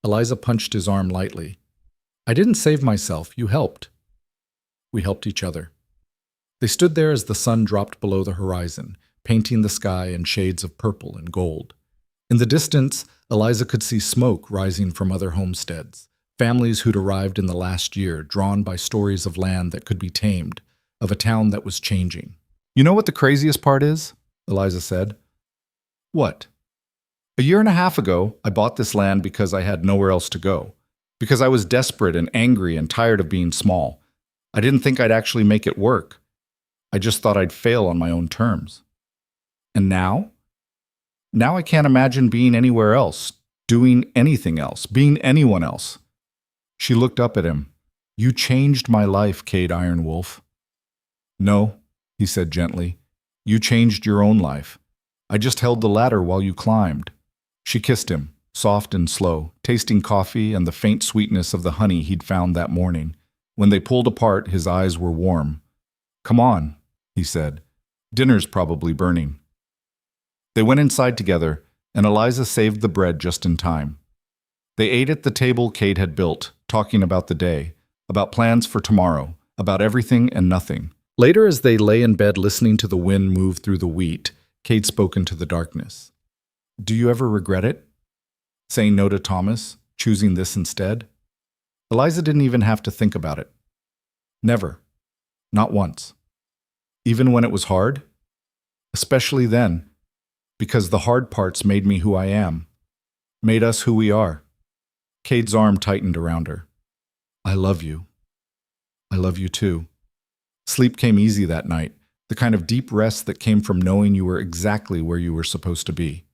Speaker 1: Eliza punched his arm lightly. "I didn't save myself. You helped." "We helped each other." They stood there as the sun dropped below the horizon, painting the sky in shades of purple and gold. In the distance, Eliza could see smoke rising from other homesteads, families who'd arrived in the last year, drawn by stories of land that could be tamed, of a town that was changing. "You know what the craziest part is?" Eliza said. "What?" "A year and a half ago, I bought this land because I had nowhere else to go. Because I was desperate and angry and tired of being small. I didn't think I'd actually make it work. I just thought I'd fail on my own terms. And now? Now I can't imagine being anywhere else, doing anything else, being anyone else." She looked up at him. "You changed my life, Cade Ironwolf." "No," he said gently. "You changed your own life. I just held the ladder while you climbed." She kissed him, soft and slow, tasting coffee and the faint sweetness of the honey he'd found that morning. When they pulled apart, his eyes were warm. "Come on," he said. "Dinner's probably burning." They went inside together, and Eliza saved the bread just in time. They ate at the table Cade had built, talking about the day, about plans for tomorrow, about everything and nothing. Later, as they lay in bed listening to the wind move through the wheat, Cade spoke into the darkness. "Do you ever regret it? Saying no to Thomas, choosing this instead?" Eliza didn't even have to think about it. "Never. Not once. Even when it was hard? Especially then, because the hard parts made me who I am, made us who we are." Cade's arm tightened around her. "I love you. I love you too." Sleep came easy that night, the kind of deep rest that came from knowing you were exactly where you were supposed to be.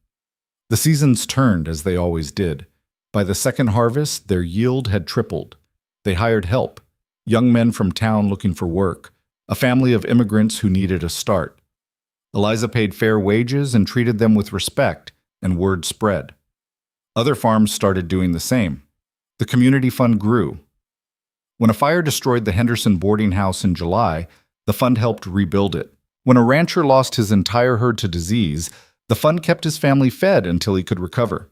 Speaker 1: The seasons turned, as they always did. By the second harvest, their yield had tripled. They hired help, young men from town looking for work, a family of immigrants who needed a start. Eliza paid fair wages and treated them with respect, and word spread. Other farms started doing the same. The community fund grew. When a fire destroyed the Henderson boarding house in July, the fund helped rebuild it. When a rancher lost his entire herd to disease, the fund kept his family fed until he could recover.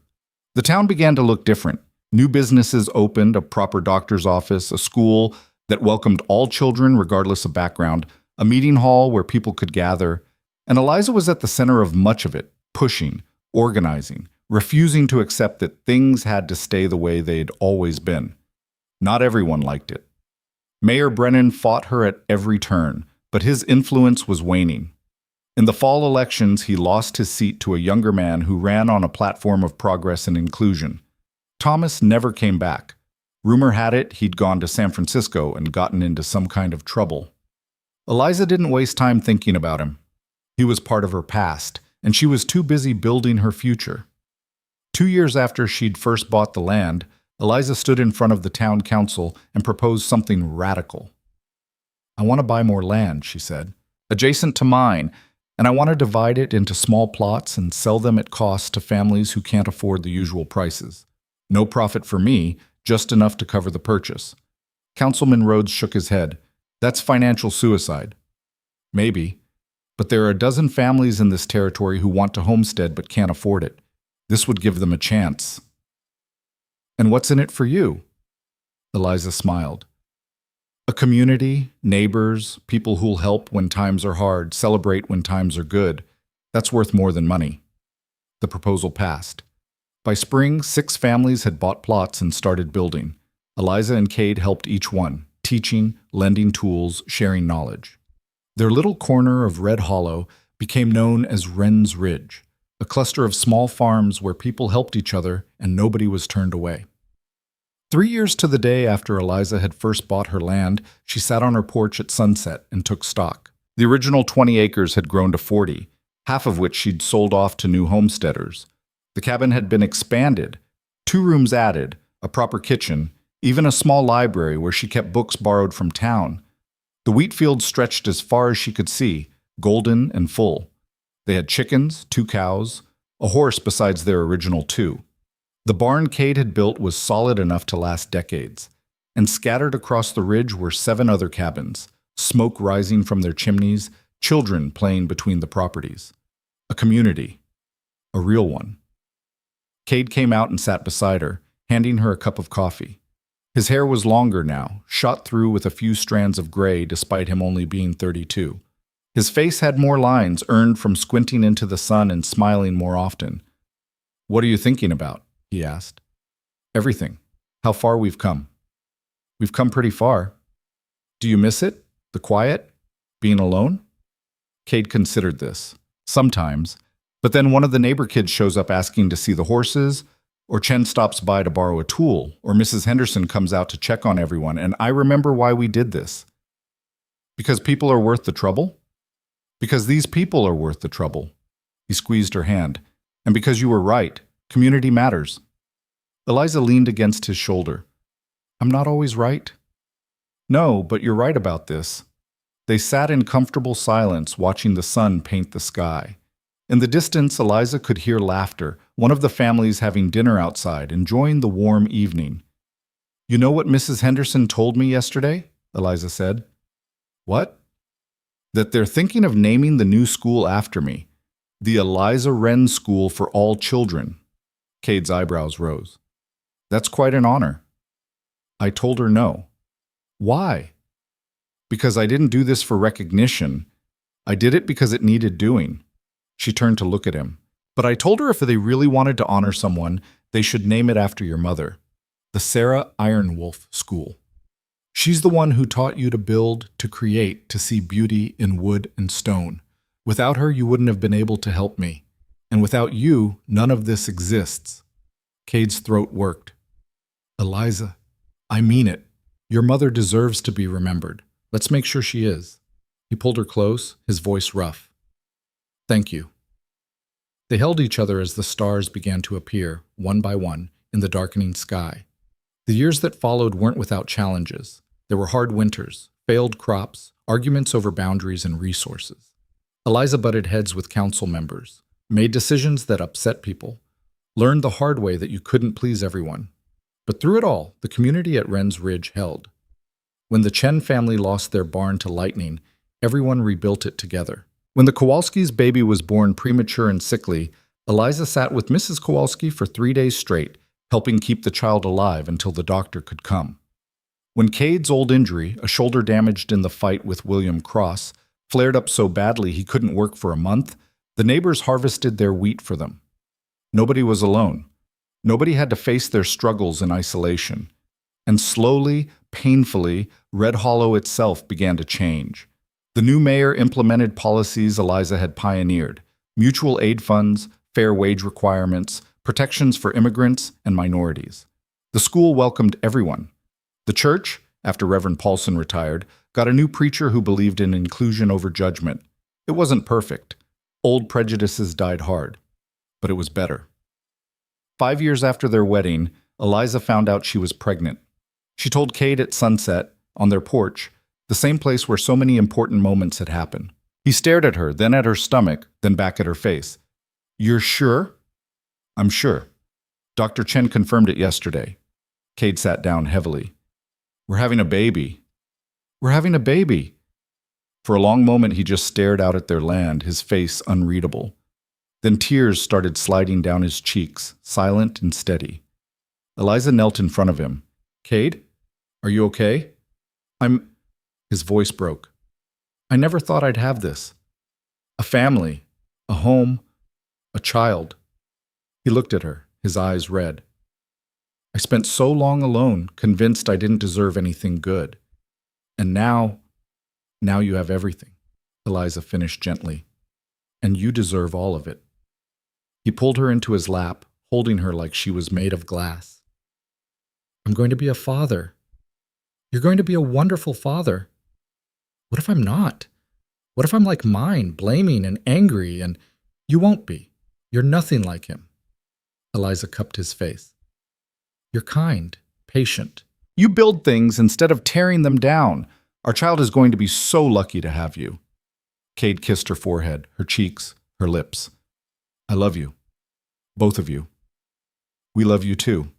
Speaker 1: The town began to look different. New businesses opened, a proper doctor's office, a school that welcomed all children regardless of background, a meeting hall where people could gather, and Eliza was at the center of much of it, pushing, organizing, refusing to accept that things had to stay the way they'd always been. Not everyone liked it. Mayor Brennan fought her at every turn, but his influence was waning. In the fall elections, he lost his seat to a younger man who ran on a platform of progress and inclusion. Thomas never came back. Rumor had it he'd gone to San Francisco and gotten into some kind of trouble. Eliza didn't waste time thinking about him. He was part of her past, and she was too busy building her future. 2 years after she'd first bought the land, Eliza stood in front of the town council and proposed something radical. "I want to buy more land," she said, "adjacent to mine, and I want to divide it into small plots and sell them at cost to families who can't afford the usual prices. No profit for me, just enough to cover the purchase." Councilman Rhodes shook his head. "That's financial suicide." "Maybe, but there are a dozen families in this territory who want to homestead but can't afford it. This would give them a chance." "And what's in it for you?" Eliza smiled. "A community, neighbors, people who'll help when times are hard, celebrate when times are good. That's worth more than money." The proposal passed. By spring, 6 families had bought plots and started building. Eliza and Cade helped each one, teaching, lending tools, sharing knowledge. Their little corner of Red Hollow became known as Wren's Ridge, a cluster of small farms where people helped each other and nobody was turned away. 3 years to the day after Eliza had first bought her land, she sat on her porch at sunset and took stock. The original 20 acres had grown to 40, half of which she'd sold off to new homesteaders. The cabin had been expanded, 2 rooms added, a proper kitchen, even a small library where she kept books borrowed from town. The wheat fields stretched as far as she could see, golden and full. They had chickens, 2 cows, a horse besides their original 2. The barn Cade had built was solid enough to last decades, and scattered across the ridge were 7 other cabins, smoke rising from their chimneys, children playing between the properties. A community. A real one. Cade came out and sat beside her, handing her a cup of coffee. His hair was longer now, shot through with a few strands of gray despite him only being 32. His face had more lines earned from squinting into the sun and smiling more often. "What are you thinking about?" he asked. "Everything. How far we've come." "We've come pretty far." "Do you miss it? The quiet? Being alone?" Cade considered this. Sometimes. But then one of the neighbor kids shows up asking to see the horses, or Chen stops by to borrow a tool, or Mrs. Henderson comes out to check on everyone, and I remember why we did this. "Because people are worth the trouble?" "Because these people are worth the trouble." He squeezed her hand. "And because you were right. Community matters." Eliza leaned against his shoulder. "I'm not always right?" "No, but you're right about this." They sat in comfortable silence, watching the sun paint the sky. In the distance, Eliza could hear laughter, one of the families having dinner outside, enjoying the warm evening. "You know what Mrs. Henderson told me yesterday?" Eliza said. "What?" "That they're thinking of naming the new school after me. The Eliza Wren School for All Children." Cade's eyebrows rose. "That's quite an honor." I told her no. "Why?" "Because I didn't do this for recognition. I did it because it needed doing." She turned to look at him. "But I told her if they really wanted to honor someone, they should name it after your mother. The Sarah Ironwolf School. She's the one who taught you to build, to create, to see beauty in wood and stone. Without her, you wouldn't have been able to help me. And without you, none of this exists." Cade's throat worked. "Eliza, I mean it. Your mother deserves to be remembered. Let's make sure she is." He pulled her close, his voice rough. "Thank you." They held each other as the stars began to appear, one by one, in the darkening sky. The years that followed weren't without challenges. There were hard winters, failed crops, arguments over boundaries and resources. Eliza butted heads with council members, made decisions that upset people, learned the hard way that you couldn't please everyone. But through it all, the community at Wren's Ridge held. When the Chen family lost their barn to lightning, everyone rebuilt it together. When the Kowalskis' baby was born premature and sickly, Eliza sat with Mrs. Kowalski for 3 days straight, helping keep the child alive until the doctor could come. When Cade's old injury, a shoulder damaged in the fight with William Cross, flared up so badly he couldn't work for a month, the neighbors harvested their wheat for them. Nobody was alone. Nobody had to face their struggles in isolation. And slowly, painfully, Red Hollow itself began to change. The new mayor implemented policies Eliza had pioneered: mutual aid funds, fair wage requirements, protections for immigrants and minorities. The school welcomed everyone. The church, after Reverend Paulson retired, got a new preacher who believed in inclusion over judgment. It wasn't perfect. Old prejudices died hard. But it was better. 5 years after their wedding, Eliza found out she was pregnant. She told Cade at sunset, on their porch, the same place where so many important moments had happened. He stared at her, then at her stomach, then back at her face. "You're sure?" "I'm sure. Dr. Chen confirmed it yesterday." Cade sat down heavily. "We're having a baby." "We're having a baby." For a long moment he just stared out at their land, his face unreadable. Then tears started sliding down his cheeks, silent and steady. Eliza knelt in front of him. "Cade, are you okay?" His voice broke. "I never thought I'd have this. A family, a home, a child." He looked at her, his eyes red. "I spent so long alone, convinced I didn't deserve anything good. And now you have everything," Eliza finished gently. "And you deserve all of it." He pulled her into his lap, holding her like she was made of glass. "I'm going to be a father. You're going to be a wonderful father. What if I'm not? What if I'm like mine, blaming and angry, and you won't be? You're nothing like him." Eliza cupped his face. "You're kind, patient. You build things instead of tearing them down. Our child is going to be so lucky to have you." Cade kissed her forehead, her cheeks, her lips. "I love you. Both of you. We love you too."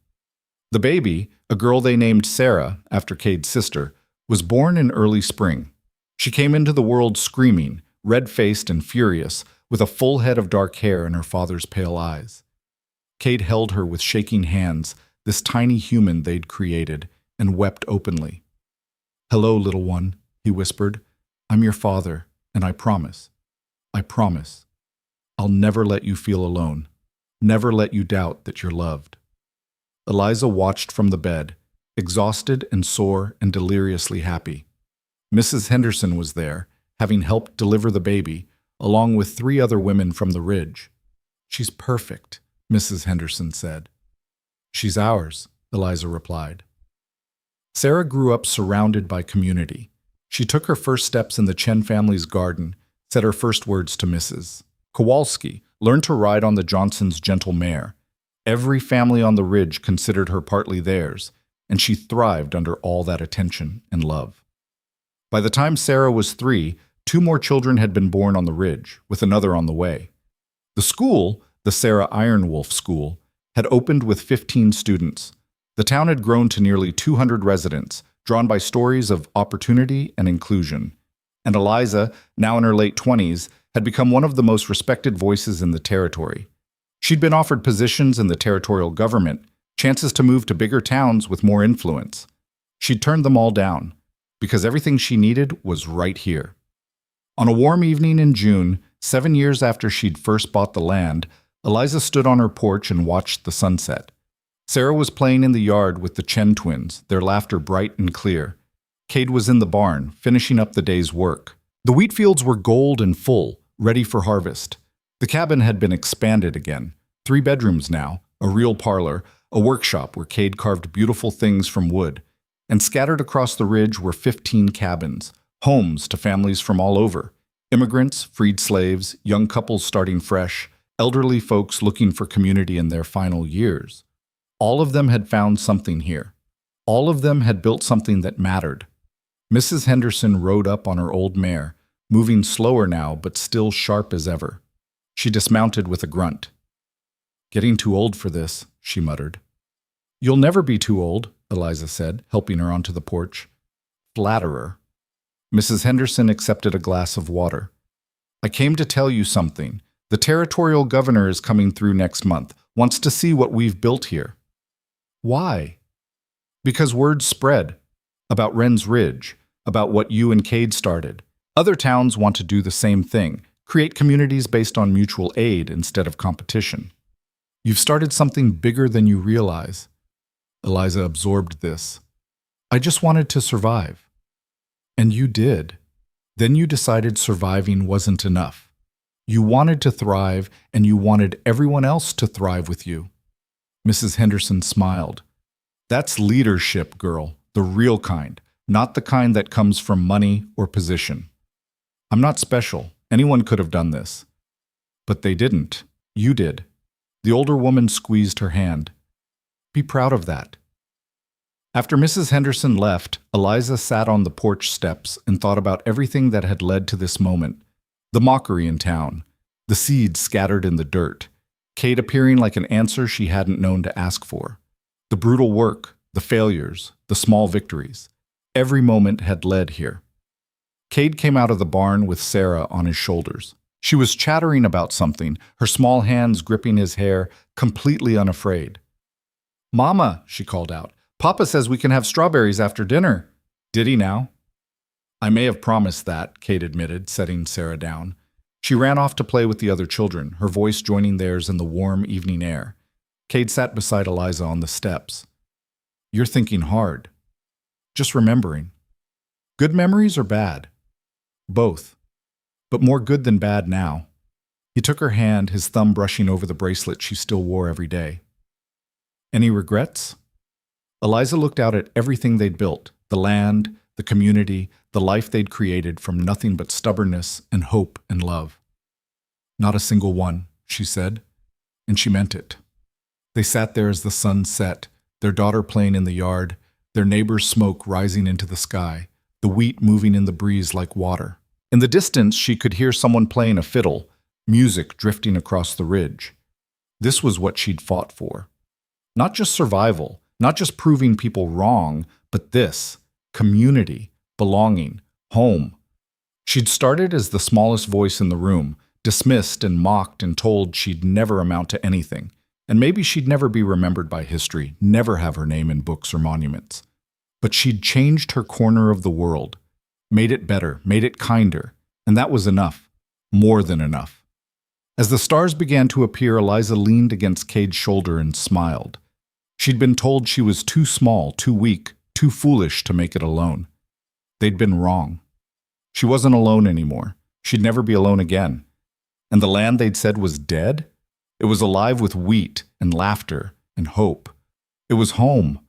Speaker 1: The baby, a girl they named Sarah, after Cade's sister, was born in early spring. She came into the world screaming, red-faced and furious, with a full head of dark hair and her father's pale eyes. Cade held her with shaking hands, this tiny human they'd created, and wept openly. "Hello, little one," he whispered. "I'm your father, and I promise, I'll never let you feel alone, never let you doubt that you're loved." Eliza watched from the bed, exhausted and sore and deliriously happy. Mrs. Henderson was there, having helped deliver the baby, along with 3 other women from the ridge. "She's perfect," Mrs. Henderson said. "She's ours," Eliza replied. Sarah grew up surrounded by community. She took her first steps in the Chen family's garden, said her first words to Mrs. Kowalski, learned to ride on the Johnsons' gentle mare. Every family on the ridge considered her partly theirs, and she thrived under all that attention and love. By the time Sarah was 3, 2 more children had been born on the ridge, with another on the way. The school, the Sarah Ironwolf School, had opened with 15 students. The town had grown to nearly 200 residents, drawn by stories of opportunity and inclusion. And Eliza, now in her late 20s, had become one of the most respected voices in the territory. She'd been offered positions in the territorial government, chances to move to bigger towns with more influence. She'd turned them all down, because everything she needed was right here. On a warm evening in June, 7 years after she'd first bought the land, Eliza stood on her porch and watched the sunset. Sarah was playing in the yard with the Chen twins, their laughter bright and clear. Cade was in the barn, finishing up the day's work. The wheat fields were gold and full, ready for harvest. The cabin had been expanded again. 3 bedrooms now, a real parlor, a workshop where Cade carved beautiful things from wood. And scattered across the ridge were 15 cabins, homes to families from all over. Immigrants, freed slaves, young couples starting fresh, elderly folks looking for community in their final years. All of them had found something here. All of them had built something that mattered. Mrs. Henderson rode up on her old mare, moving slower now but still sharp as ever. She dismounted with a grunt. "Getting too old for this," she muttered. You'll never be too old, Eliza said, helping her onto the porch. Flatterer. Mrs. Henderson accepted a glass of water. I came to tell you something. The territorial governor is coming through next month, wants to see what we've built here. Why? Because word spread about Wren's Ridge, about what you and Cade started. Other towns want to do the same thing, create communities based on mutual aid instead of competition. You've started something bigger than you realize. Eliza absorbed this. I just wanted to survive. And you did. Then you decided surviving wasn't enough. You wanted to thrive, and you wanted everyone else to thrive with you. Mrs. Henderson smiled. That's leadership, girl, the real kind, not the kind that comes from money or position. I'm not special. Anyone could have done this. But they didn't. You did. The older woman squeezed her hand. Be proud of that. After Mrs. Henderson left, Eliza sat on the porch steps and thought about everything that had led to this moment. The mockery in town, the seeds scattered in the dirt, Cade appearing like an answer she hadn't known to ask for, the brutal work, the failures, the small victories. Every moment had led here. Cade came out of the barn with Sarah on his shoulders. She was chattering about something, her small hands gripping his hair, completely unafraid. Mama, she called out, Papa says we can have strawberries after dinner. Did he now? I may have promised that, Cade admitted, setting Sarah down. She ran off to play with the other children, her voice joining theirs in the warm evening air. Cade sat beside Eliza on the steps. You're thinking hard. Just remembering. Good memories or bad? Both. But more good than bad now. He took her hand, his thumb brushing over the bracelet she still wore every day. Any regrets? Eliza looked out at everything they'd built, the land, the community, the life they'd created from nothing but stubbornness and hope and love. Not a single one, she said, and she meant it. They sat there as the sun set, their daughter playing in the yard, their neighbor's smoke rising into the sky, the wheat moving in the breeze like water. In the distance, she could hear someone playing a fiddle, music drifting across the ridge. This was what she'd fought for. Not just survival, not just proving people wrong, but this, community, belonging, home. She'd started as the smallest voice in the room, dismissed and mocked and told she'd never amount to anything. And maybe she'd never be remembered by history, never have her name in books or monuments. But she'd changed her corner of the world, made it better, made it kinder, and that was enough, more than enough. As the stars began to appear, Eliza leaned against Cade's shoulder and smiled. She'd been told she was too small, too weak, too foolish to make it alone. They'd been wrong. She wasn't alone anymore. She'd never be alone again. And the land they'd said was dead? It was alive with wheat and laughter and hope. It was home,